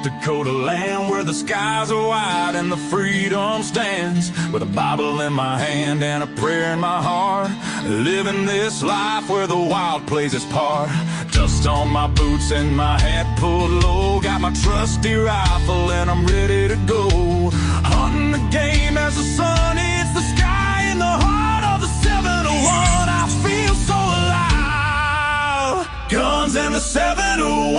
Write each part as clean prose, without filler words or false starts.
Dakota land where the skies are wide and the freedom stands, with a Bible in my hand and a prayer in my heart, living this life where the wild plays its part. Dust on my boots and my hat pulled low, got my trusty rifle and I'm ready to go. Hunting the game as the sun hits the sky in the heart of the 701. I feel so alive. Guns and the 701.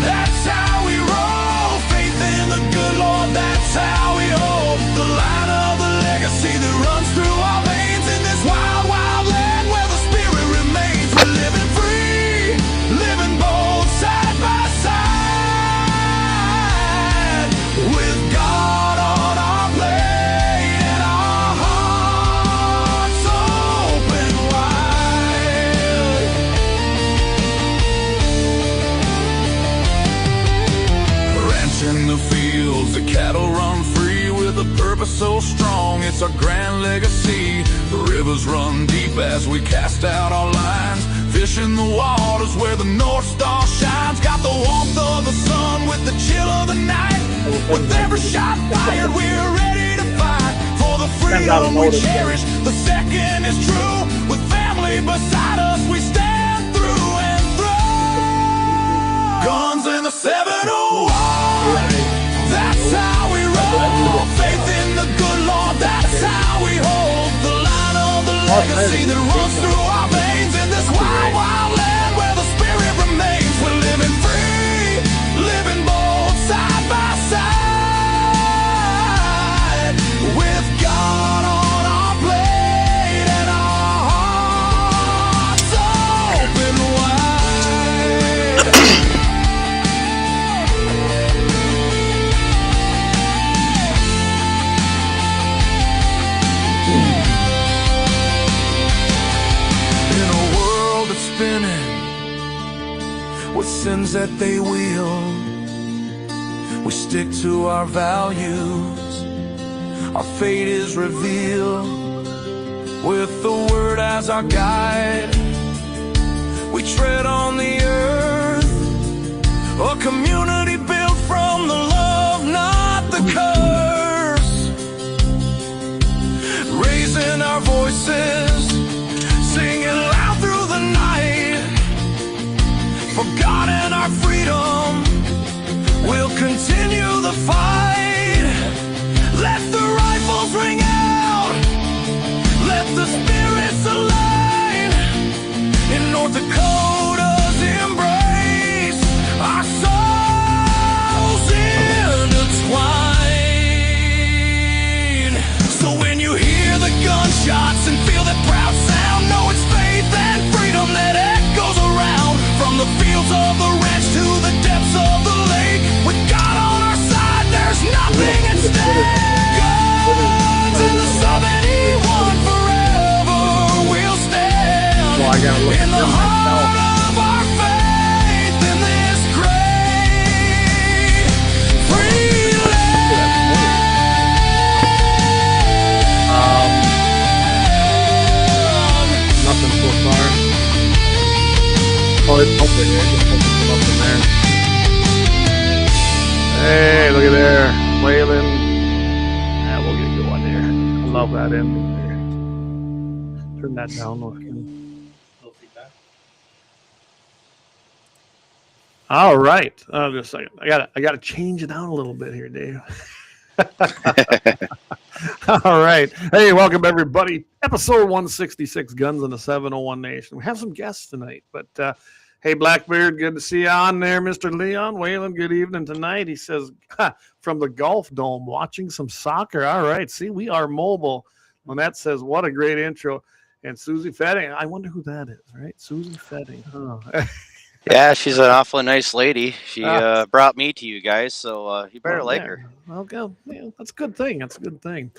That's how we roll. Faith in the good Lord, that's how we hold the line of the legacy that runs through our veins in this wild, wild land where the spirit remains. We're living free, living bold, side by side, with God on our plate and our hearts open wide. Ranching the fields, the cattle run free with a purpose so strong, it's our grand legacy. The rivers run deep as we cast out our lines, fishing the waters where the North Star shines. Got the warmth of the sun with the chill of the night. With every shot fired, we're ready to fight for the freedom we cherish. The second is true. With family beside us, we stand through and through. Guns in the 701. That's how we roll. Faith in the good Lord, that's how we hold the line of the legacy that runs through our veins in this wild, wild land where the spirit remains. We're living free, living bold, side by side, with God on our plate and our hearts open wide. In a world that's spinning with sins that they wield, we stick to our values. Our fate is revealed with the word as our guide. We tread on the earth, a community built from the love, not the curse. Raising our voices, singing loud through the night, for God and our freedom, we'll continue the fight. Let the rifles ring out, let the spirits align. In North Dakota's embrace, our souls intertwine. So when you hear the gunshots and feel that proud sound, know it's faith and freedom that echoes around. From the fields of the ranch to the depths of the lake, with God on our side, there's nothing at stake. Guns in the 71 forever will stand. Well, I gotta look In the at heart of our faith in this great free land. Nothing so far. Oh, it's open there. Just open it up in there. Hey, look at there. Wailing. Yeah, we'll get going there. I love that ending there. Turn that down. All right. Just a second. I gotta change it down a little bit here, Dave. All right. Hey, welcome everybody. Episode 166, Guns in the 701 Nation. We have some guests tonight, but hey, Blackbeard, good to see you on there. Mr. Leon Whalen, good evening tonight. He says, from the Golf Dome, watching some soccer. All right. See, we are mobile. Lynette says, what a great intro. And Susie Fettig, I wonder who that is, right? Susie Fettig. Oh. Yeah, she's an awfully nice lady. She brought me to you guys, so you better like her. Okay, yeah, that's a good thing. That's a good thing.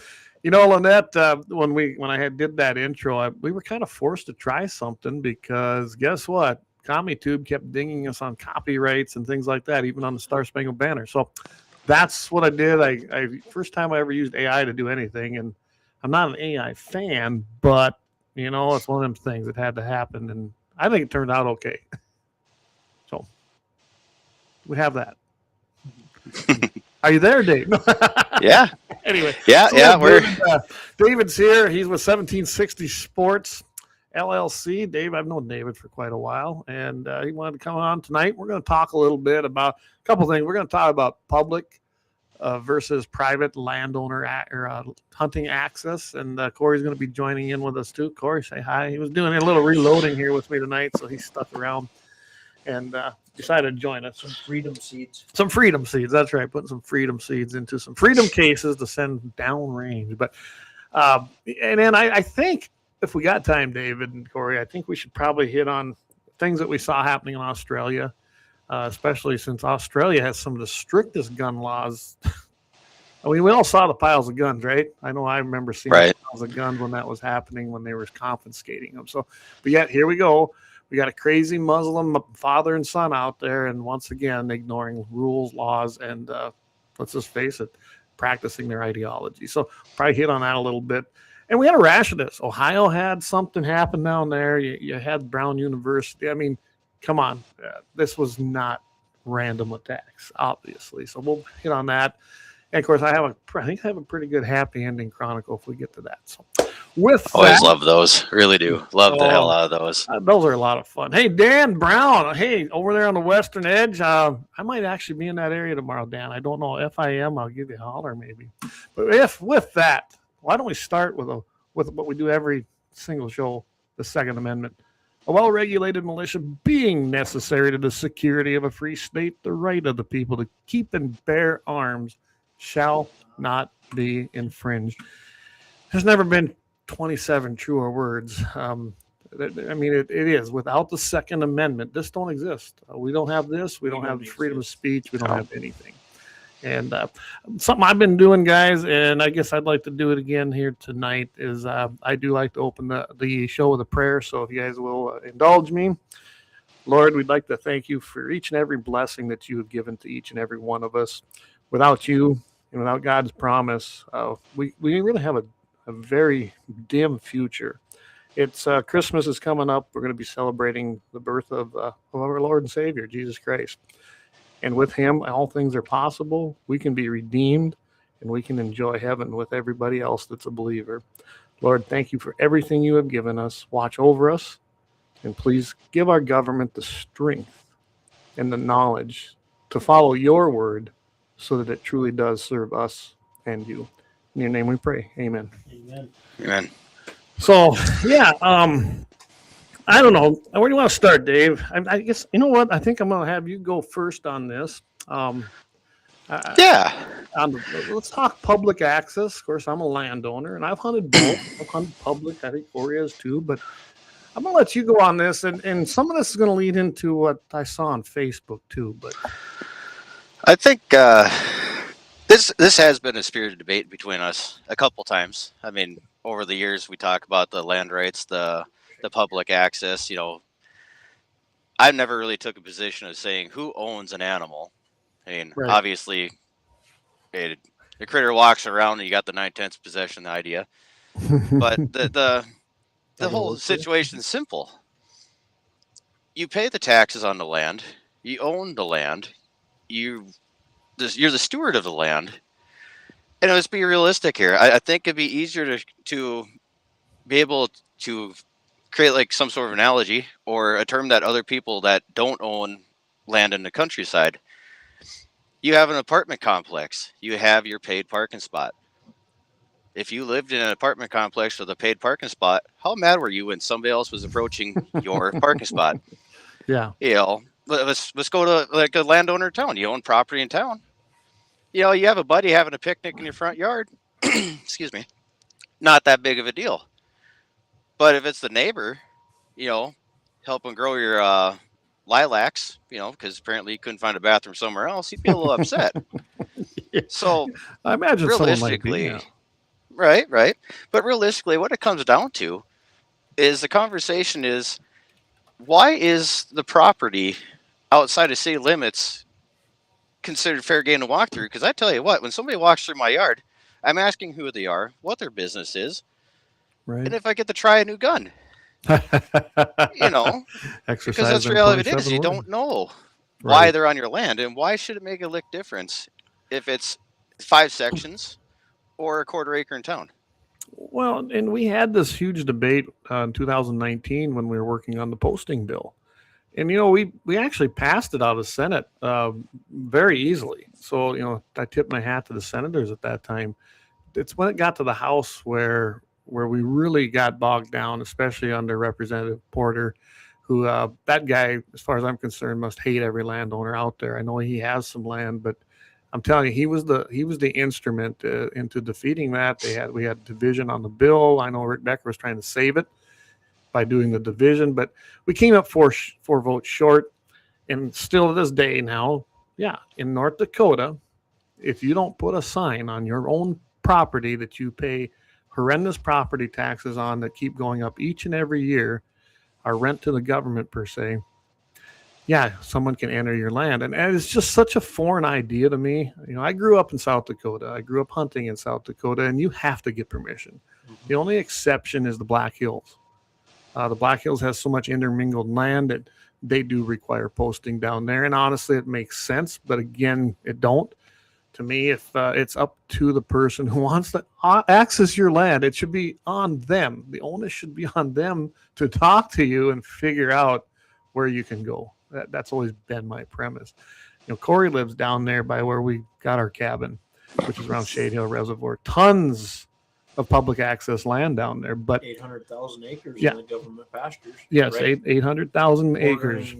You know, Lynette, when I did that intro, we were kind of forced to try something because guess what? CommiTube kept dinging us on copyrights and things like that, even on the Star Spangled Banner. So that's what I did. I first time I ever used AI to do anything, and I'm not an AI fan, but you know, it's one of them things that had to happen, and I think it turned out okay. So we have that. Are you there, Dave? Yeah. Anyway. Yeah, so yeah. David's here. He's with 1760 Sports LLC. Dave, I've known David for quite a while, and he wanted to come on tonight. We're going to talk a little bit about a couple things. We're going to talk about public versus private landowner hunting access, and Corey's going to be joining in with us too. Corey, say hi. He was doing a little reloading here with me tonight, so he stuck around and decided to join us. Some freedom seeds. Some freedom seeds. That's right. Putting some freedom seeds into some freedom cases to send downrange. But and then I think if we got time, David and Corey, I think we should probably hit on things that we saw happening in Australia, especially since Australia has some of the strictest gun laws. I mean, we all saw the piles of guns, right? I know I remember seeing the piles of guns when that was happening, when they were confiscating them. So, but yet here we go. We got a crazy Muslim father and son out there, and once again, ignoring rules, laws, and let's just face it, practicing their ideology. So probably hit on that a little bit. And we had a rash of this. Ohio had something happen down there. You had Brown University. I mean, come on. This was not random attacks, obviously. So we'll hit on that. And, of course, I think I have a pretty good happy ending Chronicle if we get to that. So with always love those. Really do. Love the hell out of those. Those are a lot of fun. Hey, Dan Brown. Hey, over there on the western edge. I might actually be in that area tomorrow, Dan. I don't know. If I am, I'll give you a holler maybe. But if with that, why don't we start with what we do every single show, the Second Amendment. A well-regulated militia being necessary to the security of a free state, the right of the people to keep and bear arms shall not be infringed. There's never been 27 truer words. I mean, it is. Without the Second Amendment, this don't exist. We don't have this. We don't have freedom of speech. We don't have anything. And something I've been doing, guys, and I guess I'd like to do it again here tonight, is I do like to open the show with a prayer. So if you guys will indulge me. Lord, we'd like to thank you for each and every blessing that you have given to each and every one of us. Without you and without God's promise, we really have a very dim future. It's Christmas is coming up. We're going to be celebrating the birth of our Lord and Savior, Jesus Christ. And with him, all things are possible. We can be redeemed, and we can enjoy heaven with everybody else that's a believer. Lord, thank you for everything you have given us. Watch over us, and please give our government the strength and the knowledge to follow your word so that it truly does serve us and you. In your name we pray. Amen. Amen. Amen. So, yeah, I don't know. Where do you want to start, Dave? I guess, you know what? I think I'm going to have you go first on this. Yeah. Let's talk public access. Of course, I'm a landowner, and I've hunted both. I've hunted public. I think Corey has too. But I'm going to let you go on this. And some of this is going to lead into what I saw on Facebook too. But I think this has been a spirited debate between us a couple times. I mean, over the years, we talk about the land rights, the public access. You know, I've never really took a position of saying who owns an animal. I mean, obviously, the critter walks around and you got the 9/10 possession idea. But the whole situation is simple. You pay the taxes on the land. You own the land. You're the steward of the land. And let's be realistic here. I think it'd be easier to be able to create like some sort of analogy or a term that other people that don't own land in the countryside. You have an apartment complex. You have your paid parking spot. If you lived in an apartment complex with a paid parking spot, how mad were you when somebody else was approaching your parking spot? yeah, You know, let's go to like a landowner in town. You own property in town. You know, you have a buddy having a picnic in your front yard. Excuse me. Not that big of a deal. But if it's the neighbor, you know, helping grow your lilacs, you know, because apparently you couldn't find a bathroom somewhere else, you'd be a little upset. yeah. So I imagine realistically, someone right. But realistically, what it comes down to is the conversation is, why is the property outside of city limits considered fair game to walk through? Because I tell you what, when somebody walks through my yard, I'm asking who they are, what their business is, and if I get to try a new gun. You know, because that's the reality of it is, you don't know why they're on your land, and why should it make a lick difference if it's 5 sections or a quarter acre in town. Well, and we had this huge debate in 2019 when we were working on the posting bill. And, we actually passed it out of the Senate very easily. So, I tipped my hat to the senators at that time. It's when it got to the House where we really got bogged down, especially under Representative Porter, who that guy, as far as I'm concerned, must hate every landowner out there. I know he has some land, but I'm telling you, he was the instrument into defeating that. We had division on the bill. I know Rick Becker was trying to save it by doing the division, but we came up four votes short. And still to this day now, in North Dakota, if you don't put a sign on your own property that you pay horrendous property taxes on that keep going up each and every year, our rent to the government per se, someone can enter your land. And it's just such a foreign idea to me. I grew up in South Dakota. I grew up hunting in South Dakota, and you have to get permission. The only exception is the Black Hills. The Black Hills has so much intermingled land that they do require posting down there. And honestly, it makes sense. But again, it don't. To me, if it's up to the person who wants to access your land, it should be on them. The onus should be on them to talk to you and figure out where you can go. That's always been my premise. Corey lives down there by where we got our cabin, which is around Shade Hill Reservoir. Tons of public access land down there, but 800,000 acres in the government pastures. Yes, right? 800,000 acres.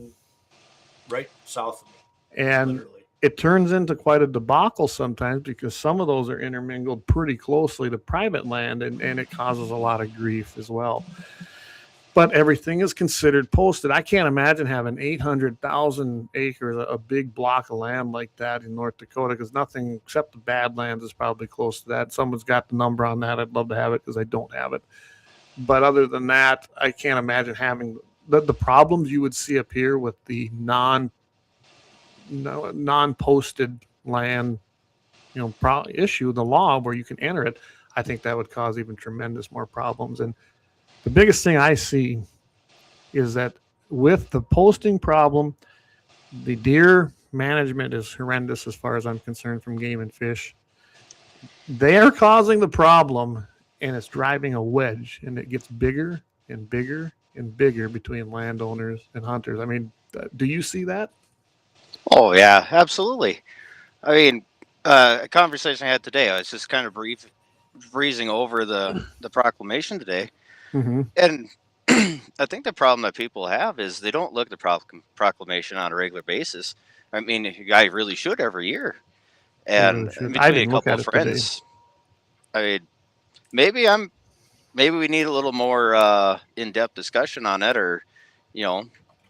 Right south of me. And literally, it turns into quite a debacle sometimes because some of those are intermingled pretty closely to private land, and it causes a lot of grief as well. But everything is considered posted. I can't imagine having 800,000 acres, a big block of land like that in North Dakota, because nothing except the Badlands is probably close to that. Someone's got the number on that. I'd love to have it because I don't have it. But other than that, I can't imagine having the problems you would see up here with the non-posted land, issue, the law where you can enter it. I think that would cause even tremendous more problems. And the biggest thing I see is that with the posting problem, the deer management is horrendous as far as I'm concerned from Game and Fish. They are causing the problem, and it's driving a wedge, and it gets bigger and bigger and bigger between landowners and hunters. I mean, do you see that? Oh, yeah, absolutely. I mean, a conversation I had today, I was just kind of breezing over the proclamation today. Mm-hmm. And I think the problem that people have is they don't look at the proclamation on a regular basis. I mean, I really should every year. And between a couple of friends, I mean, maybe we need a little more in-depth discussion on it, or,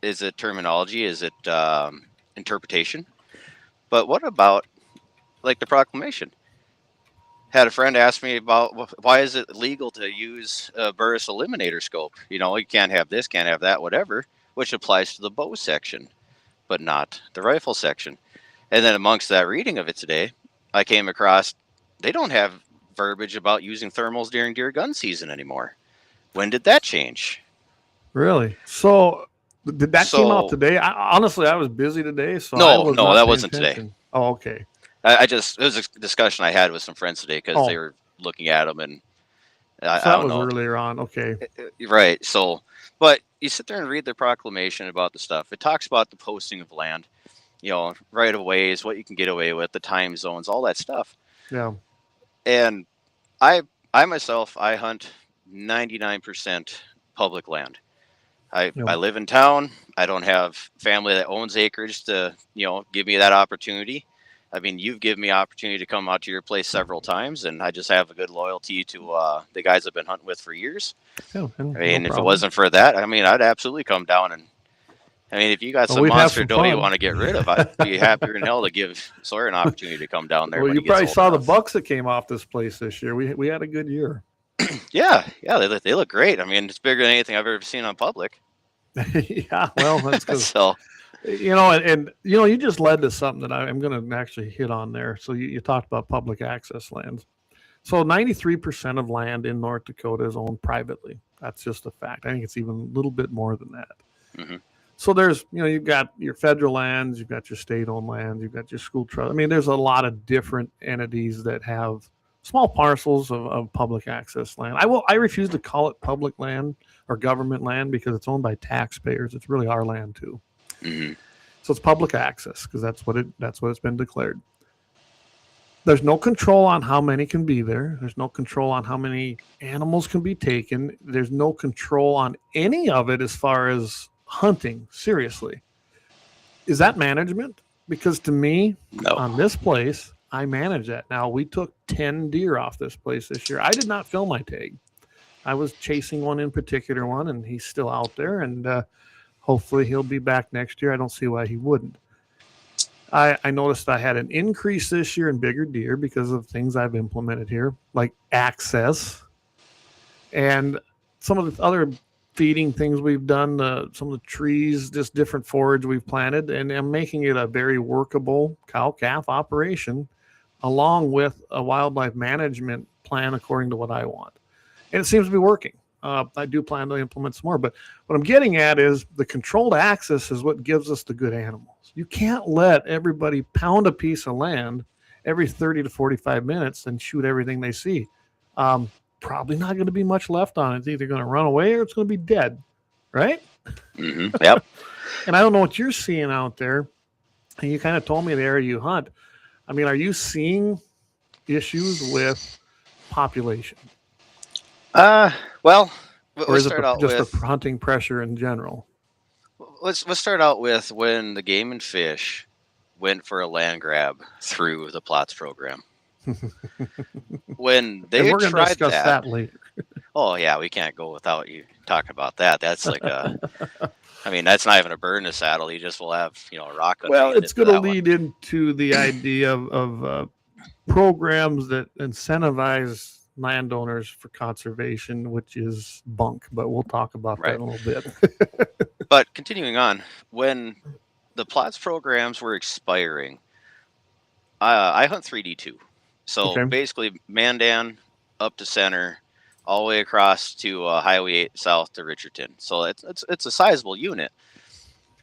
is it terminology? Is it interpretation? But what about like the proclamation? Had a friend ask me about why is it legal to use a Burris eliminator scope? You can't have this, can't have that, whatever, which applies to the bow section, but not the rifle section. And then amongst that reading of it today, I came across they don't have verbiage about using thermals during deer gun season anymore. When did that change? Really? So did that came out today? Honestly, I was busy today, so no, that wasn't today. Oh, okay. It was a discussion I had with some friends today because they were looking at them, and I don't know. Earlier on. Okay. Right. So, but you sit there and read the proclamation about the stuff. It talks about the posting of land, right of ways, what you can get away with, the time zones, all that stuff. Yeah. And I myself, I hunt 99% public land. I live in town. I don't have family that owns acreage to, give me that opportunity. I mean, you've given me opportunity to come out to your place several times, and I just have a good loyalty to the guys I've been hunting with for years. Yeah, if it wasn't for that, I'd absolutely come down. And if you got some monster doe you want to get rid of, I'd be happier than hell to give Sawyer an opportunity to come down there. Well, you probably saw the bucks that came off this place this year. We had a good year. Yeah, they look great. It's bigger than anything I've ever seen on public. Yeah, well, that's because you just led to something that I'm going to actually hit on there. So you talked about public access lands. So 93% of land in North Dakota is owned privately. That's just a fact. I think it's even a little bit more than that. Mm-hmm. So there's, you've got your federal lands, you've got your state-owned lands, you've got your school trust. I mean, there's a lot of different entities that have small parcels of public access land. I refuse to call it public land or government land because it's owned by taxpayers. It's really our land too. Mm-hmm. So it's public access because that's what it's been declared. There's no control on how many can be there. There's no control on how many animals can be taken. There's no control on any of it as far as hunting. Seriously. Is that management? Because to me, No. on this place, I manage that. Now, we took 10 deer off this place this year. I did not fill my tag. I was chasing one in particular one, and he's still out there, and hopefully he'll be back next year. I don't see why he wouldn't. I noticed I had an increase this year in bigger deer because of things I've implemented here, like access and some of the other feeding things we've done, some of the trees, just different forage we've planted, and I'm making it a very workable cow-calf operation along with a wildlife management plan according to what I want. And it seems to be working. I do plan to implement some more, but what I'm getting at is the controlled access is what gives us the good animals. You can't let everybody pound a piece of land every 30 to 45 minutes and shoot everything they see. Probably not going to be much left on it. It's either going to run away or it's going to be dead, right? Mm-hmm. Yep. And I don't know what you're seeing out there. And you kind of told me the area you hunt. I mean, are you seeing issues with population? Well, Or is it just the hunting pressure in general? Let's start out with when the Game and Fish went for a land grab through the plots program. When they we're tried discuss that later. Oh yeah, we can't go without you talking about that. That's like I mean, that's not even a bird in the saddle. You just will have, a rock. Well, it's going to lead into the idea of programs that incentivize landowners for conservation, which is bunk, but we'll talk about that in a little bit. But continuing on, when the plots programs were expiring, I hunt 3D2. So basically Mandan up to center, all the way across to Highway 8 south to Richardson. So it's a sizable unit.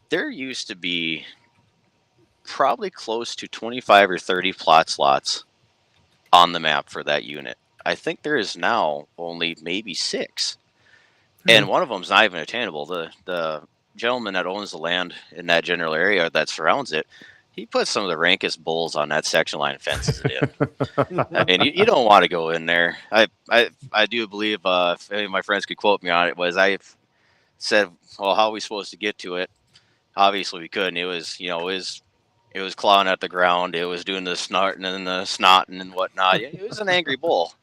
There used to be probably close to 25 or 30 plot slots on the map for that unit. I think there is now only maybe 6. And one of them is not even attainable. The gentleman that owns the land in that general area that surrounds it, he put some of the rankest bulls on that section line fences in. I mean, you don't want to go in there. I do believe, if any of my friends could quote me on it, was I said, well, how are we supposed to get to it? Obviously we couldn't. It was, it was clawing at the ground. It was doing the snorting and the snotting and whatnot. It was an angry bull.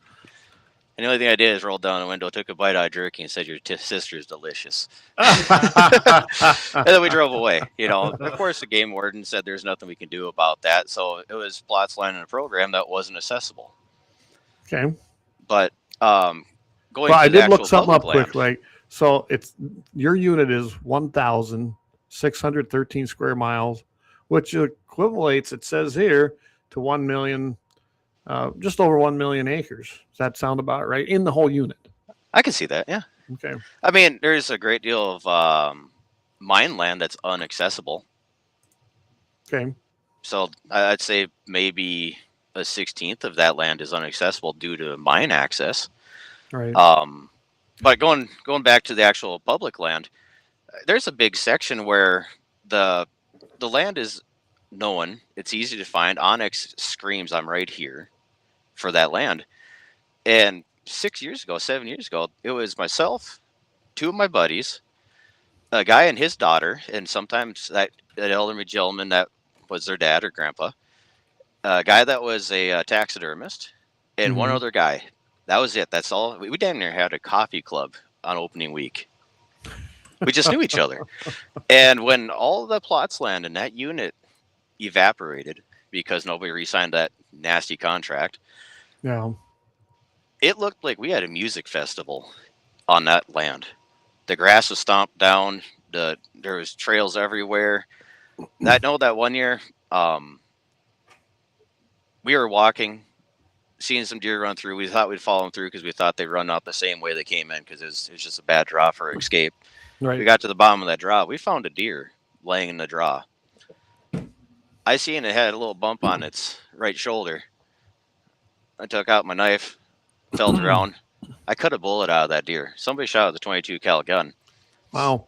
And the only thing I did is rolled down the window, took a bite out of jerky, and said, "Your sister's delicious." And then we drove away. Of course, the game warden said there's nothing we can do about that. So it was plots line in a program that wasn't accessible. Okay. But going. Well, I did look something up quick. Like, so your unit is 1,613 square miles, which equivalates, it says here, to 1 million. Just over 1 million acres. Does that sound about right? In the whole unit? I can see that, yeah. Okay. I mean, there's a great deal of mine land that's inaccessible. Okay. So I'd say maybe a 16th of that land is inaccessible due to mine access. Right. But going back to the actual public land, there's a big section where the land is known. It's easy to find. Onyx screams, "I'm right here," for that land. And 7 years ago, it was myself, 2 of my buddies, a guy and his daughter, and sometimes that elderly gentleman that was their dad or grandpa, a guy that was a taxidermist, and one other guy. That was it. That's all. We damn near had a coffee club on opening week. We just knew each other. And when all the plots land in that unit evaporated because nobody re-signed that nasty contract, it looked like we had a music festival on that land. The grass was stomped down. There was trails everywhere. I know that one year we were walking, seeing some deer run through. We thought we'd follow them through because we thought they'd run out the same way they came in because it was just a bad draw for escape. Right. We got to the bottom of that draw. We found a deer laying in the draw. I seen it had a little bump on its right shoulder. I took out my knife, felt around. I cut a bullet out of that deer. Somebody shot with a 22 cal gun. Wow.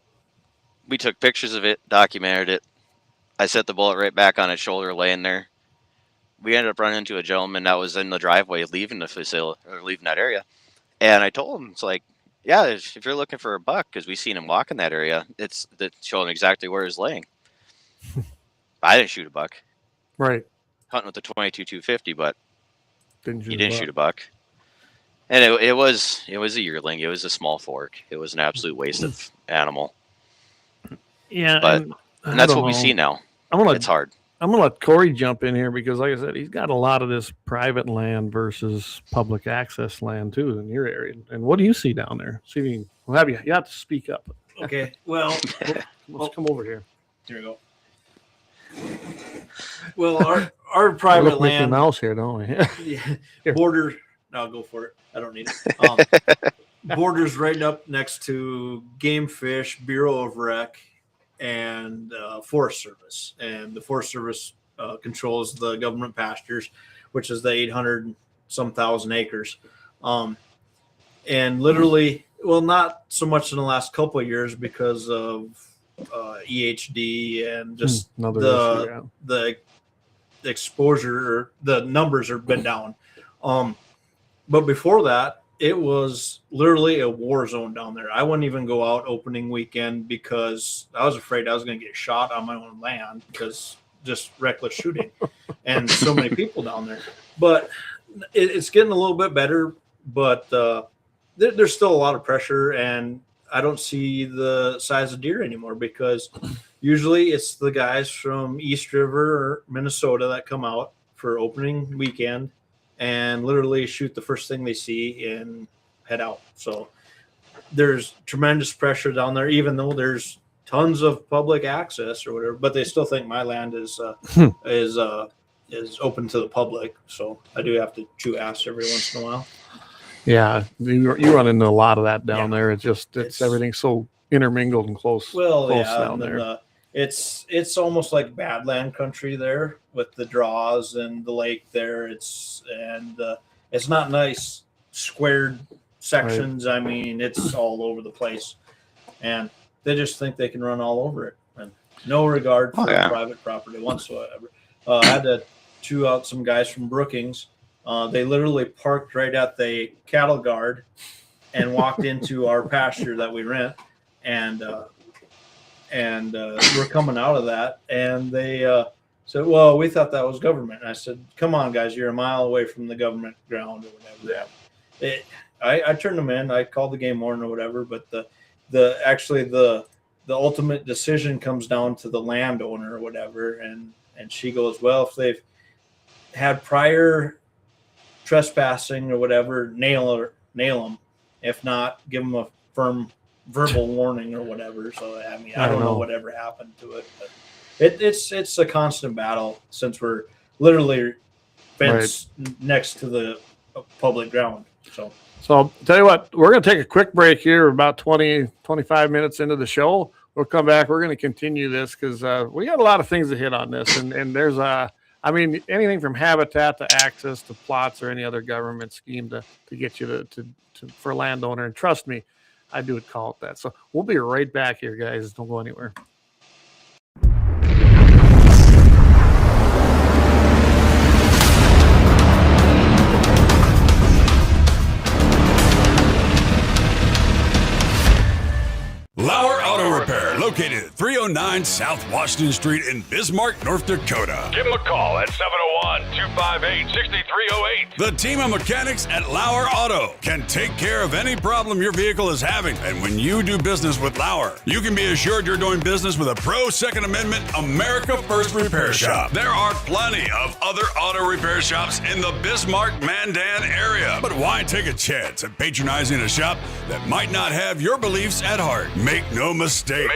We took pictures of it, documented it. I set the bullet right back on its shoulder, laying there. We ended up running into a gentleman that was in the driveway leaving the facility or leaving that area. And I told him, it's like, yeah, if you're looking for a buck, because we seen him walk in that area, it's showing exactly where he's laying. I didn't shoot a buck. Right. Hunting with the 22 250, but he didn't shoot a buck. buck. And it was a yearling. It was a small fork. It was an absolute waste of animal. Yeah, but and that's what we see now. It's hard. I'm gonna let Corey jump in here because, like I said, he's got a lot of this private land versus public access land too in your area. And what do you see down there? See, we'll have you have to speak up. Okay. Well, let's come over here. Here we go. Well, our private land mouse here, don't we? Yeah, border. I'll go for it. I don't need it. Borders right up next to Game Fish, Bureau of Rec, and Forest Service. And the Forest Service controls the government pastures, which is the 800-some-thousand acres. And literally, well, not so much in the last couple of years because of EHD and just the exposure, the numbers have been down. But before that, it was literally a war zone down there. I wouldn't even go out opening weekend because I was afraid I was going to get shot on my own land because just reckless shooting and so many people down there. But it's getting a little bit better, but there's still a lot of pressure, and I don't see the size of deer anymore because usually it's the guys from East River or Minnesota that come out for opening weekend and literally shoot the first thing they see and head out. So there's tremendous pressure down there, even though there's tons of public access or whatever, but they still think my land is open to the public. So I do have to chew ass every once in a while. Yeah, you run into a lot of that down there. It's everything's so intermingled and close. Well, close yeah, down there. It's almost like badland country there with the draws and the lake there. It's not nice squared sections. Right. I mean, it's all over the place, and they just think they can run all over it, and no regard for private property whatsoever. I had to chew out some guys from Brookings. They literally parked right at the cattle guard and walked into our pasture that we rent, and we're coming out of that, and they said, well, we thought that was government. And I said, come on, guys, you're a mile away from the government ground or whatever. Yeah. I turned them in. I called the game warden or whatever, but the ultimate decision comes down to the landowner or whatever, and she goes, well, if they've had prior trespassing or whatever, nail them. If not, give them a firm verbal warning or whatever. So I mean, I don't know whatever happened to it, but it's a constant battle since we're literally fenced next to the public ground. So I'll tell you what, we're going to take a quick break here, about 25 minutes into the show. We'll come back. We're going to continue this because we got a lot of things to hit on this, and there's anything from habitat to access to plots or any other government scheme to get you to for a landowner. And trust me, I do call it that. So we'll be right back here, guys. Don't go anywhere. LAUER Auto Repair, located at 309 South Washington Street in Bismarck, North Dakota. Give them a call at 701-258-6308. The team of mechanics at LAUER Auto can take care of any problem your vehicle is having. And when you do business with LAUER, you can be assured you're doing business with a pro Second Amendment America First repair shop. There are plenty of other auto repair shops in the Bismarck-Mandan area. But why take a chance at patronizing a shop that might not have your beliefs at heart? Make no mistake.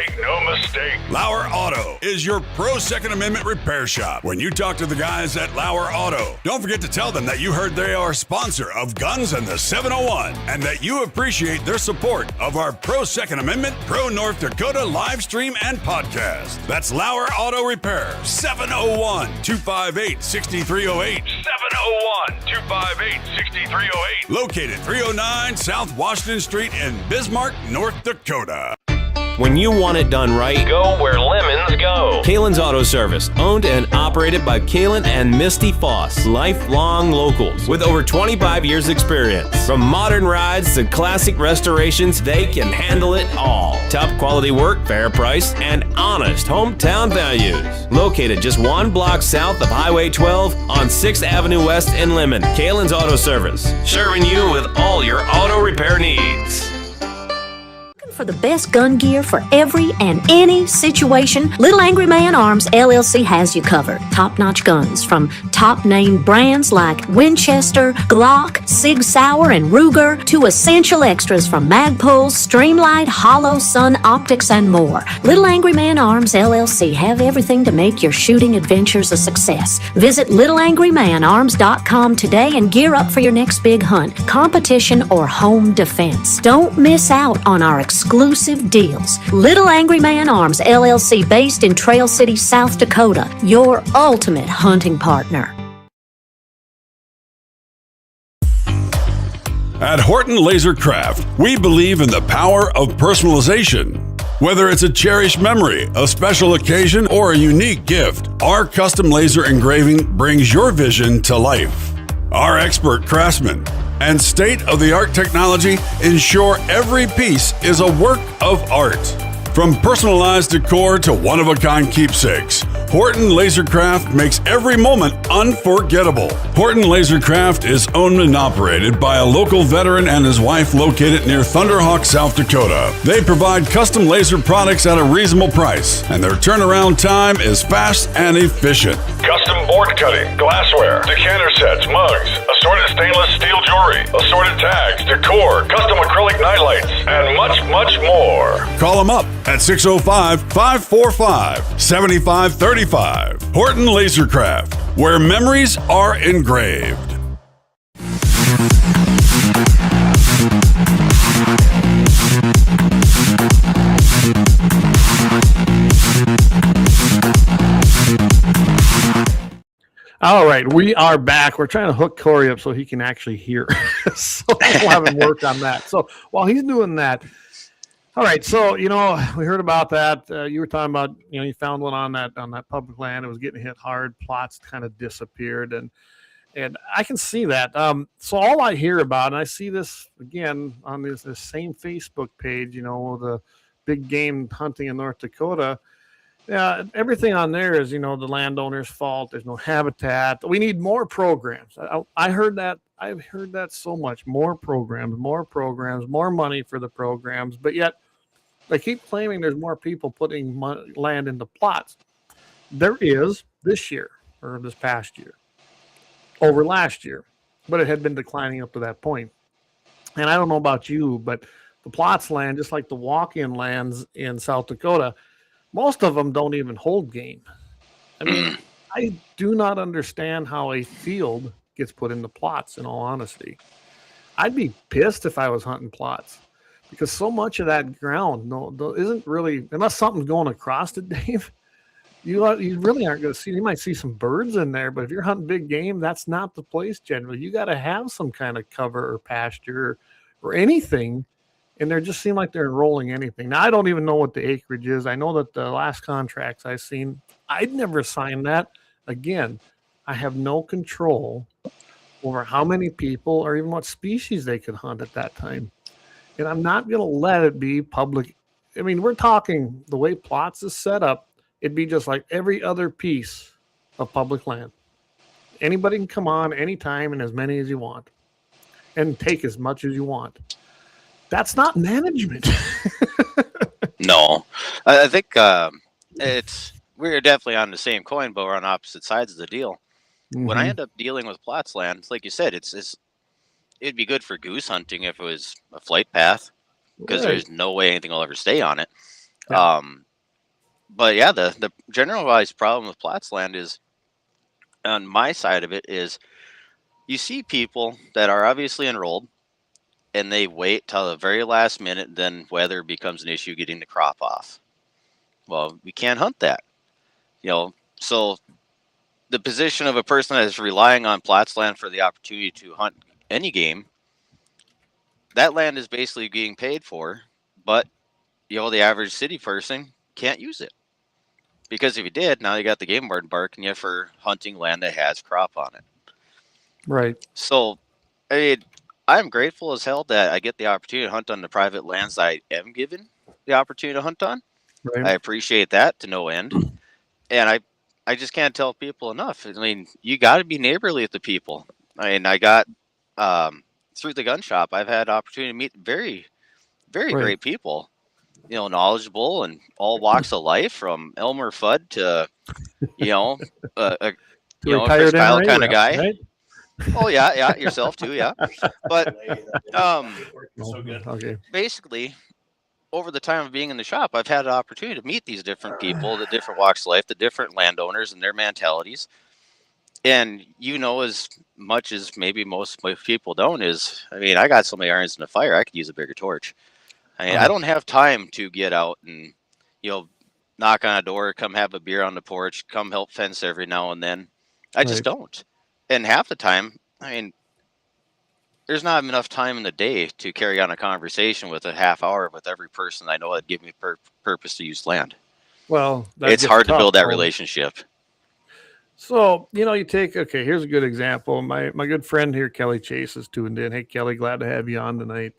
mistake. Lauer Auto is your pro Second Amendment repair shop. When you talk to the guys at Lauer Auto, don't forget to tell them that you heard they are a sponsor of Guns and the 701 and that you appreciate their support of our pro Second Amendment, pro North Dakota live stream and podcast. That's Lauer Auto Repair, 701-258-6308. 701-258-6308. Located 309 South Washington Street in Bismarck, North Dakota. When you want it done right, go where lemons go. Kalon's Auto Service, owned and operated by Kalon and Misty Foss, lifelong locals with over 25 years experience. From modern rides to classic restorations, they can handle it all. Top quality work, fair price, and honest hometown values. Located just 1 block south of Highway 12 on 6th Avenue West in Lemmon. Kalon's Auto Service, serving you with all your auto repair needs. For the best gun gear for every and any situation, Little Angry Man Arms LLC has you covered. Top-notch guns from top-name brands like Winchester, Glock, Sig Sauer, and Ruger to essential extras from Magpul, Streamlight, Hollow, Sun Optics, and more. Little Angry Man Arms LLC have everything to make your shooting adventures a success. Visit littleangrymanarms.com today and gear up for your next big hunt, competition, or home defense. Don't miss out on our exclusive deals. Little Angry Man Arms LLC, based in Trail City, South Dakota, your ultimate hunting partner. At Horton LaserCraft, we believe in the power of personalization. Whether it's a cherished memory, a special occasion, or a unique gift, our custom laser engraving brings your vision to life. Our expert craftsmen and state-of-the-art technology ensure every piece is a work of art. From personalized decor to one-of-a-kind keepsakes, Horton LaserCraft makes every moment unforgettable. Horton LaserCraft is owned and operated by a local veteran and his wife located near Thunderhawk, South Dakota. They provide custom laser products at a reasonable price, and their turnaround time is fast and efficient. Custom board cutting, glassware, decanter sets, mugs, assorted stainless steel jewelry, assorted tags, decor, custom acrylic nightlights, and much, much more. Call them up at 605-545-7535. Horton LaserCraft, where memories are engraved. All right, we are back. We're trying to hook Corey up so he can actually hear. So we'll have him work on that. So while he's doing that, all right. So we heard about that. You were talking about you found one on that public land. It was getting hit hard. Plots kind of disappeared, and I can see that. So all I hear about, and I see this again on this same Facebook page. The big game hunting in North Dakota. Yeah, everything on there is, the landowner's fault. There's no habitat. We need more programs. I heard that. I've heard that so much. More programs, more money for the programs. But yet they keep claiming there's more people putting land into plots. There is this year or this past year over last year, but it had been declining up to that point. And I don't know about you, but the plots land, just like the walk-in lands in South Dakota, most of them don't even hold game. I mean, I do not understand how a field gets put into plots, in all honesty. I'd be pissed if I was hunting plots because so much of that ground isn't really, unless something's going across it, Dave, you really aren't going to see. You might see some birds in there, but if you're hunting big game, that's not the place generally. You got to have some kind of cover or pasture or anything. And they just seem like they're enrolling anything. Now, I don't even know what the acreage is. I know that the last contracts I've seen, I'd never signed that. Again, I have no control over how many people or even what species they could hunt at that time. And I'm not going to let it be public. I mean, we're talking the way plots is set up, it'd be just like every other piece of public land. Anybody can come on anytime and as many as you want and take as much as you want. That's not management. No, I think we're definitely on the same coin, but we're on opposite sides of the deal. Mm-hmm. When I end up dealing with plots land, like you said, it'd be good for goose hunting if it was a flight path because there's no way anything will ever stay on it. Yeah. But yeah, the generalized problem with Platts land is, on my side of it, is you see people that are obviously enrolled and they wait till the very last minute, then weather becomes an issue getting the crop off. Well, we can't hunt that, so the position of a person that is relying on Platts land for the opportunity to hunt any game, that land is basically being paid for, but the average city person can't use it. Because if you did, now you got the game warden barking you for hunting land that has crop on it. Right. So, I'm grateful as hell that I get the opportunity to hunt on the private lands I am given the opportunity to hunt on. Right. I appreciate that to no end. And I just can't tell people enough. I mean, you got to be neighborly with the people. I got, through the gun shop, I've had opportunity to meet very, very Right. great people. Knowledgeable and all walks of life, from Elmer Fudd to, a Chris Kyle kind of guy. Right? Oh yeah, yourself too, yeah. But Okay. basically, over the time of being in the shop, I've had an opportunity to meet these different people, the different walks of life, the different landowners and their mentalities. And as much as maybe most people don't, I got so many irons in the fire, I could use a bigger torch. I don't have time to get out and, knock on a door, come have a beer on the porch, come help fence every now and then. I just don't. And half the time, there's not enough time in the day to carry on a conversation with a half hour with every person I know that give me purpose to use land. Well, it's hard to build that relationship. So, you take, here's a good example. My good friend here, Kelly Chase, is tuned in. Hey, Kelly, glad to have you on tonight.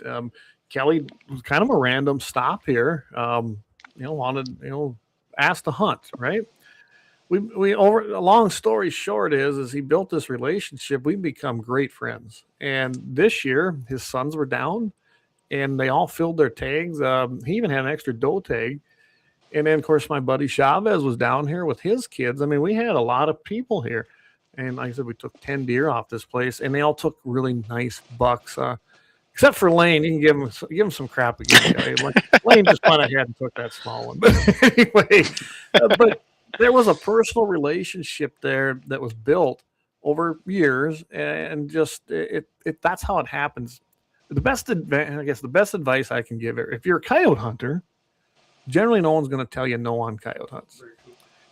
Kelly was kind of a random stop here. Wanted, asked to hunt, right? We a long story short is he built this relationship. We've become great friends. And this year his sons were down and they all filled their tags. He even had an extra doe tag. And then of course my buddy Chavez was down here with his kids. We had a lot of people here. And like I said, we took 10 deer off this place and they all took really nice bucks. Except for Lane, you can give him some crap again. Lane just went ahead and took that small one. But anyway, but there was a personal relationship there that was built over years, and just that's how it happens. The best advice I can give, if you're a coyote hunter, generally no one's going to tell you no on coyote hunts.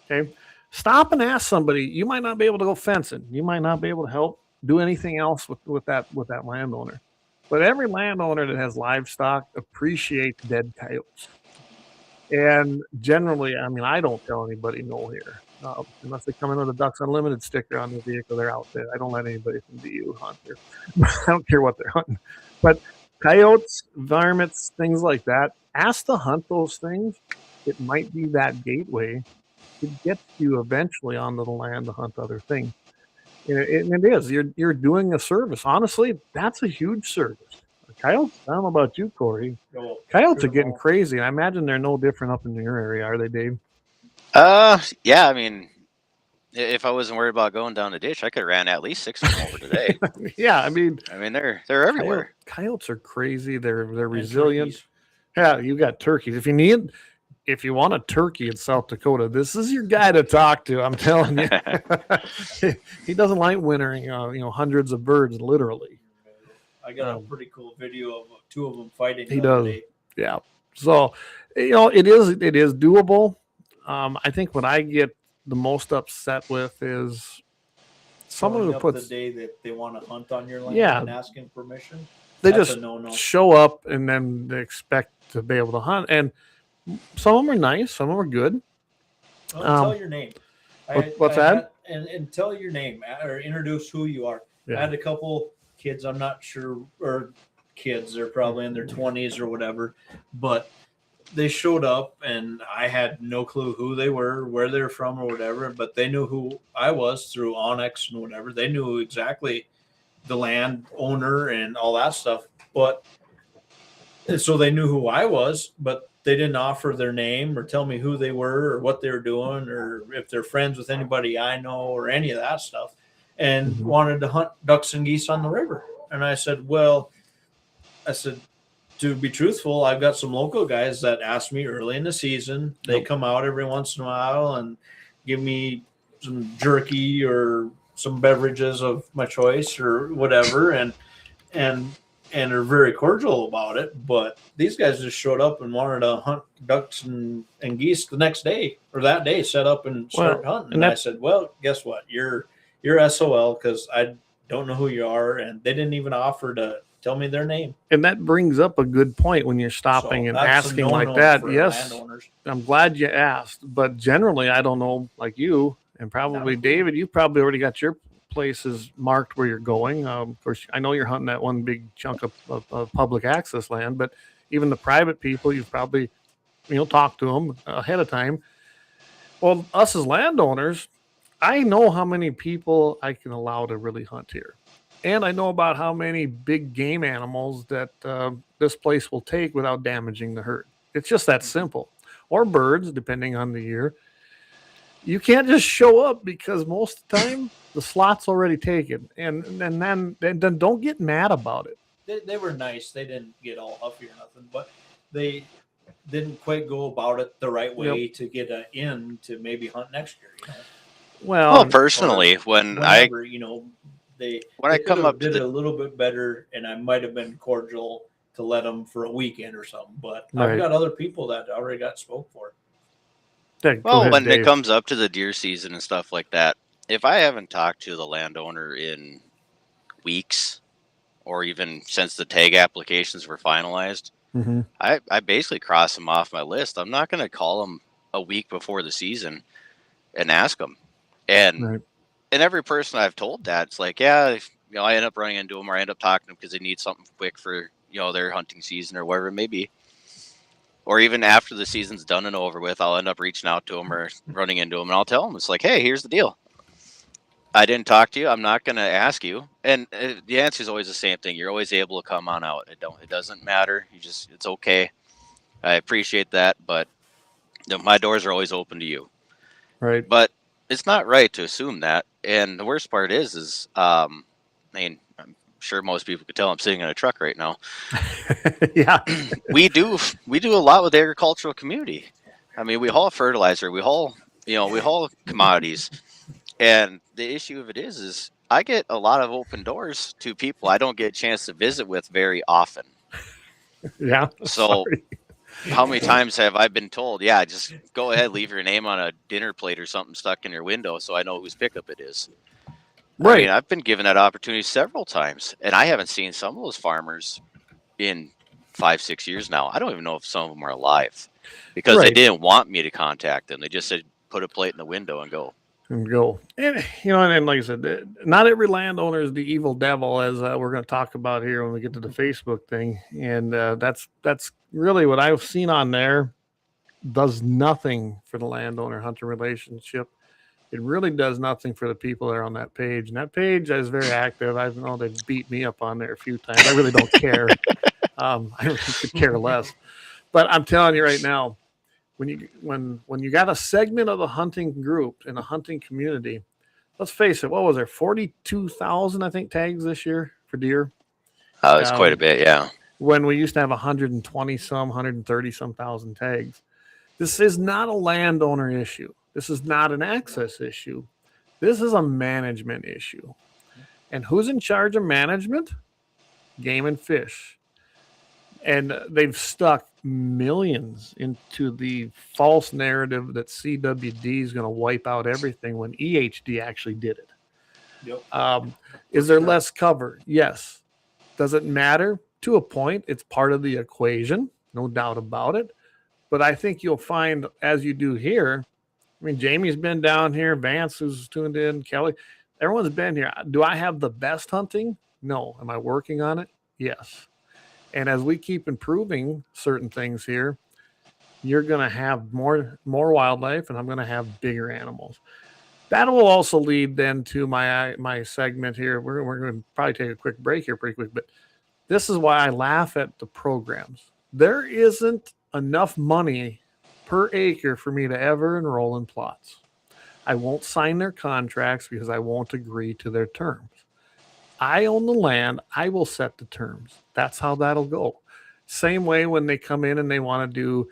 Okay, stop and ask somebody. You might not be able to go fencing. You might not be able to help do anything else with that landowner. But every landowner that has livestock appreciates dead coyotes. And generally, I don't tell anybody no here. Unless they come in with a Ducks Unlimited sticker on the vehicle, they're out there. I don't let anybody from DU hunt here. I don't care what they're hunting. But coyotes, varmints, things like that, ask to hunt those things. It might be that gateway to get you eventually onto the land to hunt other things. It is. You're doing a service. Honestly, that's a huge service. Coyotes, I don't know about you, Corey. Coyotes are getting crazy. I imagine they're no different up in your area, are they, Dave? Yeah. If I wasn't worried about going down the ditch, I could have ran at least 6 of them over today. Yeah, they're everywhere. Coyotes are crazy. They're resilient. Turkeys. Yeah, you got turkeys. If you want a turkey in South Dakota, this is your guy to talk to. I'm telling you, he doesn't like wintering. Hundreds of birds, literally. I got a pretty cool video of 2 of them fighting. He does. Day. Yeah. So, it is doable. I think what I get the most upset with is someone who puts the day that they want to hunt on your land and asking permission. They just show up and then they expect to be able to hunt. And some of them are nice. Some of them are good. Tell your name. What's that? And tell your name or introduce who you are. Yeah. I had a couple kids, I'm not sure, or kids, they're probably in their 20s or whatever, but they showed up and I had no clue who they were, where they're from or whatever, but they knew who I was through Onyx and whatever. They knew exactly the land owner and all that stuff. And so they knew who I was, but they didn't offer their name or tell me who they were or what they were doing or if they're friends with anybody I know or any of that stuff, and wanted to hunt ducks and geese on the river. And I said, to be truthful, I've got some local guys that ask me early in the season. They come out every once in a while and give me some jerky or some beverages of my choice or whatever, and are very cordial about it. But these guys just showed up and wanted to hunt ducks and geese the next day or that day, set up and start hunting. And I said, well, guess what? You're SOL, because I don't know who you are, and they didn't even offer to tell me their name. And that brings up a good point when you're stopping and asking like that. Yes, landowners. I'm glad you asked, but generally I don't know, like you and probably David, you probably already got your places marked where you're going. Of course, I know you're hunting that one big chunk of public access land, but even the private people, you've probably, talked to them ahead of time. Well, us as landowners, I know how many people I can allow to really hunt here. And I know about how many big game animals that this place will take without damaging the herd. It's just that simple. Or birds, depending on the year. You can't just show up, because most of the time the slot's already taken. And then don't get mad about it. They were nice. They didn't get all huffy or nothing, but they didn't quite go about it the right way to get in to maybe hunt next year. Well, personally, when I come up, did it a little bit better, and I might have been cordial to let them for a weekend or something. But I've got other people that already got spoke for. Well, when it comes up to the deer season and stuff like that, if I haven't talked to the landowner in weeks, or even since the tag applications were finalized, I basically cross them off my list. I'm not going to call them a week before the season and ask them. And every person I've told that, it's like, I end up running into them, or I end up talking to them because they need something quick for, their hunting season or whatever it may be. Or even after the season's done and over with, I'll end up reaching out to them or running into them, and I'll tell them, it's like, hey, here's the deal. I didn't talk to you. I'm not going to ask you. And the answer is always the same thing. You're always able to come on out. It doesn't matter. It's okay. I appreciate that, but my doors are always open to you. Right. But it's not right to assume that. And the worst part is I'm sure most people could tell I'm sitting in a truck right now. Yeah. We do a lot with the agricultural community. I mean, we haul fertilizer, we haul commodities. And the issue of it is I get a lot of open doors to people I don't get a chance to visit with very often. Yeah. So how many times have I been told, just go ahead, leave your name on a dinner plate or something stuck in your window so I know whose pickup it is. Right. I mean, I've been given that opportunity several times, and I haven't seen some of those farmers in 5-6 years now. I don't even know if some of them are alive, because they didn't want me to contact them. They just said, put a plate in the window and go. And like I said, not every landowner is the evil devil, as we're going to talk about here when we get to the Facebook thing. And that's really what I've seen on there. Does nothing for the landowner-hunter relationship. It really does nothing for the people that are on that page. And that page is very active. I know they've beat me up on there a few times. I really don't care. I really could care less. But I'm telling you right now, when you got a segment of the hunting group in a hunting community, let's face it, what was there, 42,000 I think tags this year for deer? It's quite a bit, yeah. When we used to have 130 some thousand tags. This is not a landowner issue. This is not an access issue. This is a management issue. And who's in charge of management? Game and Fish. And they've stuck millions into the false narrative that CWD is going to wipe out everything when EHD actually did it. Yep. Is there less cover? Yes. Does it matter? To a point, it's part of the equation, no doubt about it. But I think you'll find, as you do here, I mean, Jamie's been down here, Vance, who's tuned in, Kelly, everyone's been here. Do I have the best hunting? No. Am I working on it? Yes. And as we keep improving certain things here, you're going to have more wildlife, and I'm going to have bigger animals. That will also lead then to my segment here. We're going to probably take a quick break here pretty quick, but this is why I laugh at the programs. There isn't enough money per acre for me to ever enroll in plots. I won't sign their contracts because I won't agree to their terms. I own the land. I will set the terms. That's how that'll go. Same way when they come in and they want to do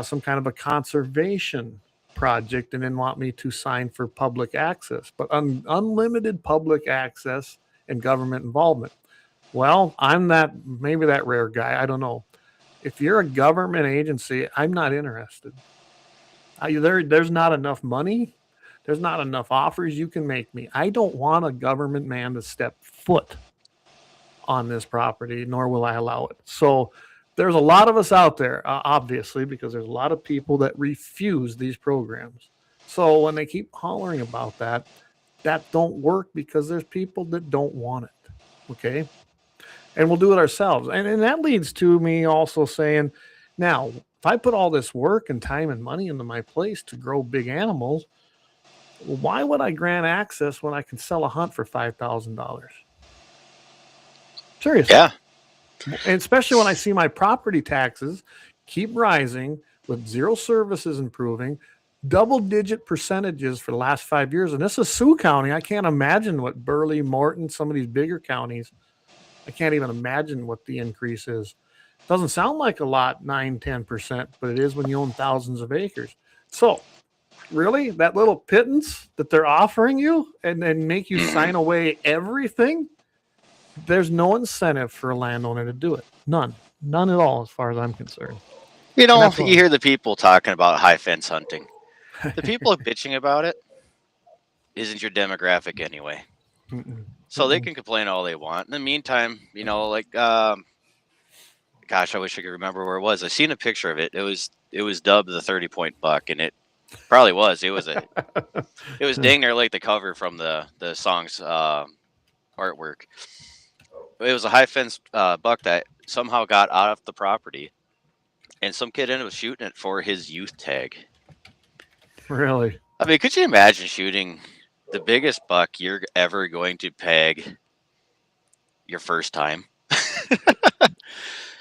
some kind of a conservation project and then want me to sign for public access, but unlimited public access and government involvement. Well, I'm maybe that rare guy. I don't know. If you're a government agency, I'm not interested. There's not enough money. There's not enough offers you can make me. I don't want a government man to step foot on this property, nor will I allow it. So there's a lot of us out there, obviously, because there's a lot of people that refuse these programs. So when they keep hollering about that don't work because there's people that don't want it. Okay. And we'll do it ourselves. And that leads to me also saying, now, if I put all this work and time and money into my place to grow big animals, why would I grant access when I can sell a hunt for $5,000? Seriously. Yeah. And especially when I see my property taxes keep rising with zero services improving, double-digit percentages for the last 5 years. And this is Sioux County. I can't imagine what Burley, Morton, some of these bigger counties, I can't even imagine what the increase is. Doesn't sound like a lot, 9-10%, but it is when you own thousands of acres. So really, that little pittance that they're offering you and then make you sign away everything, there's no incentive for a landowner to do it. None at all, as far as I'm concerned. You know, you hear the people talking about high fence hunting. The people bitching about it isn't your demographic anyway. So they can complain all they want. In the meantime, you know, like, gosh, I wish I could remember where it was. I seen a picture of it. It was dubbed the 30-point buck, and it probably was. It was dang near like the cover from the song's artwork. It was a high fence buck that somehow got out of the property, and some kid ended up shooting it for his youth tag. Really? I mean, could you imagine shooting the biggest buck you're ever going to peg your first time?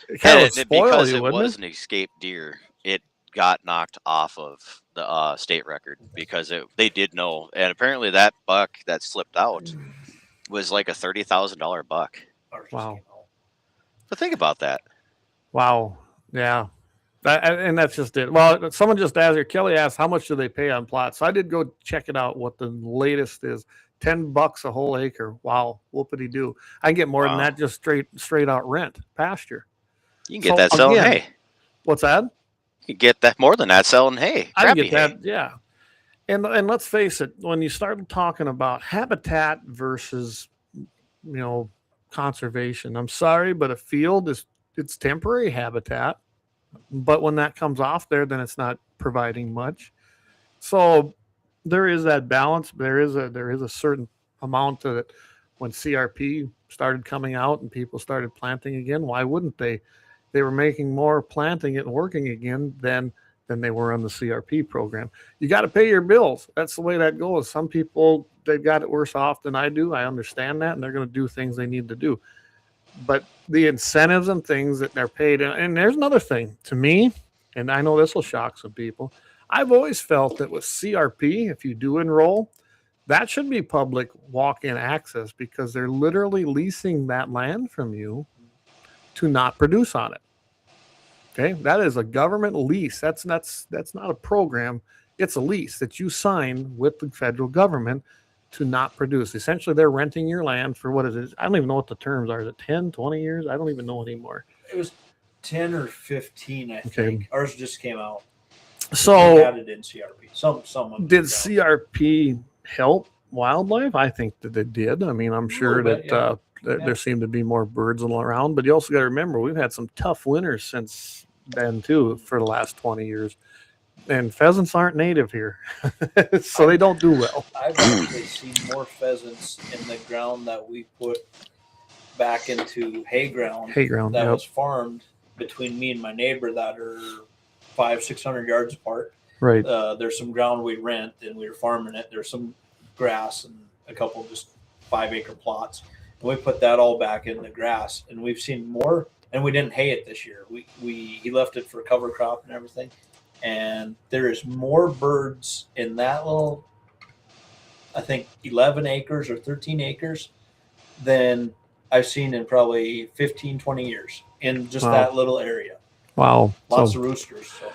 Because it was an escaped deer, it got knocked off of the state record because they did know. And apparently that buck that slipped out was like a $30,000 buck. Wow. But think about that. Wow. Yeah. And that's just it. Well, someone just asked here, Kelly asked, how much do they pay on plots? So I did go check it out, what the latest is. $10 a whole acre. Wow. Whoopity doo. I can get more than that, just straight out rent pasture. You can get that selling hay. What's that? You can get that more than that selling hay. I can get that, yeah. And let's face it, when you start talking about habitat versus, conservation, I'm sorry, but a field it's temporary habitat. But when that comes off there, then it's not providing much. So there is that balance. There is a certain amount of it. When CRP started coming out and people started planting again, why wouldn't they? They were making more planting it and working again than they were on the CRP program. You got to pay your bills. That's the way that goes. Some people, they've got it worse off than I do. I understand that, and they're going to do things they need to do. But the incentives and things that they're paid, and there's another thing to me, and I know this will shock some people. I've always felt that with CRP, if you do enroll, that should be public walk-in access because they're literally leasing that land from you to not produce on it. Okay, that is a government lease. That's not a program. It's a lease that you sign with the federal government to not produce. Essentially, they're renting your land for what it is. I don't even know what the terms are. Is it 10, 20 years? I don't even know anymore. It was 10 or 15, I think. Ours just came out. So they added in CRP. Someone did CRP help wildlife? I think that it did. I mean, I'm sure that there seemed to be more birds all around, but you also got to remember we've had some tough winters since then too for the last 20 years. And pheasants aren't native here, so they don't do well. I've actually seen more pheasants in the ground that we put back into hay ground that was farmed between me and my neighbor that are 500-600 yards apart. Right. There's some ground we rent and we were farming it. There's some grass and a couple just 5-acre plots. And we put that all back in the grass, and we've seen more. And we didn't hay it this year. He left it for cover crop and everything. And there is more birds in that little, I think 11 acres or 13 acres than I've seen in probably 15, 20 years in just that little area. Wow. Lots of roosters. So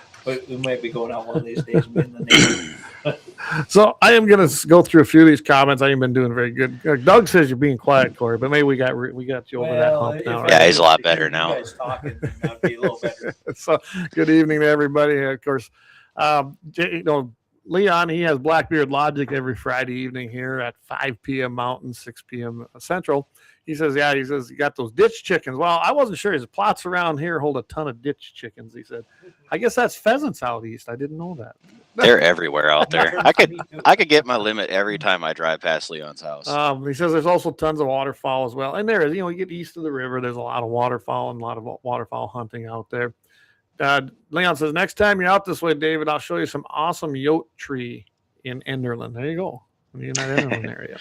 we might be going out one of these days and being the neighbor. So I am going to go through a few of these comments. I ain't been doing very good. Doug says you're being quiet, Corey, but maybe we got you over that hump now. Right? Yeah, he's a lot better now. You guys talking, that'd be a little better. So good evening to everybody. Of course, Leon, he has Blackbeard Logic every Friday evening here at 5 p.m. Mountain, 6 p.m. Central. He says, you got those ditch chickens. Well, I wasn't sure. His plots around here hold a ton of ditch chickens, he said. I guess that's pheasants out east. I didn't know that. They're everywhere out there. I could get my limit every time I drive past Leon's house. He says there's also tons of waterfowl as well. And there is, you get east of the river, there's a lot of waterfowl and a lot of waterfowl hunting out there. Leon says, next time you're out this way, David, I'll show you some awesome yote tree in Enderlin. There you go. In that Enderlin area.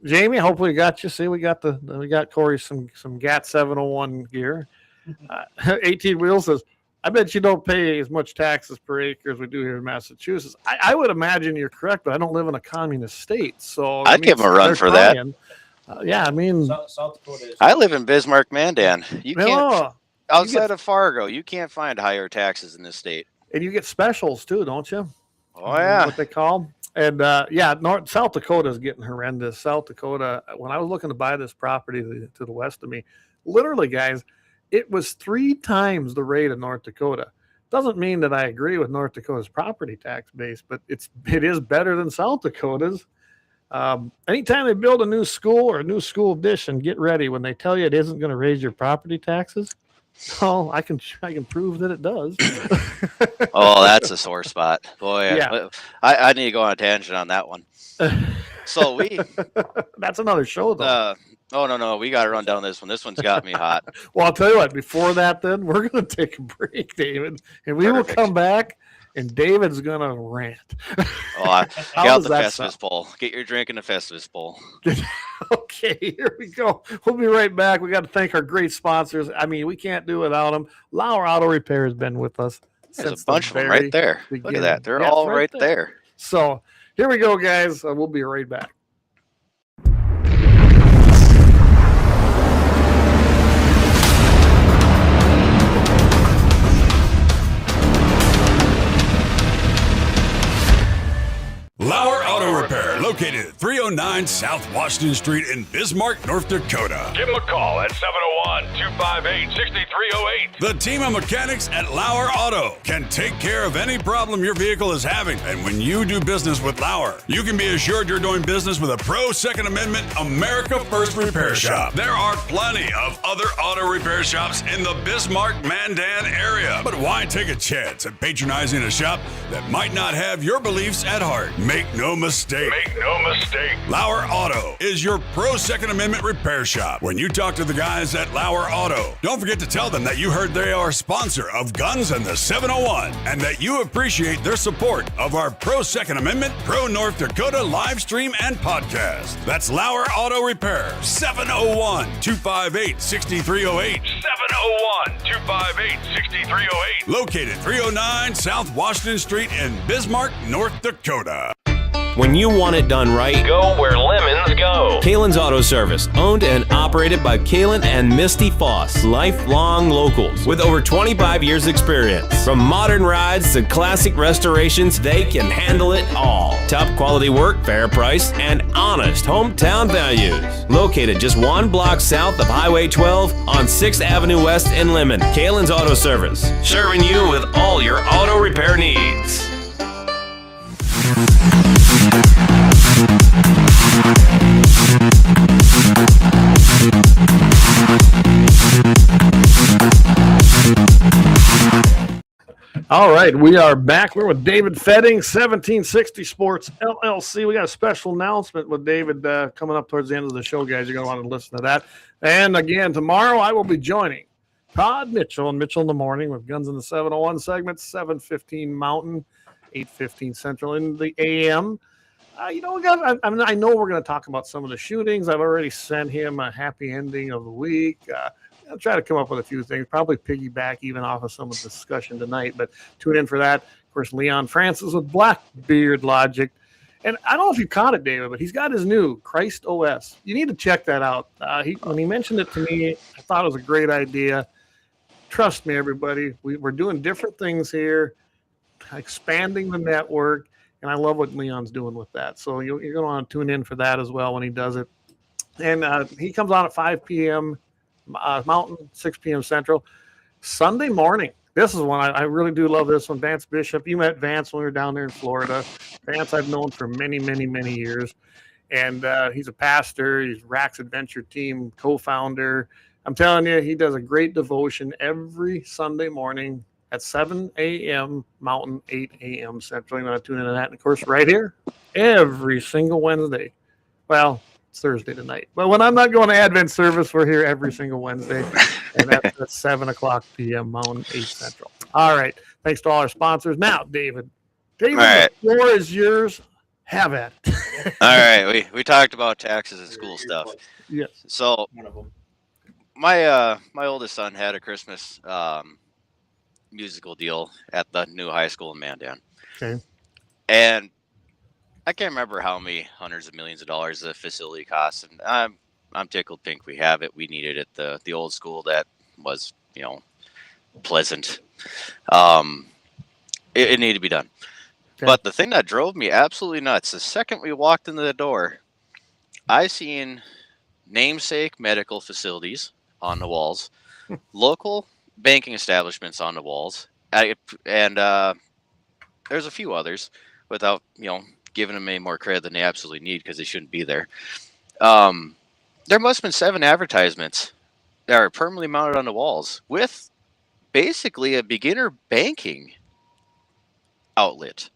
Jamie, hopefully we got you. See, we got Corey some GAT701 gear. 18 Wheels says, I bet you don't pay as much taxes per acre as we do here in Massachusetts. I would imagine you're correct, but I don't live in a communist state, so I'd give him a run for that. South Dakota. I live in Bismarck, Mandan. You can't. Outside of Fargo, you can't find higher taxes in this state. And you get specials too, don't you? Oh, yeah. What they call them. And South Dakota is getting horrendous. South Dakota, when I was looking to buy this property to the west of me, literally, guys, it was 3 times the rate of North Dakota. Doesn't mean that I agree with North Dakota's property tax base, but it is better than South Dakota's. Anytime they build a new school or a new school addition, get ready. When they tell you it isn't going to raise your property taxes, oh, I can prove that it does. Oh, that's a sore spot. Boy, yeah. I need to go on a tangent on that one. So that's another show, though. No, we got to run down this one. This one's got me hot. Well, I'll tell you what, before that, then we're going to take a break, David, and we will come back, and David's going to rant. Oh, get out the Festivus bowl. Get your drink in the Festivus bowl. Okay, here we go. We'll be right back. We got to thank our great sponsors. I mean, we can't do without them. Lauer Auto Repair has been with us. There's a bunch of them right there. Look at that. They're all right there. So here we go, guys. We'll be right back. LAUER Auto Repair, located at 309 South Washington Street in Bismarck, North Dakota. Give them a call at 701-258-6308. The team of mechanics at LAUER Auto can take care of any problem your vehicle is having. And when you do business with LAUER, you can be assured you're doing business with a pro Second Amendment America First repair shop. There are plenty of other auto repair shops in the Bismarck-Mandan area. But why take a chance at patronizing a shop that might not have your beliefs at heart? Make no mistake. LAUER Auto is your pro Second Amendment repair shop. When you talk to the guys at LAUER Auto, don't forget to tell them that you heard they are a sponsor of Guns and the 701 and that you appreciate their support of our pro Second Amendment, pro North Dakota live stream and podcast. That's LAUER Auto Repair, 701-258-6308. 701-258-6308. Located 309 South Washington Street in Bismarck, North Dakota. When you want it done right, Go where lemons go. Kalon's Auto Service, owned and operated by Kalon and Misty Foss, lifelong locals with over 25 years experience. From modern rides to classic restorations, they can handle it all. Top quality work, fair price, and honest hometown values. Located just 1 block south of Highway 12 on 6th Avenue West in Lemmon. Kalon's Auto Service, serving you with all your auto repair needs. All right, we are back. We're with David Fettig, 1760 Sports LLC. We got a special announcement with David coming up towards the end of the show, guys. You're going to want to listen to that. And again, tomorrow I will be joining Todd Mitchell and Mitchell in the Morning with Guns in the 701 segment, 7:15 Mountain, 8:15 Central in the AM. I know we're going to talk about some of the shootings. I've already sent him a happy ending of the week. I'll try to come up with a few things, probably piggyback even off of some of the discussion tonight, but tune in for that. Of course, Leon Francis with Blackbeard Logic. And I don't know if you caught it, David, but he's got his new Christ OS. You need to check that out. When he mentioned it to me, I thought it was a great idea. Trust me, everybody. We're doing different things here, expanding the network, and I love what Leon's doing with that. So you're going to want to tune in for that as well when he does it. And he comes on at 5 p.m. Mountain, 6 p.m. Central, Sunday morning. This is one I really do love. This one, Vance Bishop. You met Vance when we were down there in Florida. Vance I've known for many, many, many years, and he's a pastor. He's Rack's Adventure Team co-founder. I'm telling you, he does a great devotion every Sunday morning at 7 a.m. Mountain, 8 a.m. Central. You want to tune into that, and of course, right here every single Wednesday. Well, it's Thursday tonight, but when I'm not going to Advent service, we're here every single Wednesday, and that's at 7 o'clock p.m. Mountain, 8 Central. All right. Thanks to all our sponsors. Now, David, all right. The floor is yours. Have at it. All right. We talked about taxes and school stuff. Yes. So my oldest son had a Christmas musical deal at the new high school in Mandan. Okay. And I can't remember how many hundreds of millions of dollars the facility costs, and I'm tickled pink. We have it. We needed it. The old school that was, pleasant. It needed to be done. Okay. But the thing that drove me absolutely nuts, the second we walked into the door, I seen namesake medical facilities on the walls, local banking establishments on the walls, and there's a few others without, giving them any more credit than they absolutely need because they shouldn't be there. There must have been 7 advertisements that are permanently mounted on the walls with basically a beginner banking outlet.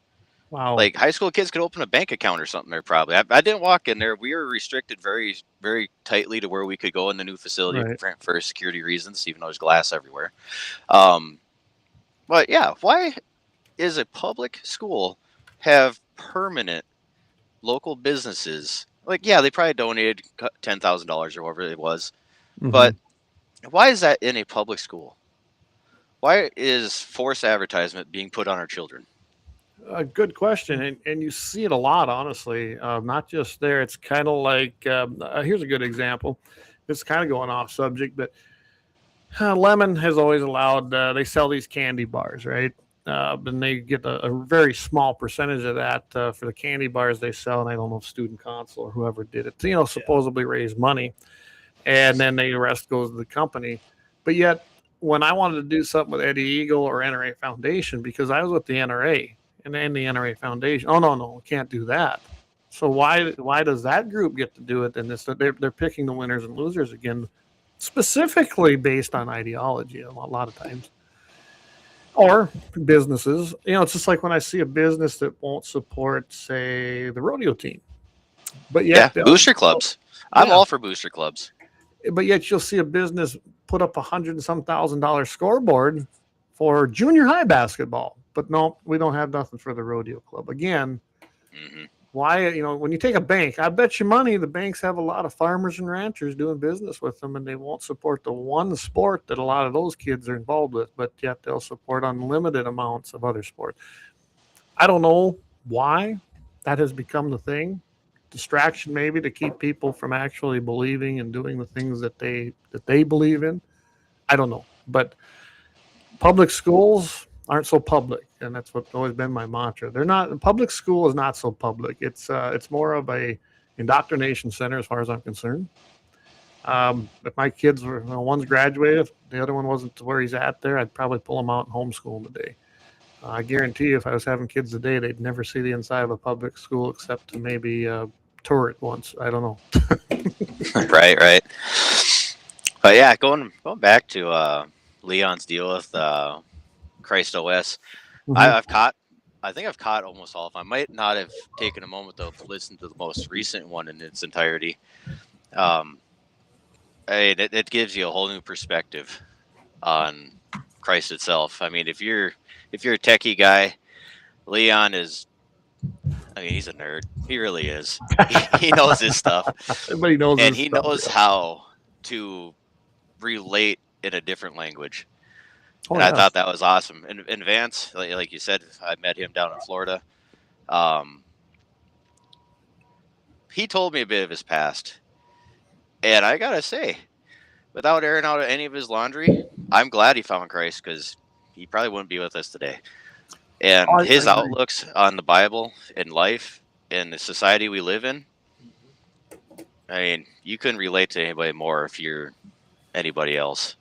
Wow. Like high school kids could open a bank account or something there probably. I didn't walk in there. We were restricted very, very tightly to where we could go in the new facility for security reasons, even though there's glass everywhere. But yeah, why is a public school have permanent local businesses? Like, yeah, they probably donated $10,000 or whatever it was. Mm-hmm. But why is that in a public school? Why is forced advertisement being put on our children? A good question. And you see it a lot, honestly, not just there. It's kind of like, here's a good example. It's kind of going off subject, but Lemmon has always allowed, they sell these candy bars, right? And they get a very small percentage of that for the candy bars they sell. And I don't know if Student Council or whoever did it, supposedly raise money. And then the rest goes to the company. But yet, when I wanted to do something with Eddie Eagle or NRA Foundation, because I was with the NRA and then the NRA Foundation, no, we can't do that. So why does that group get to do it? And they're picking the winners and losers again, specifically based on ideology a lot of times. Or businesses, it's just like when I see a business that won't support, say, the rodeo team. But yet, booster clubs. I'm all for booster clubs. But yet you'll see a business put up $100,000 and some scoreboard for junior high basketball. But no, we don't have nothing for the rodeo club. Again, why, when you take a bank, I bet you money the banks have a lot of farmers and ranchers doing business with them, and they won't support the one sport that a lot of those kids are involved with, but yet they'll support unlimited amounts of other sports. I don't know why that has become the thing. Distraction maybe to keep people from actually believing and doing the things that they believe in. I don't know. But public schools aren't so public, and that's what's always been my mantra. Public school is not so public. It's more of a indoctrination center as far as I'm concerned. If my kids were, one's graduated, the other one wasn't to where he's at there, I'd probably pull them out and homeschool them today. I guarantee you if I was having kids today, they'd never see the inside of a public school except to maybe tour it once. I don't know. Right. But yeah, going back to Leon's deal with Christ OS, I think I've caught almost all of them. I might not have taken a moment to listen to the most recent one in its entirety. It gives you a whole new perspective on Christ itself. I mean, if you're a techie guy, Leon is. I mean, he's a nerd. He really is. He knows his stuff. Everybody knows, and he knows how to relate in a different language. I thought that was awesome. And Vance, like you said, I met him down in Florida. he told me a bit of his past. And I got to say, without airing out any of his laundry, I'm glad he found Christ, because he probably wouldn't be with us today. And his outlooks on the Bible and life and the society we live in, I mean, you couldn't relate to anybody more if you're anybody else.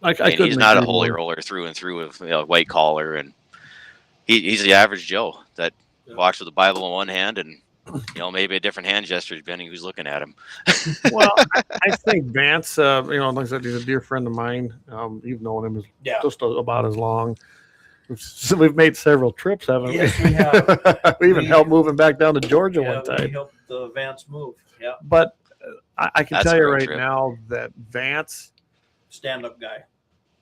He's not a holy roller through and through with white collar, and he's the average Joe that walks with the Bible in one hand and maybe a different hand gesture depending who's looking at him. Well, I think Vance, like I said, he's a dear friend of mine. You've known him just about as long. So we've made several trips, haven't we? Yes, we have. We even helped moving back down to Georgia one time. We helped Vance move. Yeah. But I can tell you right now that Vance, stand-up guy,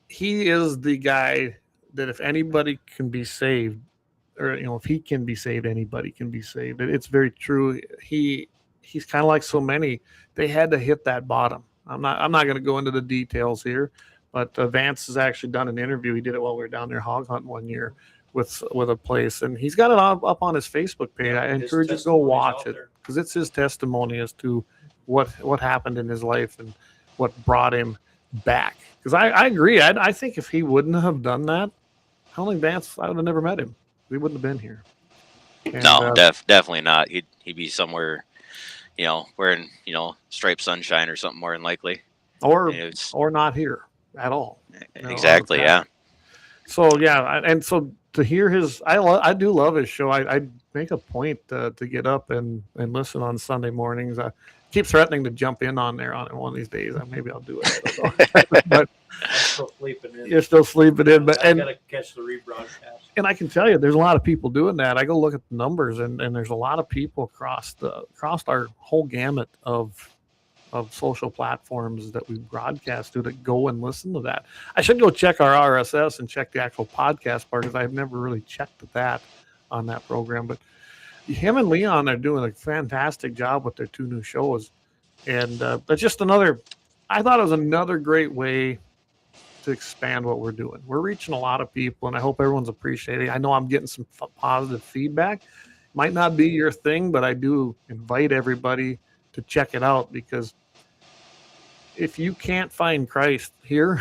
he is the guy that if anybody can be saved, or if he can be saved, anybody can be saved. It's very true. He's kind of like so many. They had to hit that bottom. I'm not going to go into the details here, but Vance has actually done an interview. He did it while we were down there hog hunting one year with a place, and he's got it up on his Facebook page. I encourage you to go watch it, because it's his testimony as to what happened in his life and what brought him back. Because I agree. I think if he wouldn't have done that, I don't think Vance, I would have never met him. We wouldn't have been here. And, no, definitely not. He'd be somewhere, wearing, striped sunshine or something more than likely. Or not here at all. Exactly, yeah. So, yeah, and so to hear I do love his show. I make a point to get up and listen on Sunday mornings. I keep threatening to jump in on there on one of these days. Maybe I'll do it. But I'm still sleeping in. You're still sleeping in. But I got to catch the rebroadcast. And I can tell you, there's a lot of people doing that. I go look at the numbers, and there's a lot of people across our whole gamut of social platforms that we broadcast to that go and listen to that. I should go check our RSS and check the actual podcast part, because I've never really checked that on that program. But him and Leon are doing a fantastic job with their 2 new shows. And that's just I thought it was another great way to expand what we're doing. We're reaching a lot of people, and I hope everyone's appreciating. I know I'm getting some positive feedback. Might not be your thing, but I do invite everybody to check it out, because if you can't find Christ here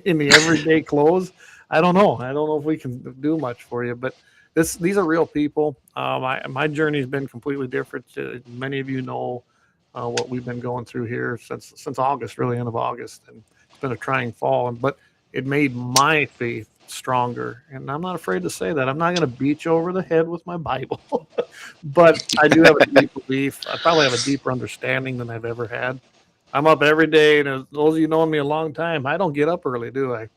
in the everyday clothes, I don't know if we can do much for you. But these are real people. My journey's been completely different. Many of you know what we've been going through here since August, really end of August, and it's been a trying fall. But it made my faith stronger, and I'm not afraid to say that. I'm not going to beat you over the head with my Bible, but I do have a deep belief. I probably have a deeper understanding than I've ever had. I'm up every day, and as those of you knowing me a long time, I don't get up early, do I?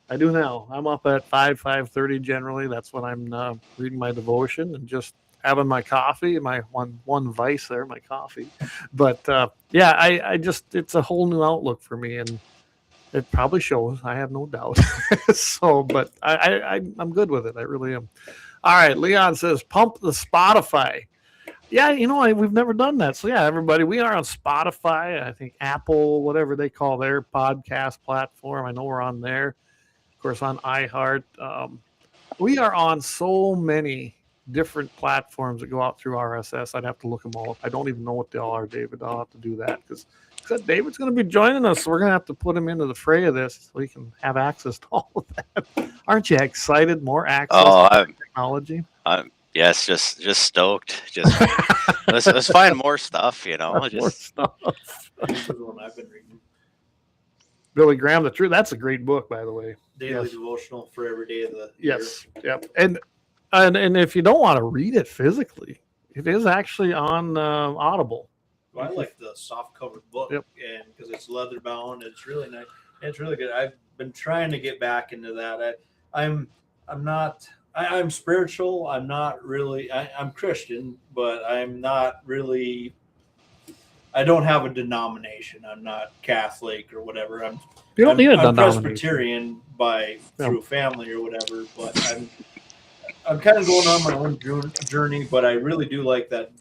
I do now. I'm up at 5:30 generally. That's when I'm reading my devotion and just having my coffee, my one vice there, my coffee. But yeah, I just, it's a whole new outlook for me, and it probably shows, I have no doubt. So, but I'm good with it. I really am. All right. Leon says, pump the Spotify. Yeah, we've never done that. So yeah, everybody, we are on Spotify. I think Apple, whatever they call their podcast platform. I know we're on there. Of course, on iHeart. We are on so many different platforms that go out through RSS. I'd have to look them all up. I don't even know what they all are, David. I'll have to do that, because David's going to be joining us. So we're going to have to put him into the fray of this so he can have access to all of that. Aren't you excited? More access to technology? Yes, just stoked. Just let's find more stuff, More stuff. This is the one I've been reading. Billy Graham, The Truth. That's a great book, by the way. Daily devotional for every day of the year. Yes. Yep. And if you don't want to read it physically, it is actually on Audible. Well, I like the soft covered book, and because it's leather bound, it's really nice. It's really good. I've been trying to get back into that. I'm spiritual. I'm not really. I'm Christian, but I'm not really. I don't have a denomination. I'm not Catholic or whatever. You don't need a denomination. Presbyterian through family or whatever, but I'm kind of going on my own journey, but I really do like that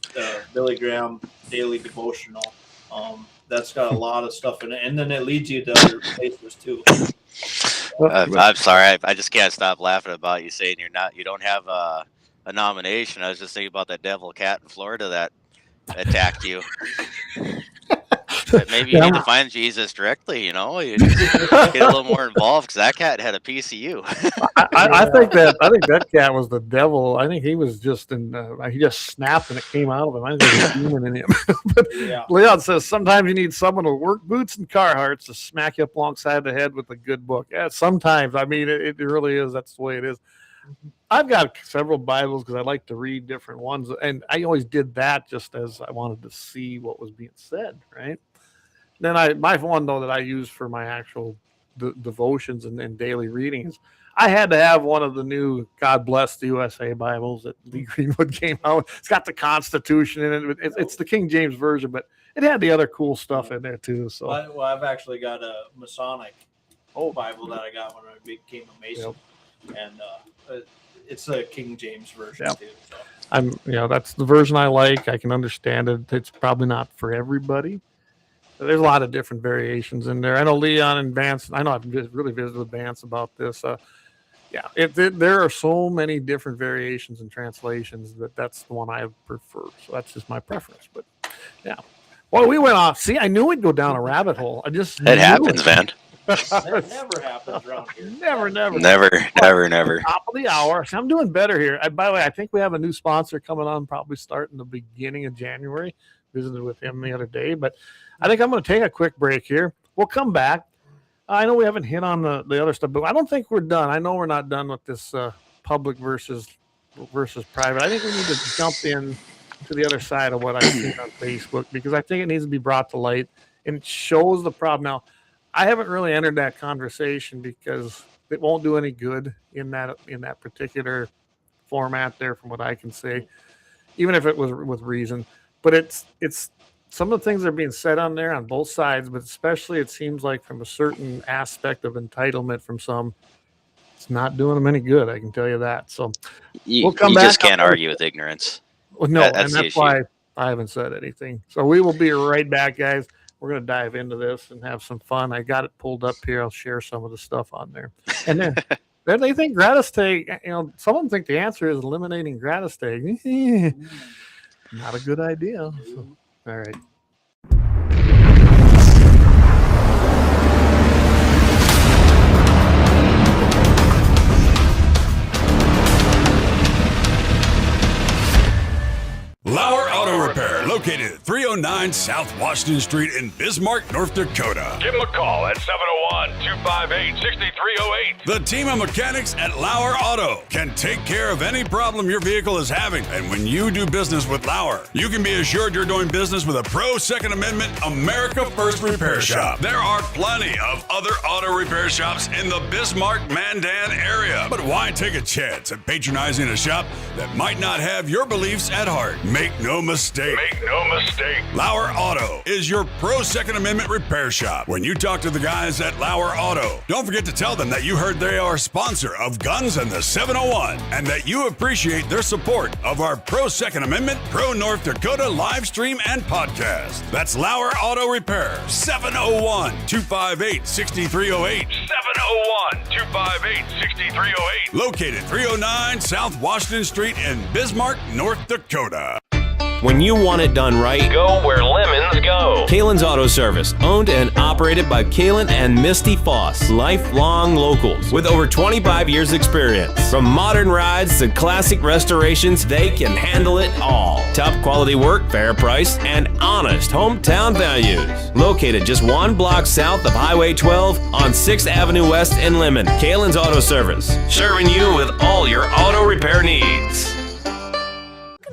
Billy Graham daily devotional. That's got a lot of stuff in it, and then it leads you to other places too. I'm sorry, I just can't stop laughing about you saying you don't have a nomination. I was just thinking about that devil cat in Florida that attacked you. But maybe you need to find Jesus directly, you know. You get a little more involved because that cat had a piece of you. I think that cat was the devil. I think he was just he just snapped and it came out of him. I think there's a demon in him. But Leon says sometimes you need someone with work boots and Carhartts to smack you up alongside the head with a good book. Yeah, sometimes. I mean, it really is. That's the way it is. I've got several Bibles because I like to read different ones, and I always did that just as I wanted to see what was being said, right? Then my one though that I use for my actual devotions and daily reading is I had to have one of the new God Bless the USA Bibles that Lee Greenwood came out. It's got the Constitution in it. It's the King James Version, but it had the other cool stuff in there too. So well, I've actually got a Masonic Bible that I got when I became a Mason, and it's a King James version too. So. That's the version I like. I can understand it. It's probably not for everybody. There's a lot of different variations in there. I know Leon and Vance. I know I've really visited with Vance about this. There are so many different variations and translations that's the one I prefer. So that's just my preference. But yeah, well, we went off. See, I knew we'd go down a rabbit hole. It happens, man. That never happens around here. Never. Top of the hour. See, I'm doing better here. By the way, I think we have a new sponsor coming on, probably starting the beginning of January. Visited with him the other day, but I think I'm going to take a quick break here. We'll come back. I know we haven't hit on the other stuff, but I don't think we're done. I know we're not done with this public versus private. I think we need to jump in to the other side of what I've seen on Facebook because I think it needs to be brought to light and it shows the problem. Now, I haven't really entered that conversation because it won't do any good in that particular format there, from what I can say, even if it was with reason. But it's some of the things that are being said on there on both sides, but especially it seems like from a certain aspect of entitlement from some, it's not doing them any good. I can tell you that. So we'll come back. You just can't argue with ignorance. Well, no, that's why I haven't said anything. So we will be right back, guys. We're going to dive into this and have some fun. I got it pulled up here. I'll share some of the stuff on there. And then they think gratis tag, some of them think the answer is eliminating gratis tag. Not a good idea. So, all right. Lauer Auto Repair, located at 309 South Washington Street in Bismarck, North Dakota. Give them a call at 701-258-6308. The team of mechanics at Lauer Auto can take care of any problem your vehicle is having. And when you do business with Lauer, you can be assured you're doing business with a pro Second Amendment America First repair shop. There are plenty of other auto repair shops in the Bismarck-Mandan area. But why take a chance at patronizing a shop that might not have your beliefs at heart? Make no mistake. Lauer Auto is your pro Second Amendment repair shop. When you talk to the guys at Lauer Auto, don't forget to tell them that you heard they are a sponsor of Guns and the 701 and that you appreciate their support of our pro Second Amendment, pro North Dakota live stream and podcast. That's Lauer Auto Repair, 701-258-6308. 701-258-6308. Located 309 South Washington Street in Bismarck, North Dakota. When you want it done right, Go where lemons go. Kalon's Auto Service, owned and operated by Kalon and Misty Foss, lifelong locals with over 25 years experience. From modern rides to classic restorations, they can handle it all. Top quality work, fair price, and honest hometown values. Located just one block south of Highway 12 on 6th Avenue West in Lemmon. Kalon's Auto Service, serving you with all your auto repair needs.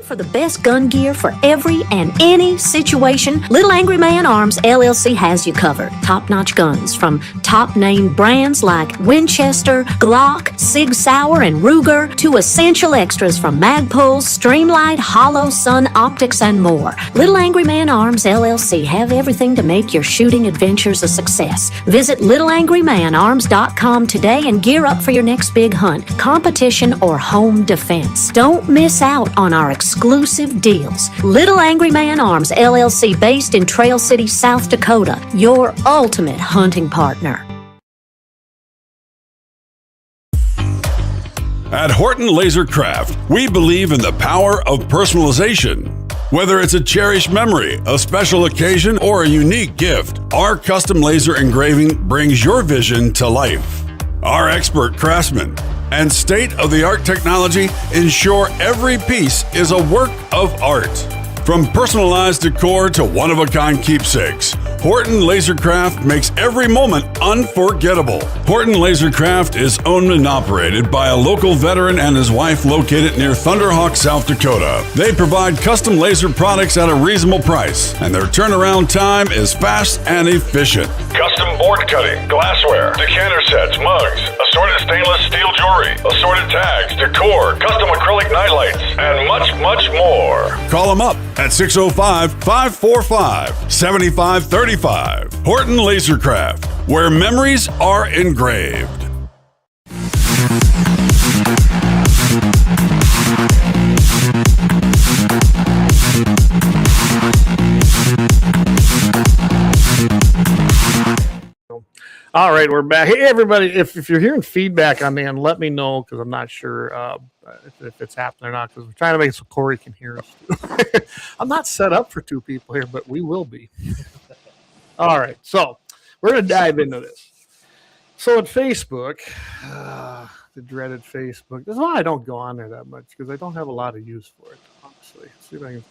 For the best gun gear for every and any situation, Little Angry Man Arms LLC has you covered. Top-notch guns from top-name brands like Winchester, Glock, Sig Sauer, and Ruger to essential extras from Magpul, Streamlight, Hollow, Sun Optics, and more. Little Angry Man Arms LLC have everything to make your shooting adventures a success. Visit littleangrymanarms.com today and gear up for your next big hunt, competition, or home defense. Don't miss out on our exclusive deals. Little Angry Man Arms LLC, based in Trail City, South Dakota, your ultimate hunting partner. At Horton LaserCraft, we believe in the power of personalization. Whether it's a cherished memory, a special occasion, or a unique gift, our custom laser engraving brings your vision to life. Our expert craftsmen and state-of-the-art technology ensure every piece is a work of art. From personalized decor to one-of-a-kind keepsakes, Horton LaserCraft makes every moment unforgettable. Horton LaserCraft is owned and operated by a local veteran and his wife located near Thunderhawk, South Dakota. They provide custom laser products at a reasonable price, and their turnaround time is fast and efficient. Custom board cutting, glassware, decanter sets, mugs, assorted stainless steel jewelry, assorted tags, decor, custom acrylic nightlights, and much, much more. Call them up at 605-545-7535. Horton LaserCraft, where memories are engraved. All right, we're back. Hey, everybody, if you're hearing feedback on the end, let me know, because I'm not sure if it's happening or not, because we're trying to make it so Corey can hear us. I'm not set up for two people here, but we will be. All right, so we're going to dive into this. So at Facebook, the dreaded Facebook, this is why I don't go on there that much, because I don't have a lot of use for it, honestly. Let's see if I can...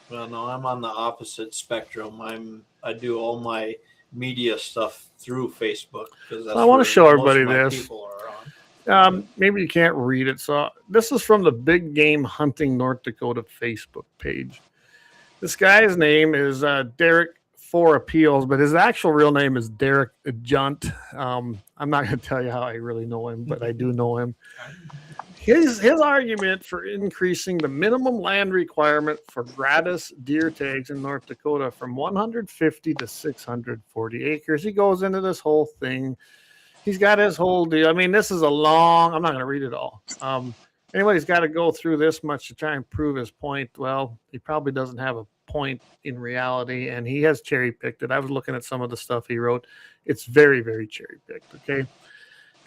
Well, no, I'm on the opposite spectrum. I do all my media stuff through Facebook, because that's I want to show everybody this. People are on. Maybe you can't read it. So this is from the Big Game Hunting North Dakota Facebook page. This guy's name is Derek for Appeals, but his actual real name is Derek Junt. I'm not going to tell you how I really know him, but I do know him. His argument for increasing the minimum land requirement for gratis deer tags in North Dakota from 150 to 640 acres. He goes into this whole thing. He's got his whole deal. I mean, this is a long, I'm not going to read it all. Anyway, he's got to go through this much to try and prove his point. Well, he probably doesn't have a point in reality, and he has cherry picked it. I was looking at some of the stuff he wrote. It's very, very cherry picked. Okay.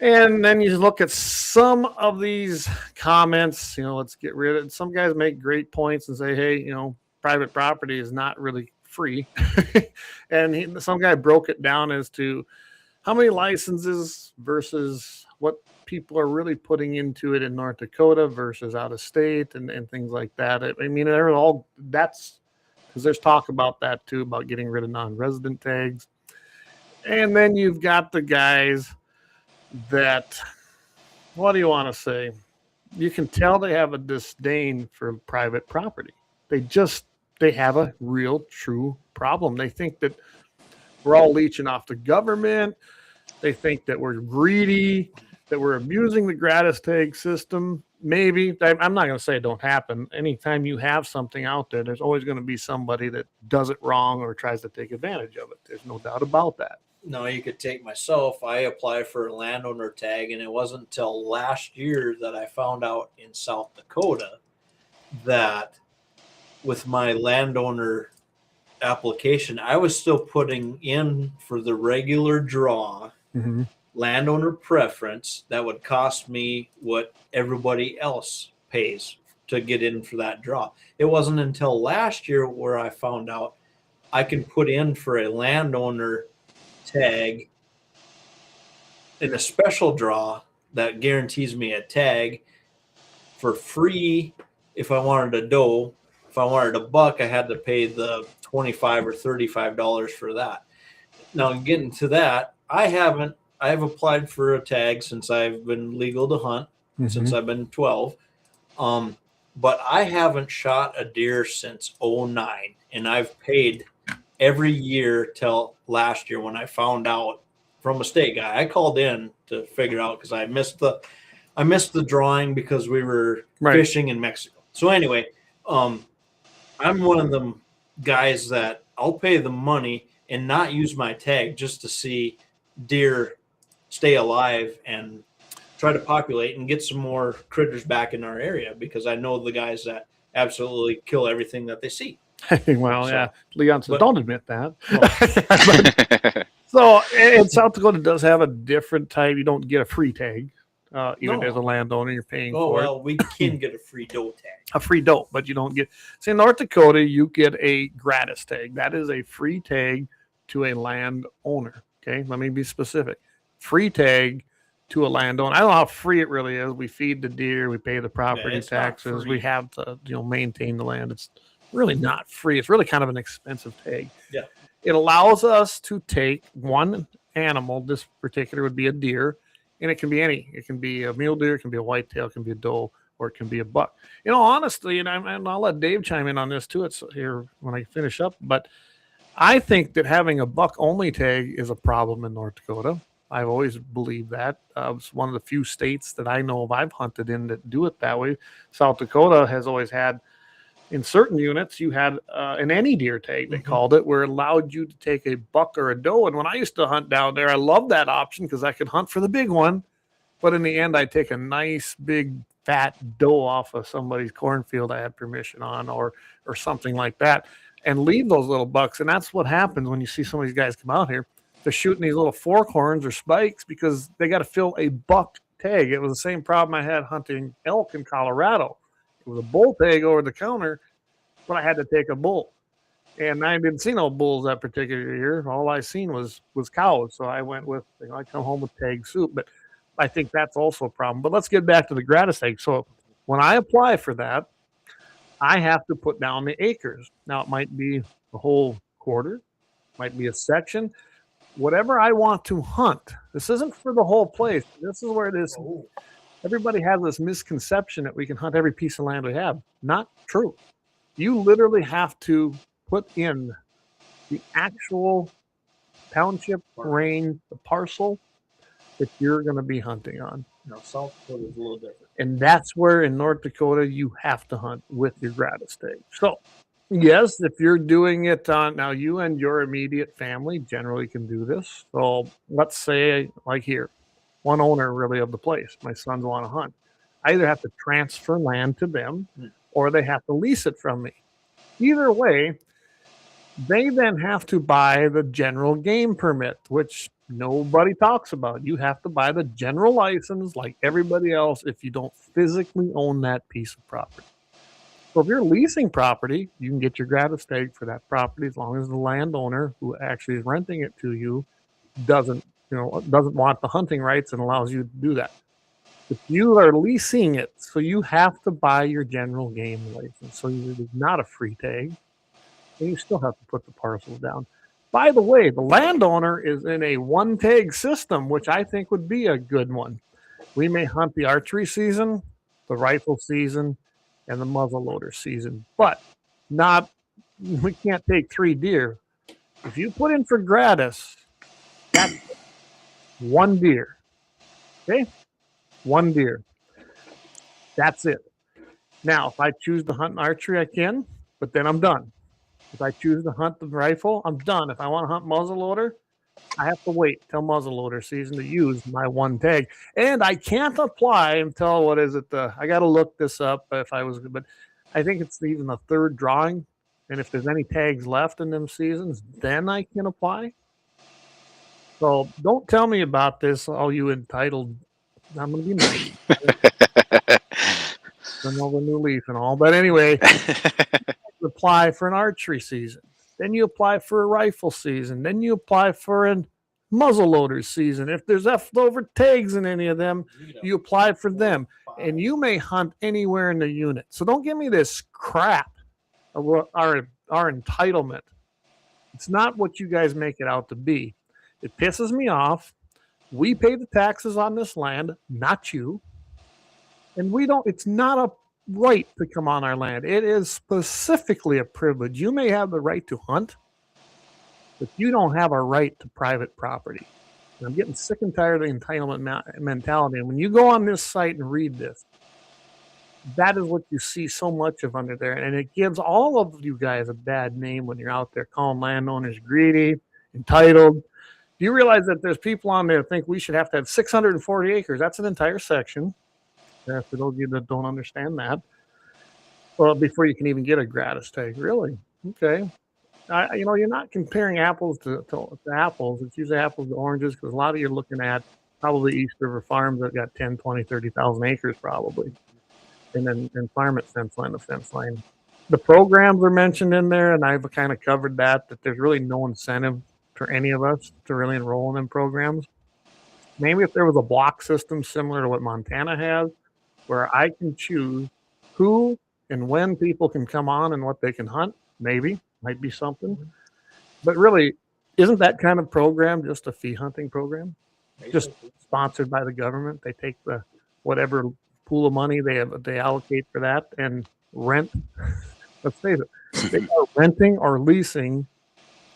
And then you look at some of these comments, let's get rid of it. Some guys make great points and say, hey, private property is not really free. And some guy broke it down as to how many licenses versus what people are really putting into it in North Dakota versus out of state and things like that. I mean, they're all, that's because there's talk about that too, about getting rid of non-resident tags. And then you've got the guys that, what do you want to say? You can tell they have a disdain for private property. They have a real, true problem. They think that we're all leeching off the government. They think that we're greedy, that we're abusing the gratis tag system. Maybe. I'm not going to say it don't happen. Anytime you have something out there, there's always going to be somebody that does it wrong or tries to take advantage of it. There's no doubt about that. No, you could take myself. I applied for a landowner tag, and it wasn't until last year that I found out in South Dakota that with my landowner application, I was still putting in for the regular draw, landowner preference that would cost me what everybody else pays to get in for that draw. It wasn't until last year where I found out I can put in for a landowner tag in a special draw that guarantees me a tag for free. If I wanted a doe, if I wanted a buck, I had to pay the $25 or $35 for that. Now, getting to that, I have applied for a tag since I've been legal to hunt, since I've been 12. But I haven't shot a deer since 2009, and I've paid every year till last year when I found out from a state guy. I called in to figure out because I missed the drawing because we were fishing in Mexico. So anyway, I'm one of them guys that I'll pay the money and not use my tag just to see deer stay alive and try to populate and get some more critters back in our area, because I know the guys that absolutely kill everything that they see. Well, yeah, Leon says, don't admit that. So, and South Dakota does have a different type. You don't get a free tag. even No. as a landowner, you're paying Oh, for it. well, we can get a free doe tag. A free doe, but you don't get. See, in North Dakota, you get a gratis tag. That is a free tag to a landowner. Okay, let me be specific. Free tag to a landowner. I don't know how free it really is. We feed the deer, we pay the property it's not taxes, free. we have to maintain the land. It's really not free. It's really kind of an expensive tag. Yeah. It allows us to take one animal. This particular would be a deer, and it can be any. It can be a mule deer, it can be a whitetail, it can be a doe, or it can be a buck. Honestly, and I'll let Dave chime in on this too. It's here when I finish up, but I think that having a buck only tag is a problem in North Dakota. I've always believed that. It's one of the few states that I know of I've hunted in that do it that way. South Dakota has always had, in certain units, you had an any deer tag, they called it, where it allowed you to take a buck or a doe. And when I used to hunt down there, I loved that option because I could hunt for the big one. But in the end, I'd take a nice, big, fat doe off of somebody's cornfield I had permission on or something like that and leave those little bucks. And that's what happens when you see some of these guys come out here. They're shooting these little fork horns or spikes because they got to fill a buck tag. It was the same problem I had hunting elk in Colorado. It was a bull tag over the counter, but I had to take a bull. And I didn't see no bulls that particular year. All I seen was cows. So I went with, I come home with tag soup. But I think that's also a problem. But let's get back to the gratis tag. So when I apply for that, I have to put down the acres. Now, it might be a whole quarter, might be a section, whatever I want to hunt. This isn't for the whole place. This is where it is. Everybody has this misconception that we can hunt every piece of land we have. Not true. You literally have to put in the actual township, range, the parcel that you're going to be hunting on. Now, South Dakota is a little different. And that's where in North Dakota you have to hunt with your gratis tag. So, yes, if you're doing it on now, you and your immediate family generally can do this. So let's say, like here, one owner really of the place, my sons want to hunt. I either have to transfer land to them or they have to lease it from me. Either way, they then have to buy the general game permit, which nobody talks about. You have to buy the general license like everybody else if you don't physically own that piece of property. So if you're leasing property, you can get your gratis tag for that property as long as the landowner who actually is renting it to you doesn't want the hunting rights and allows you to do that. If you are leasing it, so you have to buy your general game license. So it is not a free tag, and you still have to put the parcels down. By the way, the landowner is in a one tag system, which I think would be a good one. We may hunt the archery season, the rifle season, and the muzzleloader season, but we can't take 3 deer. If you put in for gratis, that's 1 deer. Okay? 1 deer. That's it. Now, if I choose to hunt archery, I can, but then I'm done. If I choose to hunt the rifle, I'm done. If I want to hunt muzzleloader, I have to wait till muzzleloader season to use my 1 tag. And I can't apply until, I got to look this up but I think it's even the 3rd drawing. And if there's any tags left in them seasons, then I can apply. So don't tell me about this, all you entitled. I'm going to be nice. Another new leaf and all. But anyway, you apply for an archery season. Then you apply for a rifle season. Then you apply for a muzzleloader season. If there's leftover tags in any of them, you apply for them. And you may hunt anywhere in the unit. So don't give me this crap of what our entitlement. It's not what you guys make it out to be. It pisses me off. We pay the taxes on this land, not you. And it's not a right to come on our land. It is specifically a privilege. You may have the right to hunt, but you don't have a right to private property. And I'm getting sick and tired of the entitlement mentality. And when you go on this site and read this, that is what you see so much of under there. And it gives all of you guys a bad name when you're out there calling landowners greedy, entitled. Do you realize that there's people on there that think we should have to have 640 acres? That's an entire section. For those of you that don't understand that. Well, before you can even get a gratis tag. Really? Okay. You're not comparing apples to apples. It's usually apples to oranges because a lot of you're looking at probably East River Farms that got 10, 20, 30,000 acres probably. And then farm it fence line to fence line. The programs are mentioned in there, and I've kind of covered that there's really no incentive for any of us to really enroll in them programs. Maybe if there was a block system similar to what Montana has, where I can choose who and when people can come on and what they can hunt, maybe, might be something. But really, isn't that kind of program just a fee hunting program? Just sponsored by the government. They take the whatever pool of money they allocate for that and rent. Let's face it, they are renting or leasing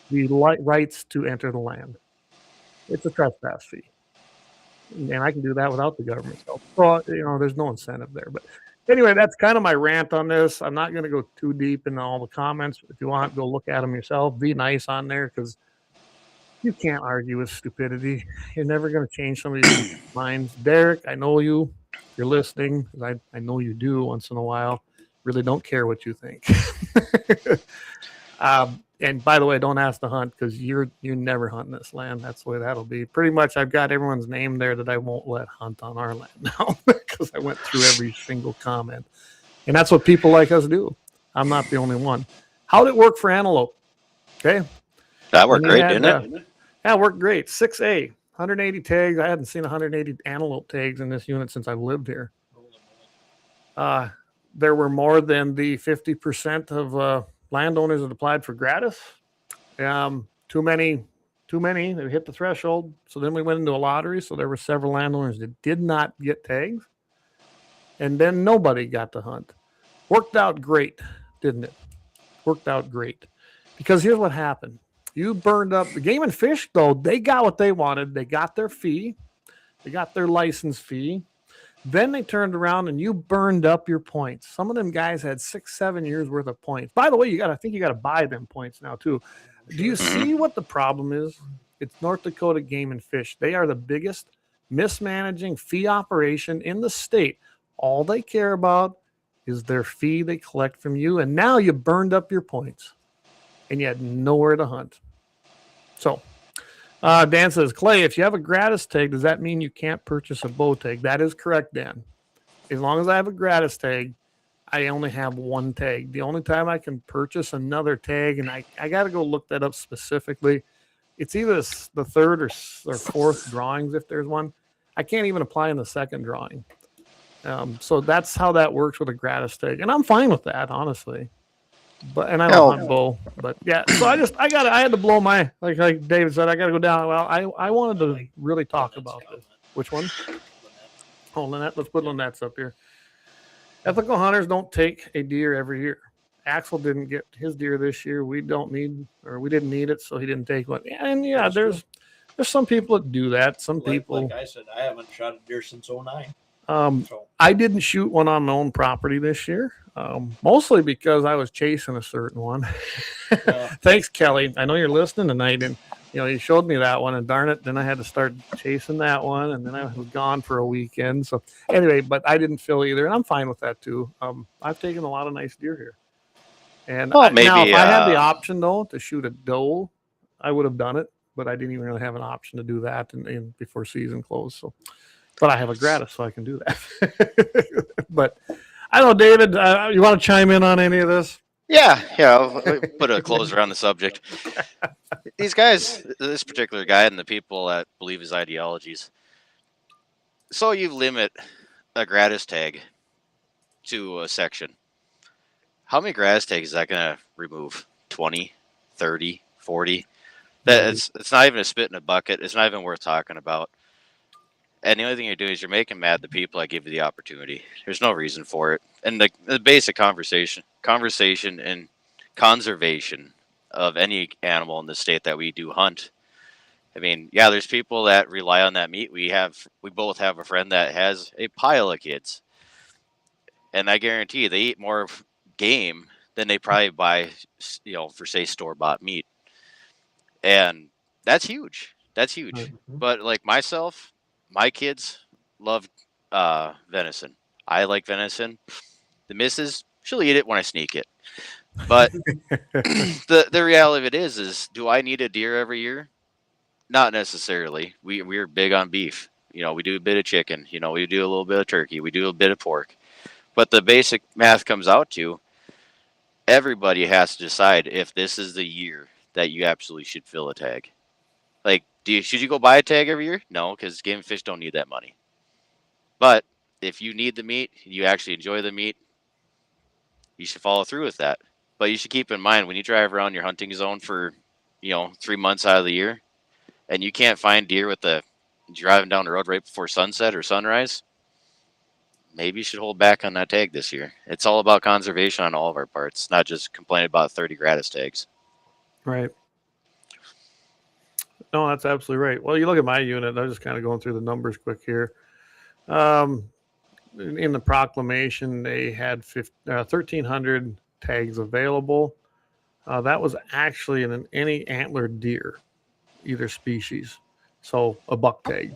the rights to enter the land. It's a trespass fee. And I can do that without the government. So, there's no incentive there. But anyway, that's kind of my rant on this. I'm not going to go too deep into all the comments. If you want, go look at them yourself. Be nice on there because you can't argue with stupidity. You're never going to change somebody's minds. Derek, I know you. You're listening. I know you do once in a while. Really don't care what you think. And by the way, don't ask to hunt because you're never hunting this land. That's the way that'll be. Pretty much, I've got everyone's name there that I won't let hunt on our land now because I went through every single comment. And that's what people like us do. I'm not the only one. How'd it work for antelope? Okay. That worked great, didn't it? Yeah, it worked great. 6A, 180 tags. I hadn't seen 180 antelope tags in this unit since I've lived here. There were more than the 50% of landowners that applied for gratis. Too many. They hit the threshold. So then we went into a lottery. So there were several landowners that did not get tags. And then nobody got to hunt. Worked out great, didn't it? Worked out great. Because here's what happened. You burned up the Game and Fish, though. They got what they wanted. They got their fee. They got their license fee. Then they turned around and you burned up your points. Some of them guys had 6-7 years worth of points. By the way, I think you got to buy them points now too. Do you see what the problem is? It's North Dakota Game and Fish. They are the biggest mismanaging fee operation in the state. All they care about is their fee they collect from you. And now you burned up your points and you had nowhere to hunt. So Dan says, Clay, if you have a gratis tag, does that mean you can't purchase a bow tag? That is correct, Dan. As long as I have a gratis tag, I only have one tag. The only time I can purchase another tag, and I got to go look that up specifically, it's either the third or fourth drawings if there's one. I can't even apply in the second drawing. So that's how that works with a gratis tag. And I'm fine with that, honestly. And I don't hunt bow, but yeah. So I had to blow my, like David said, I got to go down. Well, I wanted to really talk about this. Which one? Oh, Lynette. Let's put Lynette's up here. Ethical hunters don't take a deer every year. Axel didn't get his deer this year. We didn't need it, so he didn't take one. And yeah, there's some people that do that. Some people. Like I said, I haven't shot a deer since 2009. I didn't shoot one on my own property this year. Mostly because I was chasing a certain one. Thanks, Kelly. I know you're listening tonight, and you showed me that one, and darn it, then I had to start chasing that one, and then I was gone for a weekend. So anyway, but I didn't fill either, and I'm fine with that too. I've taken a lot of nice deer here, and now if I had the option though to shoot a doe, I would have done it, but I didn't even really have an option to do that in before season closed. So, but I have a gratis, so I can do that. But I don't know, David, you want to chime in on any of this? Yeah, I'll put a closer on the subject. These guys, this particular guy and the people that believe his ideologies. So you limit a gratis tag to a section. How many gratis tags is that going to remove? 20, 30, 40? It's not even a spit in a bucket. It's not even worth talking about. And the only thing you're doing is you're making mad the people that give you the opportunity. There's no reason for it. And the basic conversation and conservation of any animal in the state that we do hunt. I mean, yeah, there's people that rely on that meat. We both have a friend that has a pile of kids. And I guarantee you, they eat more game than they probably buy, for say store-bought meat. And that's huge. That's huge. Mm-hmm. But like myself, my kids love venison. I like venison. The missus, she'll eat it when I sneak it. But the reality of it is do I need a deer every year? Not necessarily. We're big on beef. We do a bit of chicken. We do a little bit of turkey. We do a bit of pork. But the basic math comes out to everybody has to decide if this is the year that you absolutely should fill a tag. Like, should you go buy a tag every year? No, because Game and Fish don't need that money. But if you need the meat, you actually enjoy the meat, you should follow through with that. But you should keep in mind when you drive around your hunting zone for, 3 months out of the year, and you can't find deer with driving down the road right before sunset or sunrise, maybe you should hold back on that tag this year. It's all about conservation on all of our parts, not just complaining about 30 gratis tags. Right. No, that's absolutely right. Well, you look at my unit. I'm just kind of going through the numbers quick here. In the proclamation, they had 1,300 tags available. That was actually in any antlered deer, either species. So a buck tag.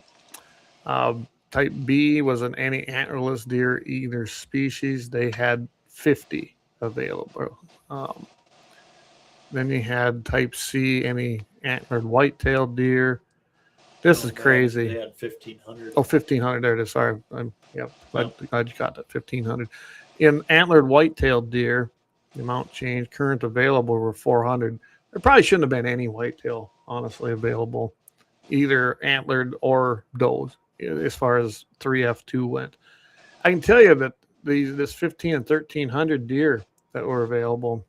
Type B was an any antlerless deer, either species. They had 50 available. Then you had type C, any antlered white-tailed deer. This is crazy. They had 1,500. Oh, 1,500. There it is. Sorry. Glad you got that. 1,500. In antlered white-tailed deer, the amount changed. Current available were 400. There probably shouldn't have been any whitetail, honestly, available, either antlered or does, as far as 3F2 went. I can tell you that this 1,500 and 1,300 deer that were available,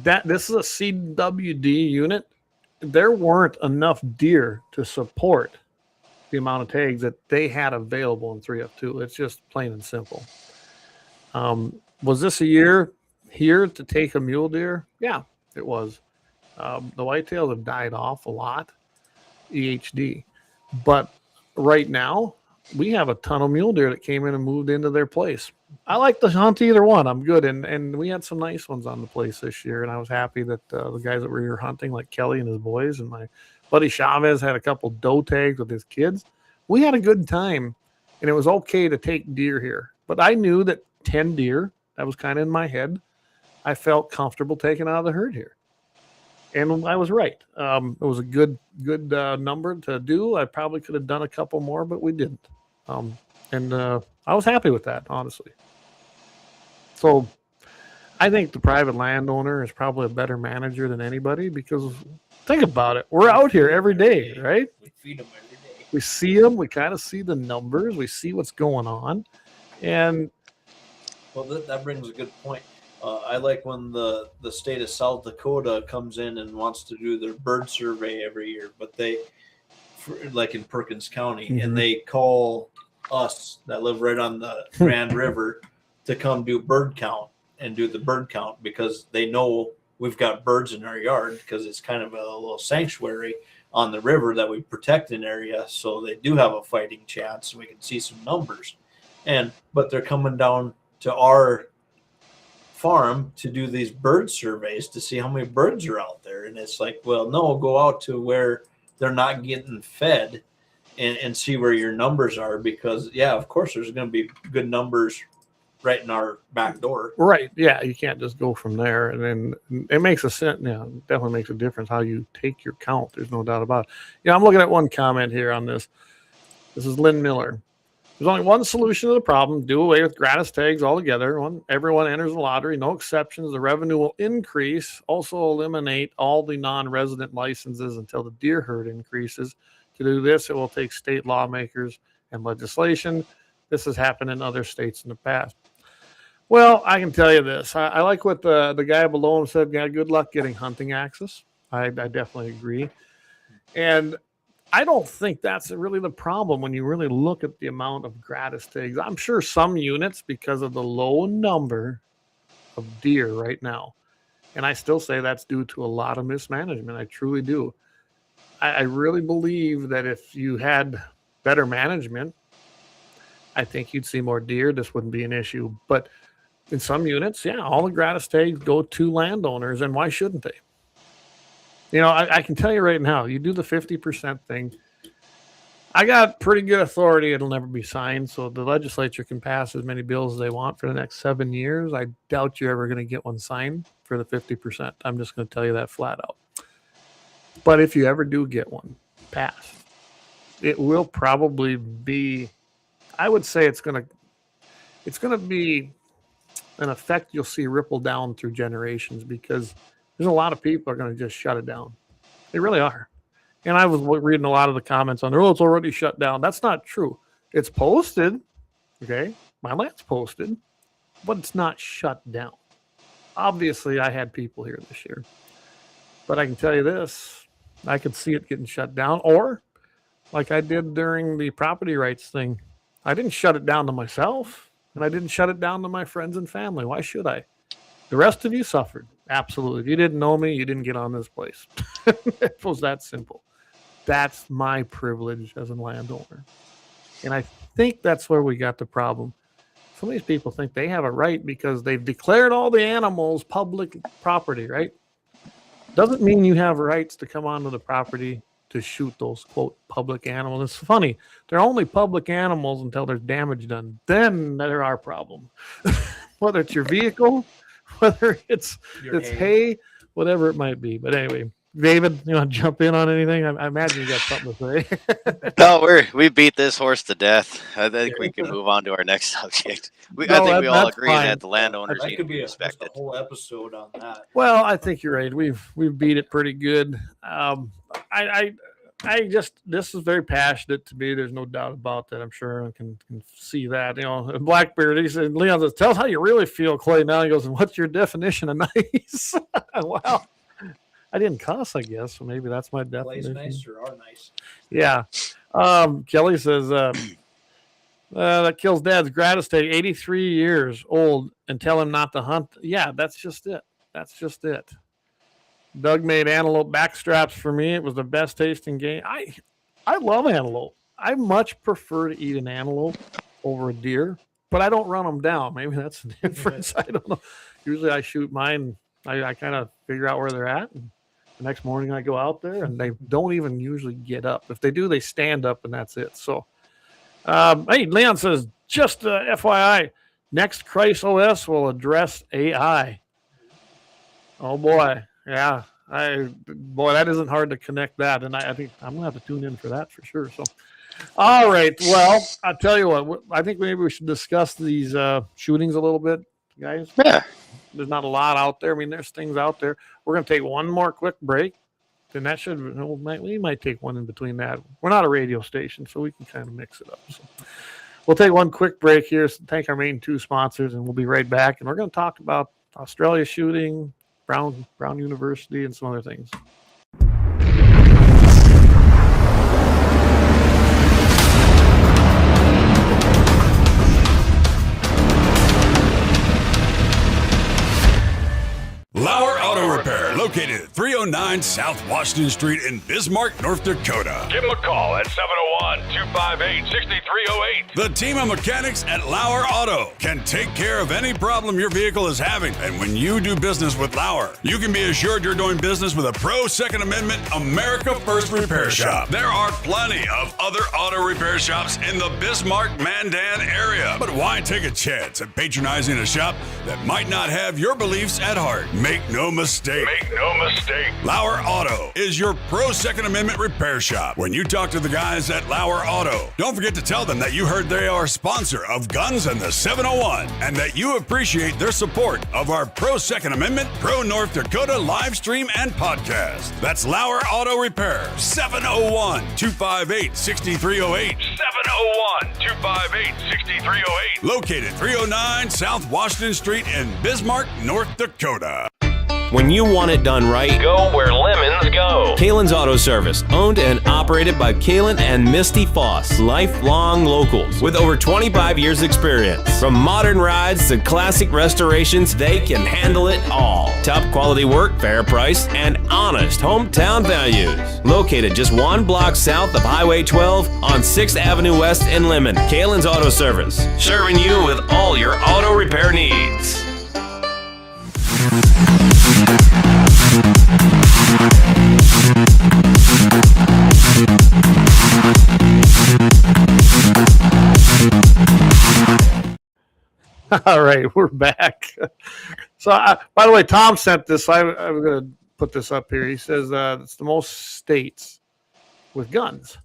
this is a CWD unit. There weren't enough deer to support the amount of tags that they had available in 3F2. It's just plain and simple. Was this a year here to take a mule deer? Yeah, it was. The whitetails have died off a lot, EHD. But right now, we have a ton of mule deer that came in and moved into their place. I like to hunt either one. I'm good. And we had some nice ones on the place this year. And I was happy that the guys that were here hunting, like Kelly and his boys, and my buddy Chavez had a couple doe tags with his kids. We had a good time. And it was okay to take deer here. But I knew that 10 deer, that was kind of in my head, I felt comfortable taking out of the herd here. And I was right. It was a good number to do. I probably could have done a couple more, but we didn't. And I was happy with that, honestly. So I think the private landowner is probably a better manager than anybody, because think about it. We're out here every day, right? We feed them every day. We see them. We kind of see the numbers. We see what's going on. And well, that brings a good point. I like when the state of South Dakota comes in and wants to do their bird survey every year, but like in Perkins County, and they call us that live right on the Grand River to come do bird count and do the bird count, because they know we've got birds in our yard, because it's kind of a little sanctuary on the river that we protect an area. So they do have a fighting chance. We can see some numbers, but they're coming down to our farm to do these bird surveys to see how many birds are out there. And it's like, well, no, go out to where they're not getting fed and see where your numbers are, because of course there's going to be good numbers right in our back door. Right. Yeah. You can't just go from there. And then it makes a sense. Yeah, it definitely makes a difference how you take your count. There's no doubt about it. Yeah. I'm looking at one comment here on this. This is Lynn Miller. There's only one solution to the problem. Do away with gratis tags altogether. Everyone enters the lottery, no exceptions. The revenue will increase. Also eliminate all the non-resident licenses until the deer herd increases. To do this, it will take state lawmakers and legislation. This has happened in other states in the past. Well, I can tell you this. I like what the guy below him said. Yeah, good luck getting hunting access. I definitely agree. And I don't think that's really the problem when you really look at the amount of gratis tags. I'm sure some units, because of the low number of deer right now, and I still say that's due to a lot of mismanagement. I truly do. I really believe that if you had better management, I think you'd see more deer. This wouldn't be an issue. But in some units, all the gratis tags go to landowners, and why shouldn't they? I can tell you right now, you do the 50% thing. I got pretty good authority. It'll never be signed. So the legislature can pass as many bills as they want for the next 7 years. I doubt you're ever going to get one signed for the 50%. I'm just going to tell you that flat out. But if you ever do get one passed, it will probably be, I would say it's going to be an effect you'll see ripple down through generations, because there's a lot of people are going to just shut it down. They really are. And I was reading a lot of the comments on there, oh, it's already shut down. That's not true. It's posted. Okay. My land's posted, but it's not shut down. Obviously, I had people here this year, but I can tell you this, I could see it getting shut down, or like I did during the property rights thing, I didn't shut it down to myself, and I didn't shut it down to my friends and family. Why should I? The rest of you suffered. Absolutely. If you didn't know me, you didn't get on this place. It was that simple. That's my privilege as a landowner. And I think that's where we got the problem. Some of these people think they have a right because they've declared all the animals public property, right? Doesn't mean you have rights to come onto the property to shoot those, quote, public animals. It's funny. They're only public animals until there's damage done. Then they're our problem. Whether it's your vehicle, whether it's hay, whatever it might be. But anyway, David, you want to jump in on anything? I imagine you got something to say. No, we beat this horse to death. I think we can move on to our next subject. I think we all agree that the landowners need to be respected. A whole episode on that. Well, I think you're right. We've beat it pretty good. This is very passionate to me. There's no doubt about that. I'm sure I can see that. You know, Blackbeard, he said, Leon says, tell us how you really feel, Clay. Now he goes, and what's your definition of nice? Wow. I didn't cuss, I guess, so maybe that's my definition. Nice or are nice. Yeah. Kelly says, that kills Dad's gratis-take, 83 years old, and tell him not to hunt. Yeah, that's just it. That's just it. Doug made antelope backstraps for me. It was the best tasting game. I love antelope. I much prefer to eat an antelope over a deer, but I don't run them down. Maybe that's the difference. I don't know. Usually I shoot mine. I kind of figure out where they're at. And the next morning I go out there, and they don't even usually get up. If they do, they stand up, and that's it. So, hey, Leon says, just FYI, next Christ OS will address AI. Oh, boy. Yeah, that isn't hard to connect that, and I think I'm gonna have to tune in for that for sure. So, all right, well, I'll tell you what. I think maybe we should discuss these shootings a little bit, guys. Yeah, there's not a lot out there. I mean, there's things out there. We're gonna take one more quick break. Then that we might take one in between that. We're not a radio station, so we can kind of mix it up. So we'll take one quick break here. So thank our main two sponsors, and we'll be right back. And we're going to talk about Australia shooting, Brown University, and some other things. LAUER Auto Repair, located at 309 South Washington Street in Bismarck, North Dakota. Give them a call at 701-258-6308. The team of mechanics at LAUER Auto can take care of any problem your vehicle is having. And when you do business with LAUER, you can be assured you're doing business with a pro Second Amendment America First repair shop. There are plenty of other auto repair shops in the Bismarck-Mandan area. But why take a chance at patronizing a shop that might not have your beliefs at heart? Make no mistake. LAUER Auto is your pro Second Amendment repair shop. When you talk to the guys at LAUER Auto, don't forget to tell them that you heard they are a sponsor of Guns and the 701 and that you appreciate their support of our pro Second Amendment, pro North Dakota Livestream and Podcast. That's LAUER Auto Repair, 701-258-6308. 701-258-6308. Located 309 South Washington Street in Bismarck, North Dakota. When you want it done right, Go where lemons go. Kalon's Auto Service, owned and operated by Kalon and Misty Foss, lifelong locals with over 25 years experience. From modern rides to classic restorations, they can handle it all. Top quality work, fair price, and honest hometown values. Located just one block south of Highway 12 on 6th Avenue West in Lemmon. Kalon's Auto Service, serving you with all your auto repair needs. All right, we're back. So, by the way, Tom sent this. I'm going to put this up here. He says it's the most states with guns.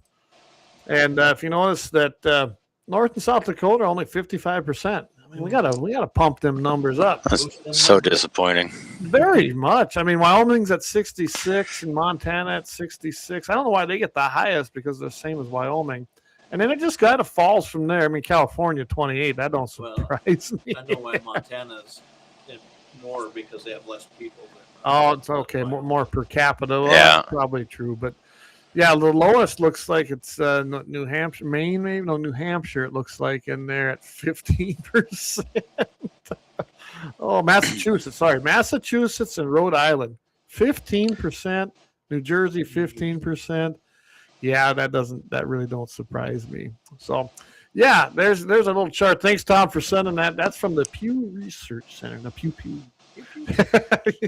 And if you notice that North and South Dakota are only 55%. I mean, we gotta pump them numbers up. That's so disappointing. Very much. I mean, Wyoming's at 66 and Montana at 66. I don't know why they get the highest because they're the same as Wyoming. And then it just kind of falls from there. I mean, California 28. That don't surprise me. I know why Montana's more because they have less people. Oh, it's okay. More per capita. Well, Yeah. that's probably true. But yeah, the lowest looks like it's New Hampshire, Maine, maybe. No, New Hampshire, it looks like in there at 15%. Oh, Massachusetts. Sorry. Massachusetts and Rhode Island, 15%. New Jersey, 15%. Yeah, that really don't surprise me. So, yeah, there's a little chart. Thanks, Tom, for sending that. That's from the Pew Research Center. The Pew.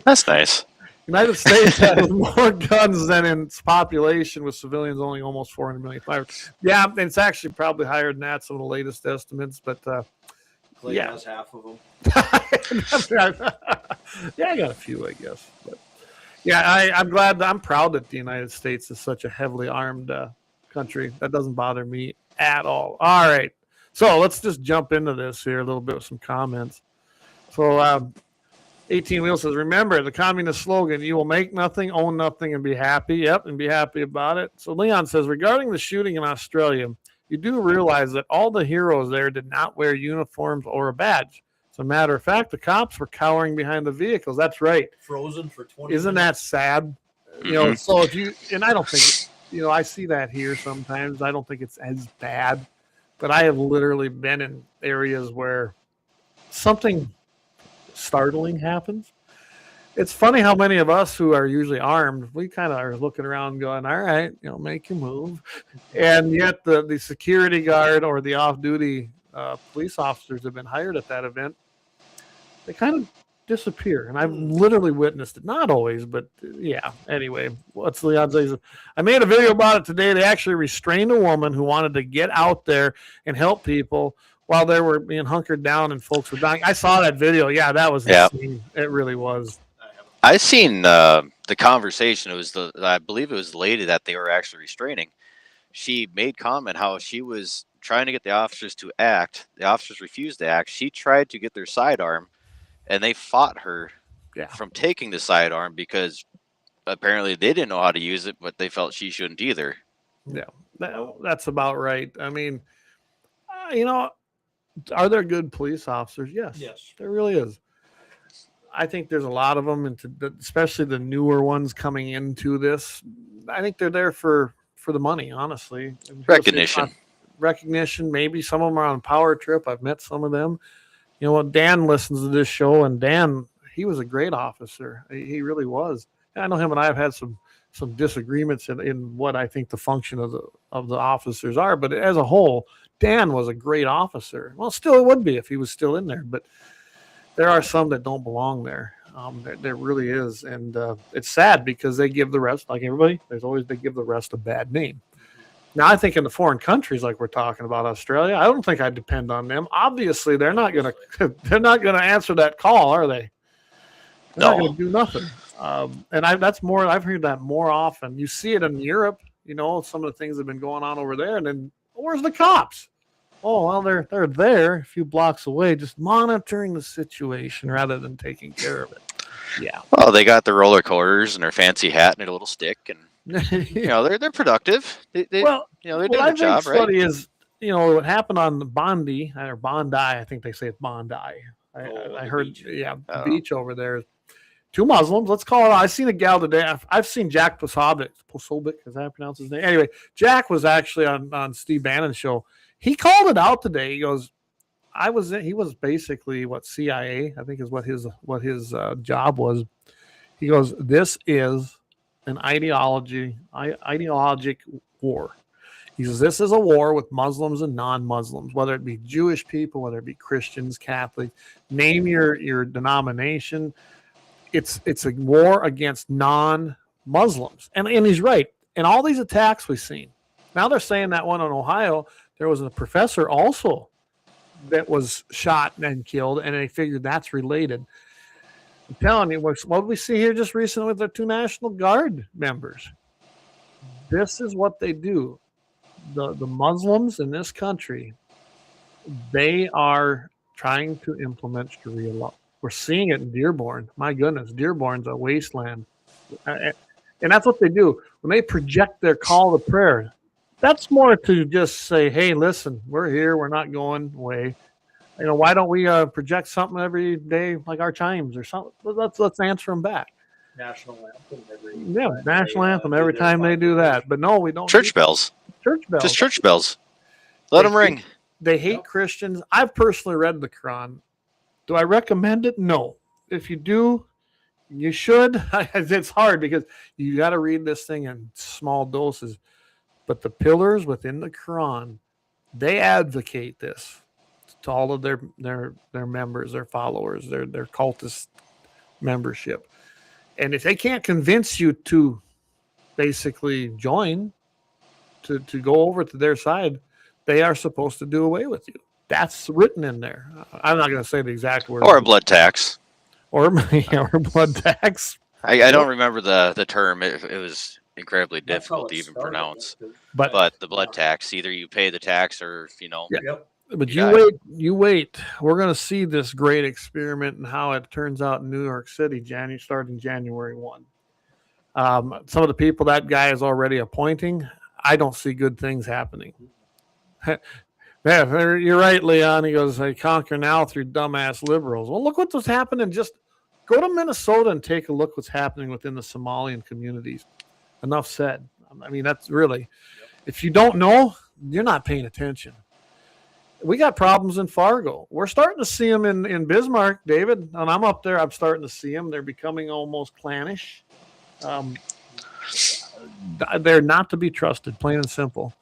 That's nice. United States has more guns than in its population, with civilians only almost 400 million. Yeah, and it's actually probably higher than that, some of the latest estimates. But Clay has half of them. Yeah, I got a few, I guess. But yeah, I'm proud that the United States is such a heavily armed country. That doesn't bother me at all. All right, so let's just jump into this here a little bit with some comments. So 18 Wheel says, remember the communist slogan, you will make nothing, own nothing, and be happy. Yep, and be happy about it. So Leon says, regarding the shooting in Australia, you do realize that all the heroes there did not wear uniforms or a badge. As a matter of fact, the cops were cowering behind the vehicles. That's right. Frozen for 20 Isn't minutes. that sad? You know, so if you, and I don't think, I see that here sometimes. I don't think it's as bad, but I have literally been in areas where something startling happens. It's funny how many of us who are usually armed, we kind of are looking around going, all right, make your move. And yet the security guard or the off-duty police officers have been hired at that event. They kind of disappear. And I've literally witnessed it. Not always, but yeah. Anyway, what's Leon says? I made a video about it today. They actually restrained a woman who wanted to get out there and help people while they were being hunkered down and folks were dying. I saw that video. Yeah, that was insane. It really was. I seen the conversation. I believe it was the lady that they were actually restraining. She made comment how she was trying to get the officers to act. The officers refused to act. She tried to get their sidearm, and they fought her from taking the sidearm because apparently they didn't know how to use it, but they felt she shouldn't either. Yeah, that's about right. I mean, are there good police officers? Yes, there really is. I think there's a lot of them, especially the newer ones coming into this. I think they're there for the money, honestly. Recognition. Maybe some of them are on power trip. I've met some of them. You know what? Dan listens to this show, and Dan, he was a great officer. He really was. I know him and I have had some disagreements in what I think the function of the officers are, but as a whole, Dan was a great officer. Well, still it would be if he was still in there, but there are some that don't belong there. There really is, and it's sad because they give the rest, like everybody, they give the rest a bad name. Now, I think in the foreign countries, like we're talking about Australia, I don't think I depend on them. Obviously, they're not gonna answer that call, are they? They're not gonna do nothing. And I've heard that more often. You see it in Europe. Some of the things that have been going on over there, and then where's the cops? Oh, well, they're there a few blocks away, just monitoring the situation rather than taking care of it. Yeah. Well, they got their roller coasters and their fancy hat and a little stick, and they're productive. They're doing their job, right? Funny is, what happened on the Bondi. I think they say it's Bondi. I heard, the beach over there. Two Muslims, let's call it. I seen a gal today. I've seen Jack Posobiec. Is that how I pronounce his name? Anyway, Jack was actually on Steve Bannon's show. He called it out today. He goes, he was basically what CIA, I think is what his job was. He goes, this is an ideologic war. He says, this is a war with Muslims and non-Muslims, whether it be Jewish people, whether it be Christians, Catholics, name your denomination. It's a war against non-Muslims. And he's right. And all these attacks we've seen. Now they're saying that one in Ohio, there was a professor also that was shot and killed, and they figured that's related. I'm telling you, what did we see here just recently with the two National Guard members? This is what they do. the Muslims in this country, they are trying to implement Sharia law. We're seeing it in Dearborn. My goodness, Dearborn's a wasteland. And that's what they do. When they project their call to prayer, that's more to just say, hey, listen, we're here. We're not going away. Why don't we project something every day like our chimes or something? Let's answer them back. National anthem national anthem every time they do that. But no, we don't. Church bells. Church bells. Just church bells. Let them ring. They hate Christians. I've personally read the Quran. Do I recommend it? No. If you do, you should. It's hard because you got to read this thing in small doses. But the pillars within the Quran, they advocate this to all of their members, their followers, their cultist membership. And if they can't convince you to basically join, to go over to their side, they are supposed to do away with you. That's written in there. I'm not going to say the exact word. Or a blood tax. Or blood tax. I don't remember the term. It was incredibly difficult to even pronounce. But the blood tax, either you pay the tax or, Yeah. Yep. But you wait. We're going to see this great experiment and how it turns out in New York City, starting January 1. Some of the people that guy is already appointing, I don't see good things happening. Yeah, you're right, Leon. He goes, they conquer now through dumbass liberals. Well, look what's happening. Just go to Minnesota and take a look what's happening within the Somalian communities. Enough said. I mean, that's really, if you don't know, you're not paying attention. We got problems in Fargo. We're starting to see them in Bismarck, David. And I'm up there. I'm starting to see them. They're becoming almost clannish. They're not to be trusted, plain and simple.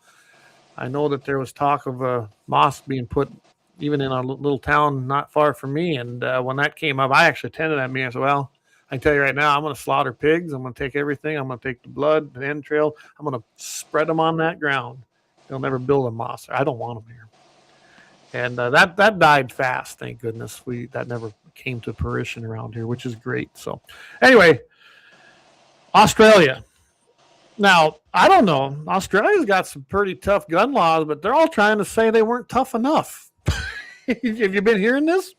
I know that there was talk of a mosque being put even in a little town not far from me. And when that came up, I actually attended that meeting. I said, well, I can tell you right now, I'm going to slaughter pigs. I'm going to take everything. I'm going to take the blood, the entrails. I'm going to spread them on that ground. They'll never build a mosque. I don't want them here. And that died fast, thank goodness. That never came to fruition around here, which is great. So anyway, Australia. Now, I don't know. Australia's got some pretty tough gun laws, but they're all trying to say they weren't tough enough. Have you been hearing this?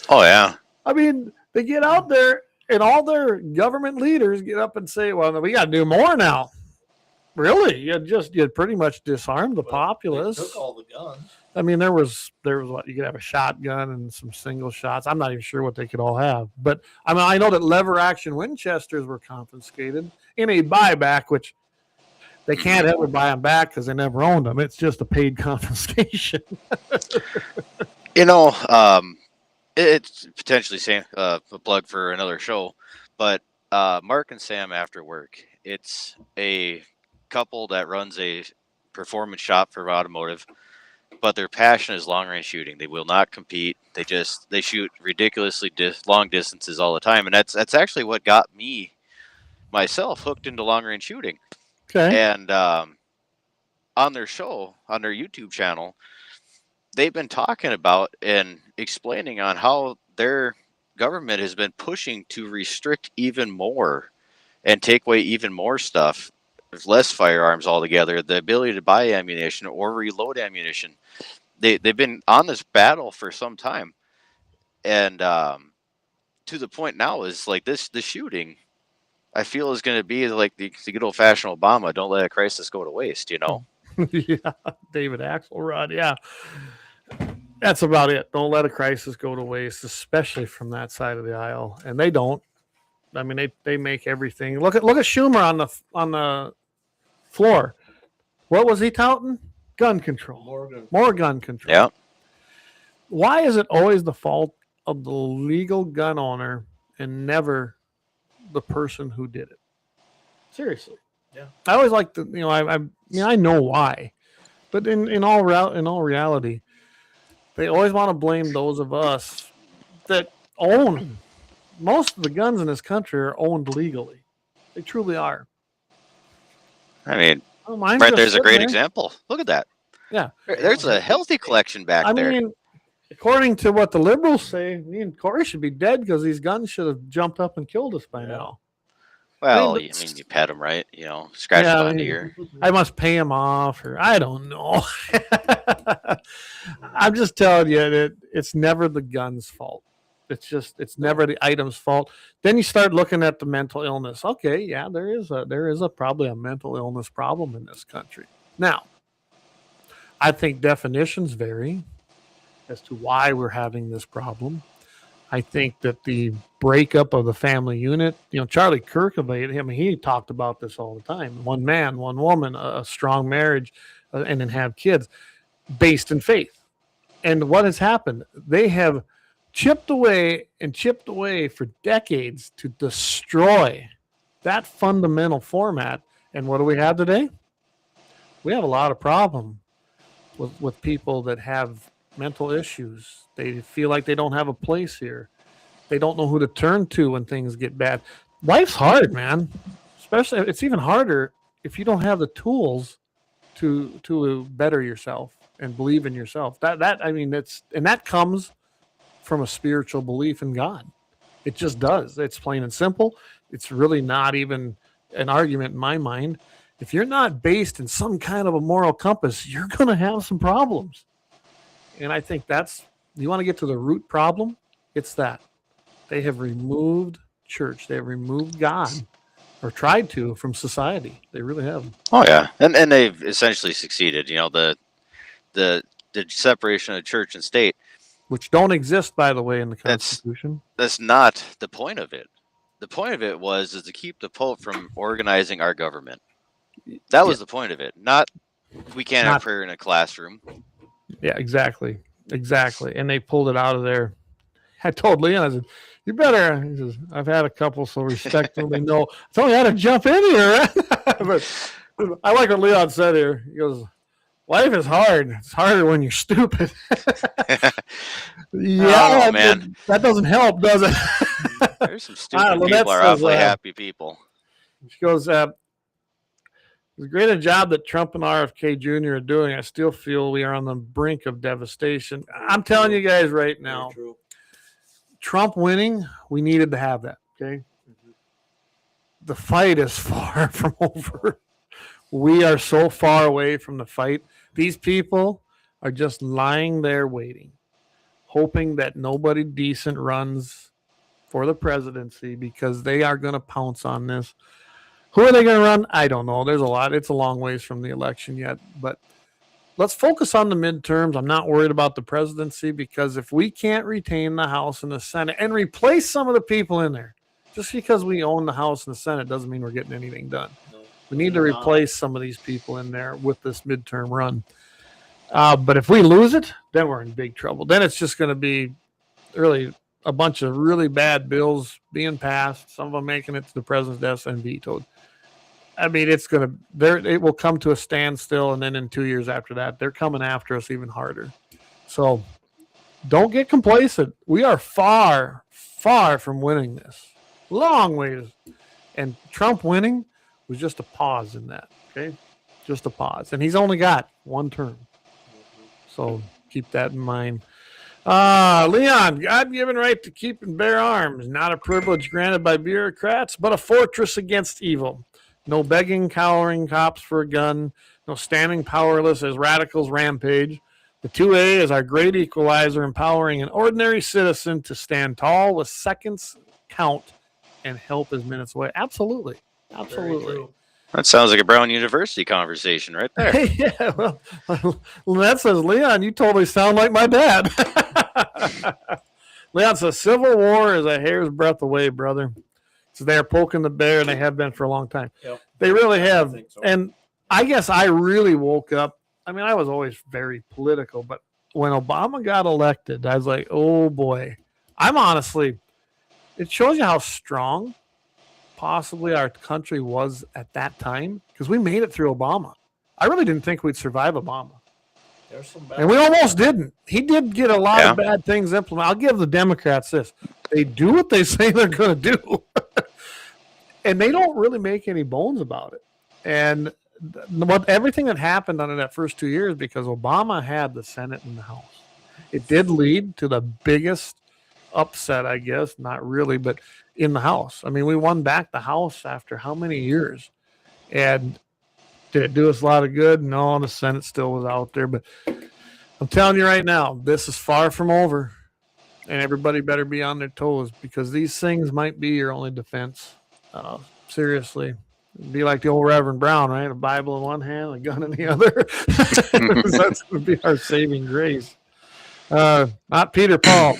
Oh, yeah. I mean, they get out there and all their government leaders get up and say, well, we got to do more now. Really? You pretty much disarmed the populace. They took all the guns. I mean, there was what, you could have a shotgun and some single shots. I'm not even sure what they could all have. But I mean, I know that lever action Winchesters were confiscated in a buyback, which they can't ever buy them back because they never owned them. It's just a paid confiscation. It's potentially a plug for another show, but Mark and Sam After Work, it's a couple that runs a performance shop for automotive, but their passion is long range shooting. They will not compete. They shoot ridiculously long distances all the time. And that's actually what got me myself hooked into long range shooting. Okay. And on their show, on their YouTube channel, they've been talking about and explaining on how their government has been pushing to restrict even more and take away even more stuff. There's less firearms altogether, the ability to buy ammunition or reload ammunition. They've been on this battle for some time. And to the point now is like the shooting, I feel, is going to be like the good old fashioned Obama. Don't let a crisis go to waste, Yeah. David Axelrod. Yeah. That's about it. Don't let a crisis go to waste, especially from that side of the aisle. And they don't. I mean, they make everything. Look at Schumer on the floor. What was he touting? Gun control. More gun control. Yeah. Why is it always the fault of the legal gun owner and never the person who did it? Seriously. Yeah. I always like to, I know why, but in all reality, they always want to blame those of us that own. Most of the guns in this country are owned legally. They truly are. I mean, right there's a great example. Look at that. Yeah. There's a healthy collection back there. I mean, according to what the liberals say, me and Corey should be dead because these guns should have jumped up and killed us by now. Well, I mean, you pet them, right? You know, scratch it onto your. I must pay him off, or I don't know. I'm just telling you that it's never the gun's fault. It's never the item's fault. Then you start looking at the mental illness. Okay, yeah, there is probably a mental illness problem in this country. Now, I think definitions vary as to why we're having this problem. I think that the breakup of the family unit, Charlie Kirk, he talked about this all the time. One man, one woman, a strong marriage, and then have kids based in faith. And what has happened? They have chipped away for decades to destroy that fundamental format. And what do we have today? We have a lot of problem with people that have mental issues. They feel like they don't have a place here. They don't know who to turn to when things get bad. Life's hard, man. Especially, it's even harder if you don't have the tools to better yourself and believe in yourself. That comes from a spiritual belief in God. It just does. It's plain and simple. It's really not even an argument in my mind. If you're not based in some kind of a moral compass, you're going to have some problems. And I think you want to get to the root problem, it's that. They have removed church. They have removed God, or tried to, from society. They really have. Oh, yeah. And they've essentially succeeded. The separation of church and state. Which don't exist, by the way, in the Constitution. That's not the point of it. The point of it was to keep the Pope from organizing our government. That was the point of it. Not we can't have prayer in a classroom. Yeah, exactly. And they pulled it out of there. I told Leon, I said, you better. He says, I've had a couple, so respectfully, no. I told you how to jump in here. Right? But I like what Leon said here. He goes, life is hard. It's harder when you're stupid. Yeah, man. That doesn't help, does it? There's some stupid people are awfully happy people. She goes, as great a job that Trump and RFK Jr. are doing, I still feel we are on the brink of devastation. I'm telling you guys right now, Trump winning, we needed to have that, okay? Mm-hmm. The fight is far from over. We are so far away from the fight. These people are just lying there waiting, hoping that nobody decent runs for the presidency because they are going to pounce on this. Who are they going to run? I don't know. There's a lot. It's a long ways from the election yet. But let's focus on the midterms. I'm not worried about the presidency because if we can't retain the House and the Senate and replace some of the people in there, just because we own the House and the Senate doesn't mean we're getting anything done. We need to replace some of these people in there with this midterm run. But if we lose it, then we're in big trouble. Then it's just going to be really a bunch of really bad bills being passed, some of them making it to the president's desk and vetoed. I mean, it will come to a standstill, and then in 2 years after that, they're coming after us even harder. So don't get complacent. We are far, far from winning this. Long ways. And Trump winning was just a pause in that, okay? Just a pause. And he's only got one term. So keep that in mind. Leon, God-given right to keep and bear arms, not a privilege granted by bureaucrats, but a fortress against evil. No begging, cowering cops for a gun. No standing powerless as radicals rampage. The 2A is our great equalizer, empowering an ordinary citizen to stand tall with seconds count and help his minutes away. Absolutely. Absolutely. That sounds like a Brown University conversation right there. Yeah, well, Lynette says, Leon, you totally sound like my dad. Leon says, Civil War is a hair's breadth away, brother. So they're poking the bear, and they have been for a long time. Yep. They really have. So. And I guess I really woke up. I mean, I was always very political, but when Obama got elected, I was like, oh, boy. It shows you how strong possibly our country was at that time, because we made it through Obama. I really didn't think we'd survive Obama. And we almost didn't. He did get a lot of bad things implemented. I'll give the Democrats this. They do what they say they're going to do. And they don't really make any bones about it. And everything that happened under that first 2 years, because Obama had the Senate and the House, it did lead to the biggest upset, I guess. Not really, but in the house. I mean, we won back the house after how many years? And did it do us a lot of good? No, the Senate still was out there. But I'm telling you right now, this is far from over. And everybody better be on their toes because these things might be your only defense. Seriously. It'd be like the old Reverend Brown, right? A Bible in one hand, a gun in the other. That's going to be our saving grace. Not Peter Paul.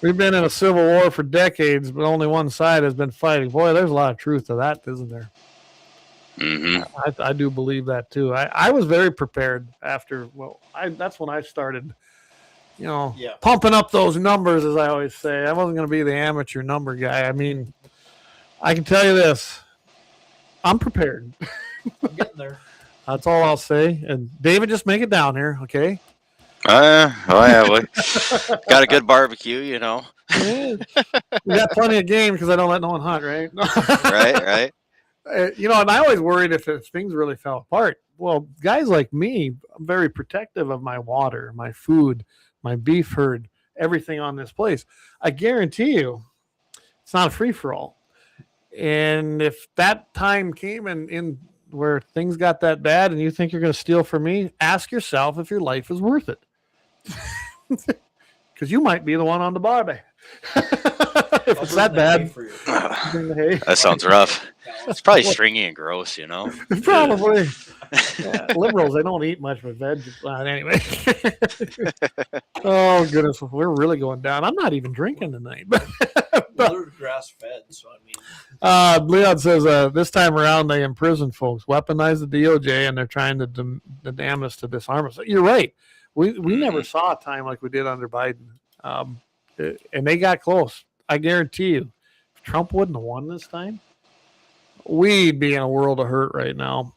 We've been in a civil war for decades, but only one side has been fighting. Boy, there's a lot of truth to that, isn't there? Mm-hmm. I do believe that too. I was very prepared after. That's when I started, pumping up those numbers, as I always say. I wasn't going to be the amateur number guy. I mean, I can tell you this: I'm prepared. I'm getting there. That's all I'll say. And David, just make it down here, okay? Yeah, we got a good barbecue, We got plenty of game because I don't let no one hunt, right? Right. And I always worried if things really fell apart. Well, guys like me, I'm very protective of my water, my food, my beef herd, everything on this place. I guarantee you it's not a free-for-all. And if that time came in where things got that bad and you think you're going to steal from me, ask yourself if your life is worth it. Because you might be the one on the barbie. If it's that bad. That sounds rough. It's probably stringy and gross, Probably. Yeah, liberals, they don't eat much but veg. Anyway. Oh, goodness. We're really going down. I'm not even drinking tonight. They're grass fed, so I mean. Leon says this time around they imprison folks, weaponize the DOJ, and they're trying to damn us to disarm us. You're right. We never saw a time like we did under Biden, and they got close. I guarantee you, if Trump wouldn't have won this time, we'd be in a world of hurt right now.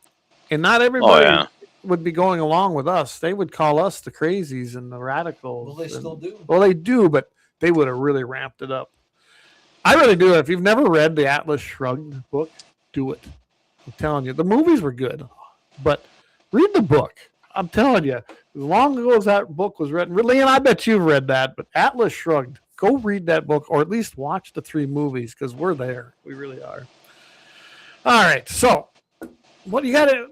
And not everybody would be going along with us. They would call us the crazies and the radicals. Well, they still do. Well, they do, but they would have really ramped it up. I really do. If you've never read the Atlas Shrugged book, do it. I'm telling you. The movies were good, but read the book. I'm telling you. As long ago as that book was written, really, and I bet you've read that, but Atlas Shrugged, go read that book or at least watch the 3 movies because we're there. We really are. All right. So what we got to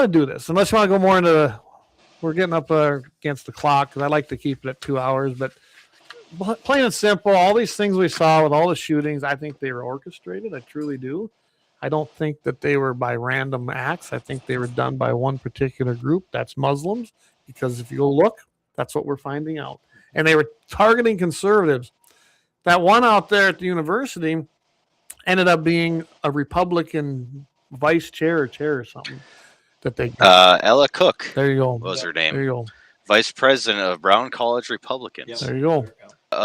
do this. Unless you want to go more into we're getting up against the clock because I like to keep it at 2 hours, but plain and simple, all these things we saw with all the shootings, I think they were orchestrated. I truly do. I don't think that they were by random acts. I think they were done by one particular group. That's Muslims, because if you go look, that's what we're finding out. And they were targeting conservatives. That one out there at the university ended up being a Republican vice chair or something. That they Ella Cook. There you go. What was her name? There you go. Vice president of Brown College Republicans. Yep. There you go. The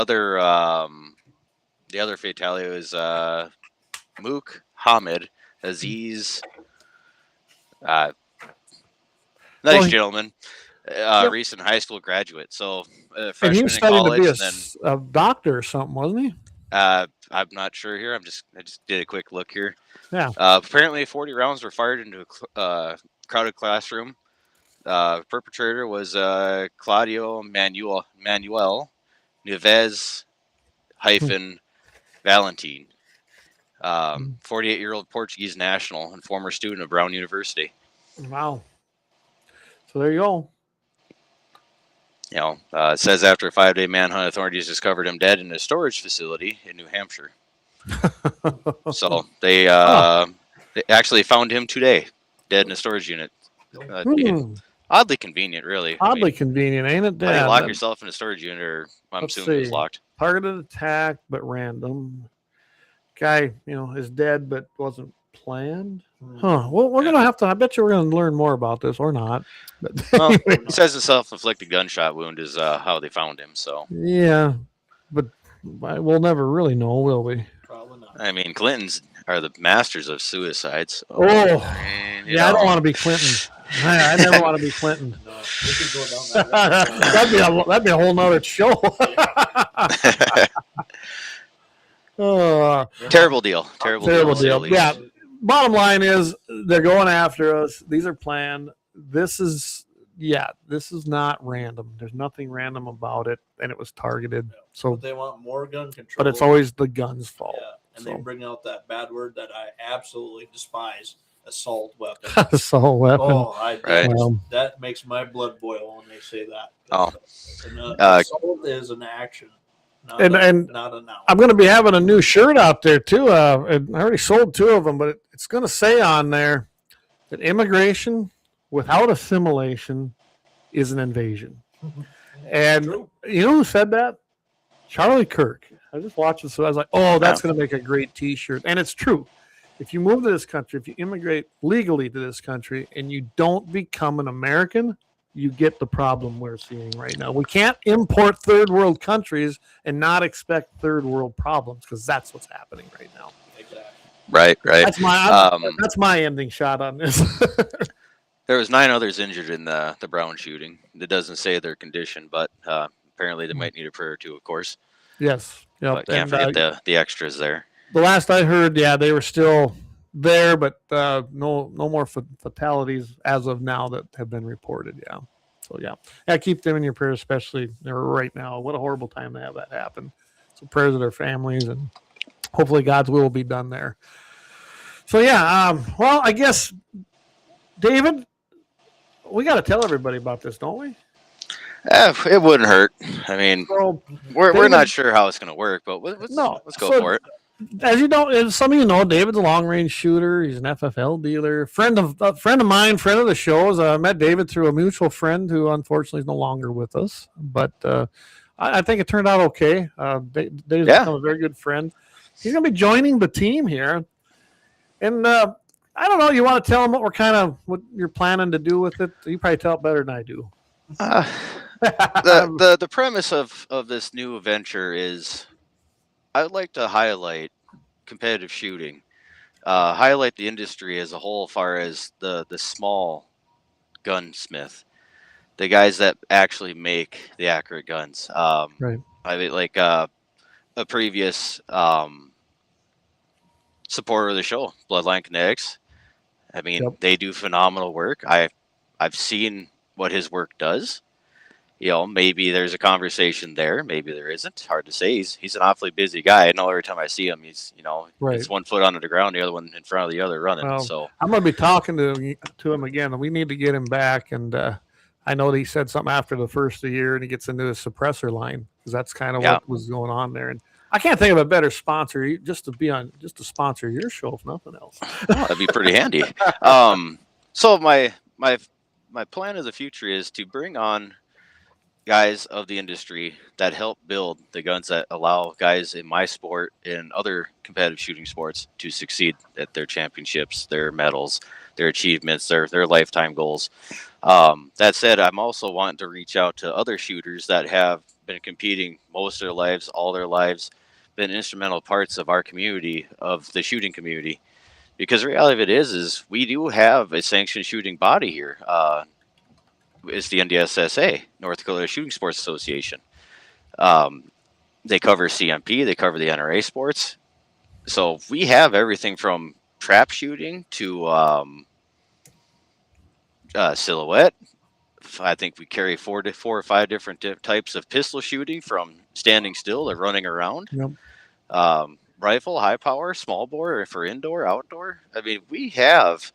other fatality was Mook Hamid Aziz. Nice gentleman. Recent high school graduate. So and he was freshman in studying college, to be a doctor or something, wasn't he? I'm not sure here. I just did a quick look here. Yeah. Apparently 40 rounds were fired into a crowded classroom. Perpetrator was Claudio Manuel Neves Valentin, 48-year-old Portuguese national and former student of Brown University. Wow. So there you go. It says after a 5-day manhunt, authorities discovered him dead in a storage facility in New Hampshire. So they actually found him today, dead in a storage unit. Oddly convenient, really. Oddly convenient, ain't it? Why do you lock yourself in a storage unit, or I'm assuming it's locked. Targeted attack, but random. Guy, is dead, but wasn't planned. Huh. Well, we're gonna have to. I bet you we're gonna learn more about this, or not. But well, it says a self-inflicted gunshot wound is how they found him. So yeah, but we'll never really know, will we? Probably not. I mean, Clintons are the masters of suicides. So, I don't want to be Clinton. I never want to be Clinton. No, we could go down that road. that'd be a whole nother show. Terrible deal. Terrible deal. Yeah. Bottom line is they're going after us. These are planned. This is yeah, this is not random. There's nothing random about it, and it was targeted. So But they want more gun control. but it's always the gun's fault. Yeah, and So. they bring out that bad word that I absolutely despise: assault weapon. Assault weapon. Oh, Right. that makes my blood boil when they say that. Oh. And, assault is an action, not And- not a noun. I'm going to be having a new shirt out there too. And I already sold 2 of them, but it's going to say on there that immigration without assimilation is an invasion. And you know who said that? Charlie Kirk. I just watched it, so I was like, oh, that's going to make a great T-shirt. And it's true. If you move to this country, if you immigrate legally to this country and you don't become an American, you get the problem we're seeing right now. We can't import third world countries and not expect third world problems, because that's what's happening right now. Exactly. Right. That's my ending shot on this. There was 9 others injured in the Brown shooting. It doesn't say their condition, but apparently they might need a prayer too, of course. Yes. Yep. But can't forget the extras there. The last I heard, they were still there, but no more fatalities as of now that have been reported. Yeah. So keep them in your prayers, especially right now. What a horrible time to have that happen. So prayers of their families, and hopefully God's will be done there. So well, I guess, David, we got to tell everybody about this, don't we? It wouldn't hurt. I mean, So, we're not sure how it's going to work, but let's go for it. As you know, as some of you know, David's a long-range shooter. He's an FFL dealer. Friend of mine, friend of the shows. I met David through a mutual friend who unfortunately is no longer with us. But I think it turned out okay. David's become a very good friend. He's going to be joining the team here. And I don't know, you want to tell him what you're planning to do with it? You probably tell it better than I do. The premise of this new venture is I would like to highlight competitive shooting, highlight the industry as a whole, as far as the small gunsmith, the guys that actually make the accurate guns. Right. I mean, like a previous supporter of the show, Bloodline Kinetics. I mean, they do phenomenal work. I've seen what his work does. Maybe there's a conversation there. Maybe there isn't. Hard to say. He's an awfully busy guy. I know every time I see him, he's it's one foot under the ground, the other one in front of the other running. Well, so I'm going to be talking to him again. We need to get him back. And I know that he said something after the first of the year, and he gets into the suppressor line, because that's kind of what was going on there. And I can't think of a better sponsor just to sponsor your show, if nothing else. That'd be pretty handy. So my plan of the future is to bring on guys of the industry that help build the guns that allow guys in my sport and other competitive shooting sports to succeed at their championships, their medals, their achievements, their lifetime goals. That said, I'm also wanting to reach out to other shooters that have been competing most of their lives, all their lives, been instrumental parts of our community, of the shooting community. Because the reality of it is we do have a sanctioned shooting body here. It's the NDSSA, North Dakota Shooting Sports Association. They cover CMP, they cover the NRA sports. So we have everything from trap shooting to silhouette. I think we carry 4 or 5 different types of pistol shooting, from standing still to running around. Yep. Rifle, high power, small bore for indoor, outdoor. I mean, we have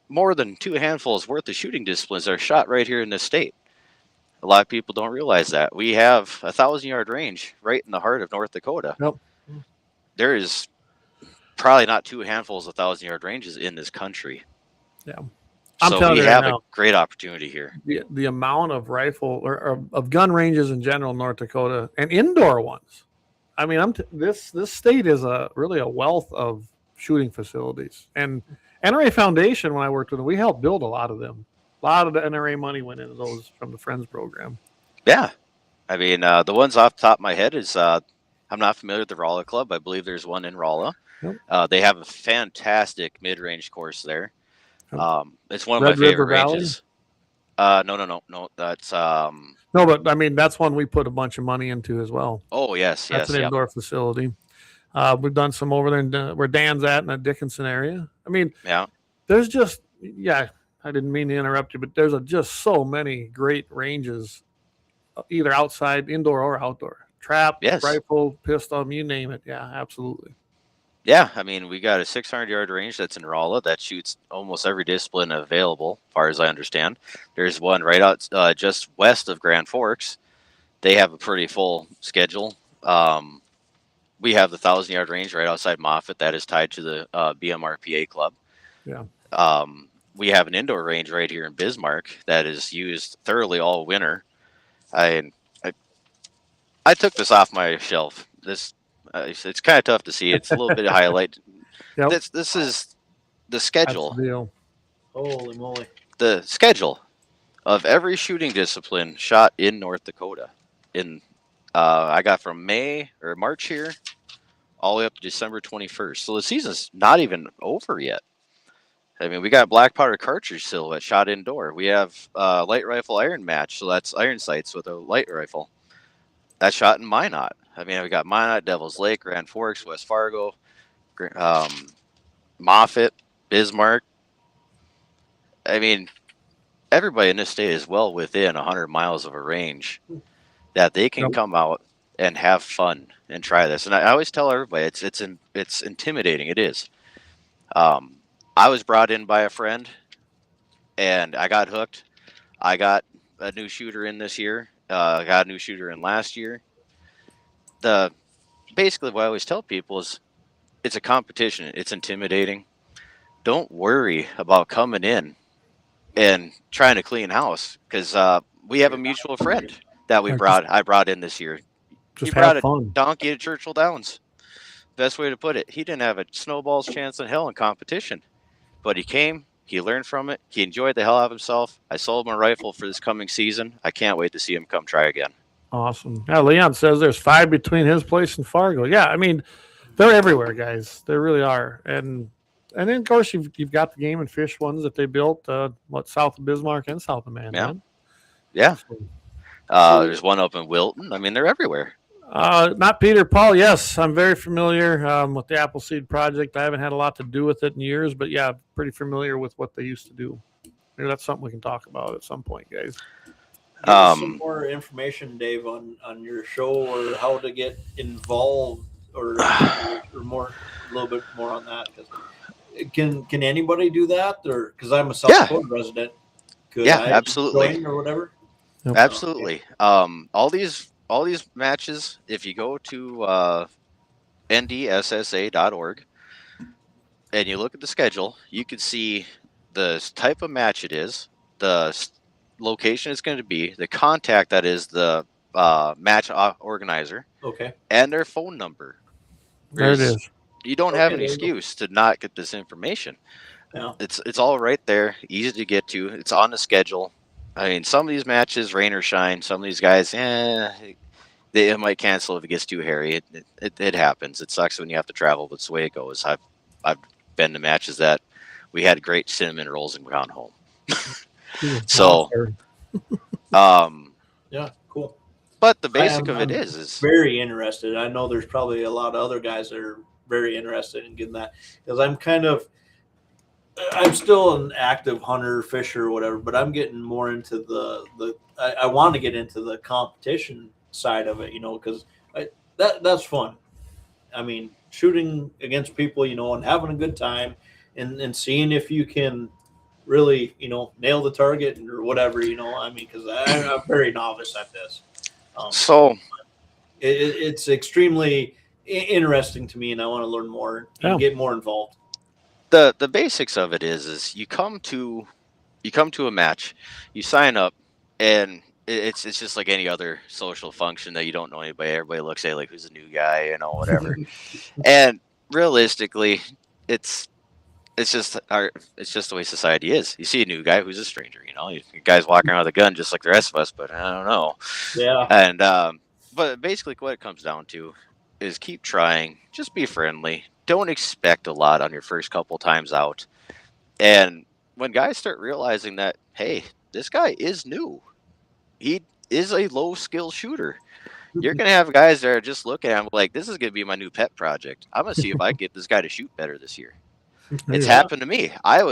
more than 2 handfuls worth of shooting disciplines that are shot right here in this state. A lot of people don't realize that. We have a 1,000-yard range right in the heart of North Dakota. Yep. There is probably not 2 handfuls of 1,000-yard ranges in this country. Yeah. So we have a great opportunity here. The amount of rifle or of gun ranges in general in North Dakota, and indoor ones. I mean, this state is really a wealth of shooting facilities. And NRA Foundation, when I worked with them, we helped build a lot of them. A lot of the NRA money went into those from the Friends program. Yeah. I mean, the ones off the top of my head is, I'm not familiar with the Rolla Club. I believe there's one in Rolla. Yep. They have a fantastic mid-range course there. It's one of Red my favorite River ranges. No. That's No, but I mean, that's one we put a bunch of money into as well. Oh, yes. That's an indoor facility. We've done some over there where Dan's at in the Dickinson area. I mean, yeah. There's just, I didn't mean to interrupt you, but there's just so many great ranges, either outside, indoor or outdoor. Trap, Yes. rifle, pistol, you name it. Yeah, absolutely. Yeah, I mean, we got a 600-yard range that's in Rolla that shoots almost every discipline available, as far as I understand. There's one right out just west of Grand Forks. They have a pretty full schedule. We have the 1,000-yard range right outside Moffat that is tied to the BMRPA club. Yeah. We have an indoor range right here in Bismarck that is used thoroughly all winter. I took this off my shelf. It's kind of tough to see. It's a little bit of highlight. Yep. This is the schedule. That's the deal. Holy moly. The schedule of every shooting discipline shot in North Dakota. I got from March here all the way up to December 21st. So the season's not even over yet. I mean, we got black powder cartridge silhouette shot indoor. We have light rifle iron match, so that's iron sights with a light rifle. That's shot in Minot. I mean, we got Minot, Devil's Lake, Grand Forks, West Fargo, Moffat, Bismarck. I mean, everybody in this state is well within 100 miles of a range that they can come out and have fun and try this. And I always tell everybody, it's intimidating. It is. I was brought in by a friend, and I got hooked. I got a new shooter in this year. I got a new shooter in last year. Basically what I always tell people is it's a competition. It's intimidating. Don't worry about coming in and trying to clean house, because we have a mutual friend that I brought in this year. He brought a donkey to Churchill Downs. Best way to put it. He didn't have a snowball's chance in hell in competition, but he came. He learned from it. He enjoyed the hell out of himself. I sold him a rifle for this coming season. I can't wait to see him come try again. Awesome. Yeah, Leon says there's 5 between his place and Fargo. Yeah, I mean, they're everywhere, guys. They really are. And then, of course, you've got the Game and Fish ones that they built, south of Bismarck and south of Manhattan. Yeah. There's one up in Wilton. I mean, they're everywhere. Not Peter, Paul. Yes, I'm very familiar with the Appleseed Project. I haven't had a lot to do with it in years, but yeah, pretty familiar with what they used to do. Maybe that's something we can talk about at some point, guys. Some more information, Dave, on your show, or how to get involved, or more, a little bit more on that. Can anybody do that? Or because I'm a South Dakota resident, could I absolutely join or whatever? Yep. Absolutely. All these matches, if you go to ndssa.org and you look at the schedule, you can see the type of match it is, the location it's going to be, the contact that is the match organizer, and their phone number. There it is. You don't have an excuse to not get this information. Yeah. It's all right there, easy to get to. It's on the schedule. I mean, some of these matches, rain or shine. Some of these guys, they might cancel if it gets too hairy. It happens. It sucks when you have to travel, but it's the way it goes. I've been to matches that we had great cinnamon rolls and gone home. So, yeah, cool. But the basic of it is very interested. I know there's probably a lot of other guys that are very interested in getting that, because I'm still an active hunter, fisher, or whatever, but I'm getting more into I want to get into the competition side of it, because that's fun. I mean, shooting against people, and having a good time, and seeing if you can really, nail the target or whatever, I mean, because I'm very novice at this. So it's extremely interesting to me, and I want to learn more and get more involved. The basics of it is you come to a match, you sign up, and it's just like any other social function that you don't know anybody. Everybody looks at it like, who's a new guy, whatever. And realistically, it's just the way society is. You see a new guy who's a stranger, you guys walking around with a gun just like the rest of us, but I don't know. Yeah. And but basically what it comes down to is keep trying, just be friendly. Don't expect a lot on your first couple times out. And when guys start realizing that, hey, this guy is new, he is a low skill shooter, you're going to have guys that are just looking at him like, this is going to be my new pet project. I'm going to see if I can get this guy to shoot better this year. It's happened to me. I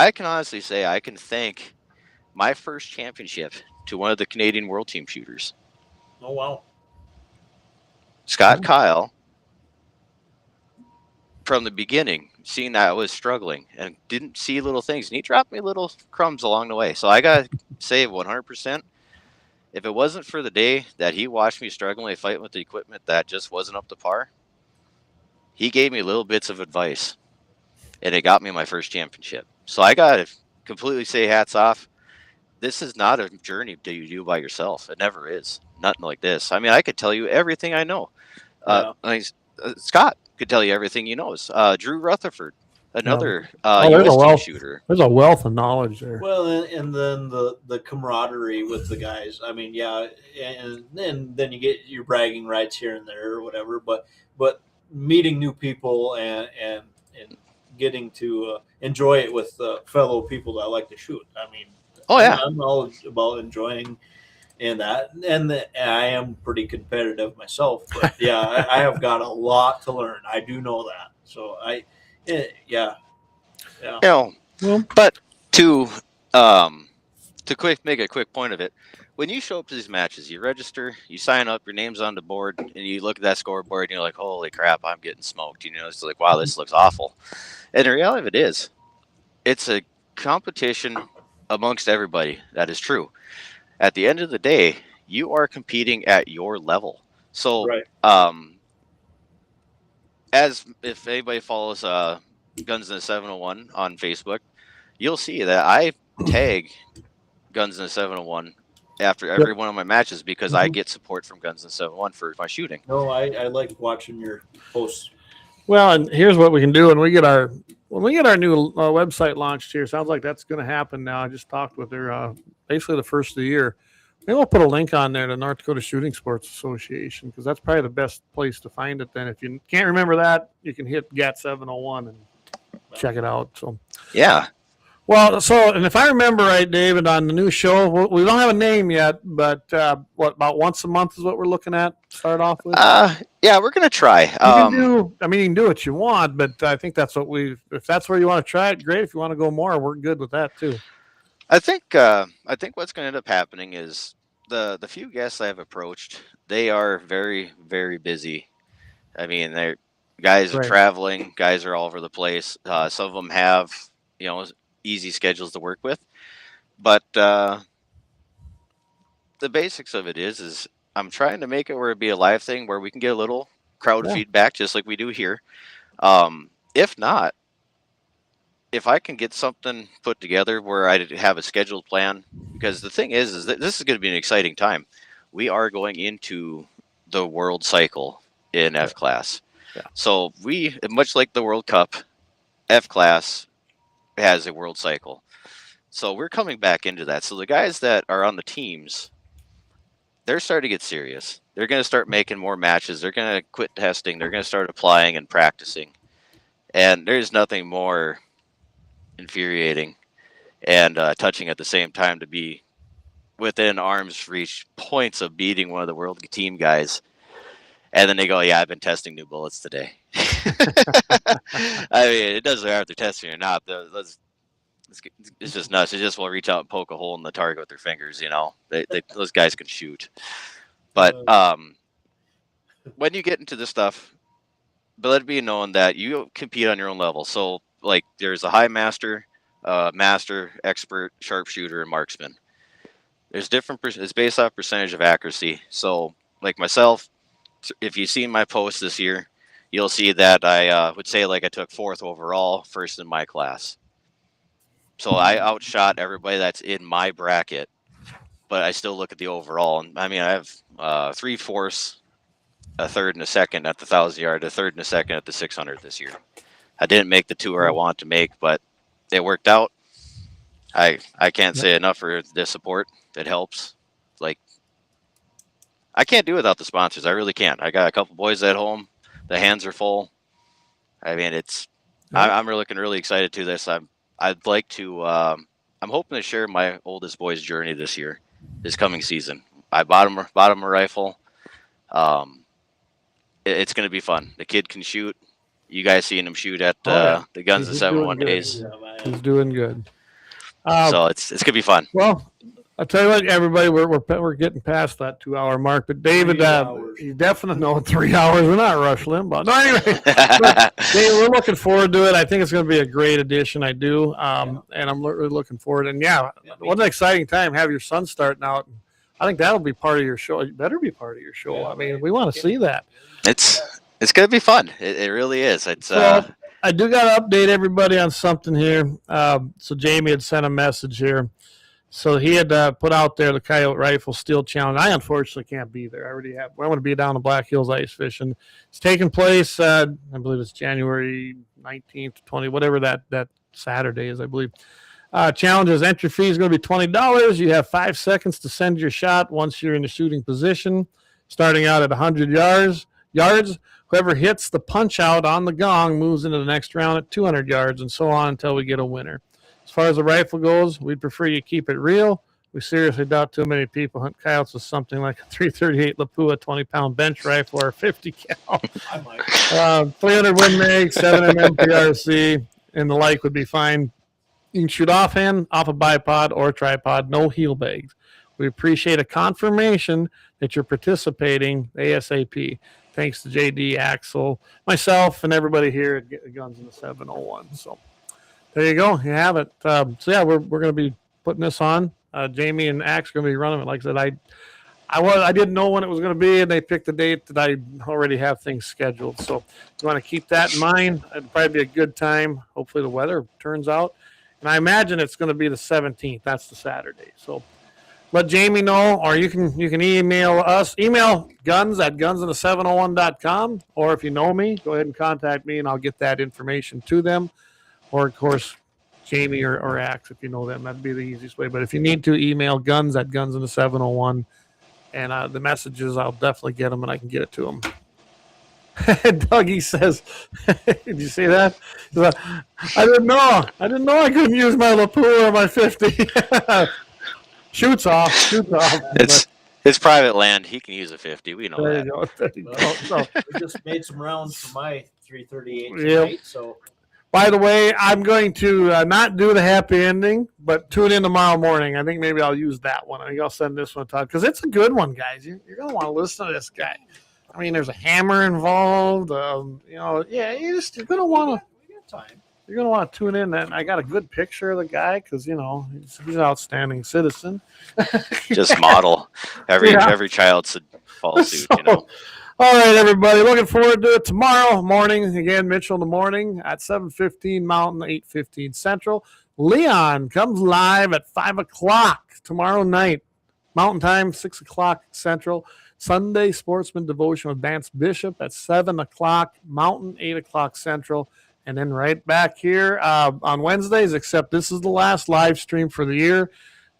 I can honestly say I can thank my first championship to one of the Canadian World Team shooters. Oh, wow. Scott Kyle, from the beginning, seeing that I was struggling and didn't see little things, and he dropped me little crumbs along the way. So I got to say 100%, if it wasn't for the day that he watched me struggling fighting with the equipment that just wasn't up to par, he gave me little bits of advice, and it got me my first championship. So I got to completely say hats off. This is not a journey that you do by yourself. It never is. Nothing like this. I mean, I could tell you everything I know. Scott could tell you everything he knows. Drew Rutherford, another US shooter. There's a wealth of knowledge there. Well, and then the camaraderie with the guys. I mean, yeah, and then you get your bragging rights here and there or whatever. But meeting new people and getting to enjoy it with fellow people that like to shoot. I mean, I'm all about enjoying. And I am pretty competitive myself, but yeah, I have got a lot to learn. I do know that. So yeah. But to make a quick point of it, when you show up to these matches, you register, you sign up, your name's on the board, and you look at that scoreboard, and you're like, holy crap, I'm getting smoked. You know, it's like, wow, this looks awful. And the reality of it is, it's a competition amongst everybody. That is true. At the end of the day, you are competing at your level. So, as if anybody follows Guns in the 701 on Facebook, you'll see that I tag Guns in the 701 after every one of my matches because I get support from Guns in the 701 for my shooting. No, I like watching your posts. Well, and here's what we can do when we get our new website launched here. Sounds like that's going to happen now. I just talked with her basically the first of the year. Maybe we'll put a link on there to North Dakota Shooting Sports Association because that's probably the best place to find it. Then if you can't remember that, you can hit GAT701 and check it out. So yeah. Well, and if I remember right, David, on the new show, we don't have a name yet, but about once a month is what we're looking at. Start off with. Yeah, we're gonna try. You can do what you want, but I think that's what if that's where you want to try it, great. If you want to go more, we're good with that too. I think what's going to end up happening is the few guests I have approached, they are very, very busy. I mean, guys are traveling, guys are all over the place. Some of them have, easy schedules to work with, but the basics of it is I'm trying to make it where it be a live thing where we can get a little crowd feedback just like we do here. If not, if I can get something put together where I have a scheduled plan, because the thing is that this is going to be an exciting time. We are going into the world cycle in F class. Yeah. So much like the World Cup, F class has a world cycle. So we're coming back into that. So the guys that are on the teams, they're starting to get serious. They're going to start making more matches. They're going to quit testing. They're going to start applying and practicing. And there's nothing more infuriating and touching at the same time to be within arm's reach points of beating one of the world team guys, and then they go, yeah, I've been testing new bullets today. I mean, it doesn't matter if they're testing or not. It's just nuts. They just will reach out and poke a hole in the target with their fingers. Those guys can shoot. But when you get into this stuff, but let it be known that you compete on your own level. So like there's a high master, master, expert, sharpshooter, and marksman. There's different. It's based off percentage of accuracy. So like myself, if you've seen my post this year, you'll see that I would say like I took 4th overall, first in my class. So I outshot everybody that's in my bracket, but I still look at the overall. And I mean, I have 3/4, a 3rd and a 2nd at the 1,000 yard, a 3rd and a 2nd at the 600 this year. I didn't make the tour I wanted to make, but it worked out. I can't say enough for the support. It helps. Like, I can't do without the sponsors. I really can't. I got a couple boys at home. The hands are full. I mean, I'm looking really excited to this. I'd like to. I'm hoping to share my oldest boy's journey this year, this coming season. I bought him a rifle. It's going to be fun. The kid can shoot. you guys seen him shoot at the Guns and 701 days. He's doing good. So it's gonna be fun. Well, I'll tell you what, everybody, we're getting past that 2-hour mark. But David, you definitely know 3 hours. We're not Rush Limbaugh. No, anyway, David, we're looking forward to it. I think it's going to be a great addition. I do, and I'm really looking forward. And yeah, what an exciting time! Have your son starting out. I think that'll be part of your show. It better be part of your show. I mean, we want to see that. It's going to be fun. It really is. It's. So, I do got to update everybody on something here. So Jamie had sent a message here. So he had put out there the Coyote Rifle Steel Challenge. I unfortunately can't be there. I want to be down in Black Hills ice fishing. It's taking place, I believe it's January 19th to 20, whatever that Saturday is, I believe. Challenges, entry fee is going to be $20. You have 5 seconds to send your shot once you're in the shooting position, starting out at 100 yards. Whoever hits the punch out on the gong moves into the next round at 200 yards, and so on until we get a winner. As far as the rifle goes, we'd prefer you keep it real. We seriously doubt too many people hunt coyotes with something like a 338 Lapua 20-pound bench rifle or 50 cal. 300 Win Mag, 7mm PRC, and the like would be fine. You can shoot offhand, off a bipod or tripod, no heel bags. We appreciate a confirmation that you're participating ASAP. Thanks to JD, Axel, myself, and everybody here at Guns in the 701. So there you go. You have it. So yeah, we're going to be putting this on. Jamie and Axe are going to be running it. Like I said, I didn't know when it was going to be, and they picked a date that I already have things scheduled. So you want to keep that in mind. It'd probably be a good time. Hopefully the weather turns out. And I imagine it's going to be the 17th. That's the Saturday. So let Jamie know, or you can email us. Email guns@gunsinthe701.com, or if you know me, go ahead and contact me, and I'll get that information to them. Or, of course, Jamie or Axe, if you know them. That'd be the easiest way. But if you need to, email guns@gunsinthe701, and the messages, I'll definitely get them, and I can get it to them. Dougie says, did you see that? I didn't know I couldn't use my Lapua or my 50. Shoots off. It's private land. He can use a 50. We know that. There you go. So, we just made some rounds for my 338 tonight, so. By the way, I'm going to not do the happy ending, but tune in tomorrow morning. I think maybe I'll use that one. I think I'll send this one to Todd because it's a good one, guys. You're going to want to listen to this guy. I mean, there's a hammer involved. You're going to want to. We got time. You're going to want to tune in. And I got a good picture of the guy because, he's an outstanding citizen. Just model. Every child should follow suit, All right, everybody. Looking forward to it tomorrow morning. Again, Mitchell in the morning at 7:15 Mountain, 8:15 Central. Leon comes live at 5 o'clock tomorrow night. Mountain time, 6 o'clock Central. Sunday Sportsman Devotion with Vance Bishop at 7 o'clock Mountain, 8 o'clock Central. And then right back here on Wednesdays, except this is the last live stream for the year.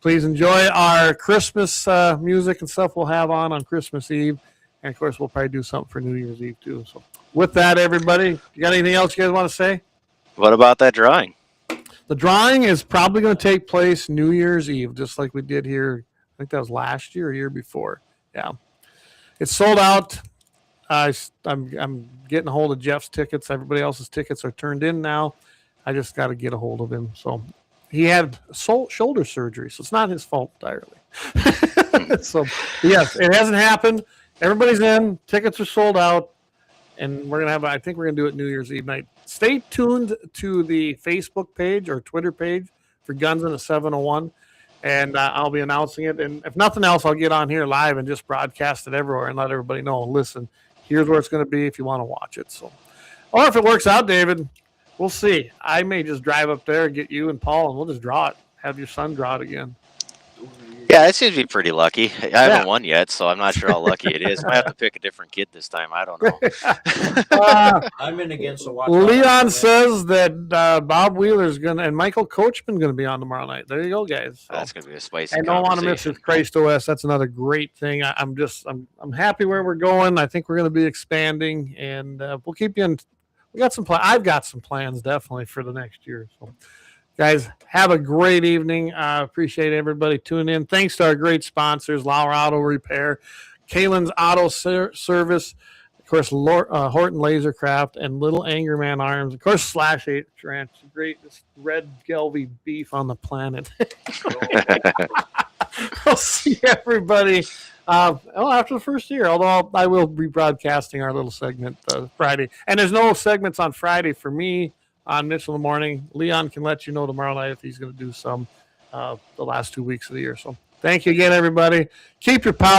Please enjoy our Christmas music and stuff we'll have on Christmas Eve. And, of course, we'll probably do something for New Year's Eve, too. So with that, everybody, you got anything else you guys want to say? What about that drawing? The drawing is probably going to take place New Year's Eve, just like we did here. I think that was last year or year before. Yeah. It's sold out. I'm getting a hold of Jeff's tickets. Everybody else's tickets are turned in now. I just got to get a hold of him. So he had shoulder surgery, so it's not his fault entirely. So, yes, it hasn't happened. Everybody's in. Tickets are sold out. And I think we're going to do it New Year's Eve night. Stay tuned to the Facebook page or Twitter page for Guns in the 701. And I'll be announcing it. And if nothing else, I'll get on here live and just broadcast it everywhere and let everybody know, listen, here's where it's going to be if you want to watch it. So, or if it works out, David, we'll see. I may just drive up there and get you and Paul, and we'll just draw it. Have your son draw it again. Yeah, it seems to be pretty lucky. I haven't won yet, so I'm not sure how lucky it is. Might have to pick a different kid this time. I don't know. I'm in against the watch. Leon says that Bob Wheeler's gonna and Michael Coachman gonna be on tomorrow night. There you go, guys. So, that's gonna be a spicy. I don't want to miss his Christ OS. That's another great thing. I'm happy where we're going. I think we're gonna be expanding, and we'll keep you in. We got some I've got some plans definitely for the next year. So. Guys, have a great evening. I appreciate everybody tuning in. Thanks to our great sponsors, LAUER Auto Repair, Kalon's Auto Service, course, Horton LaserCraft and Little Angry Man Arms. Of course, Slash 8 Ranch, the greatest red Gelby beef on the planet. I'll see everybody after the first year, although I will be broadcasting our little segment Friday. And there's no segments on Friday for me on Mitchell in the Morning. Leon can let you know tomorrow night if he's going to do some the last 2 weeks of the year. So thank you again, everybody. Keep your powder.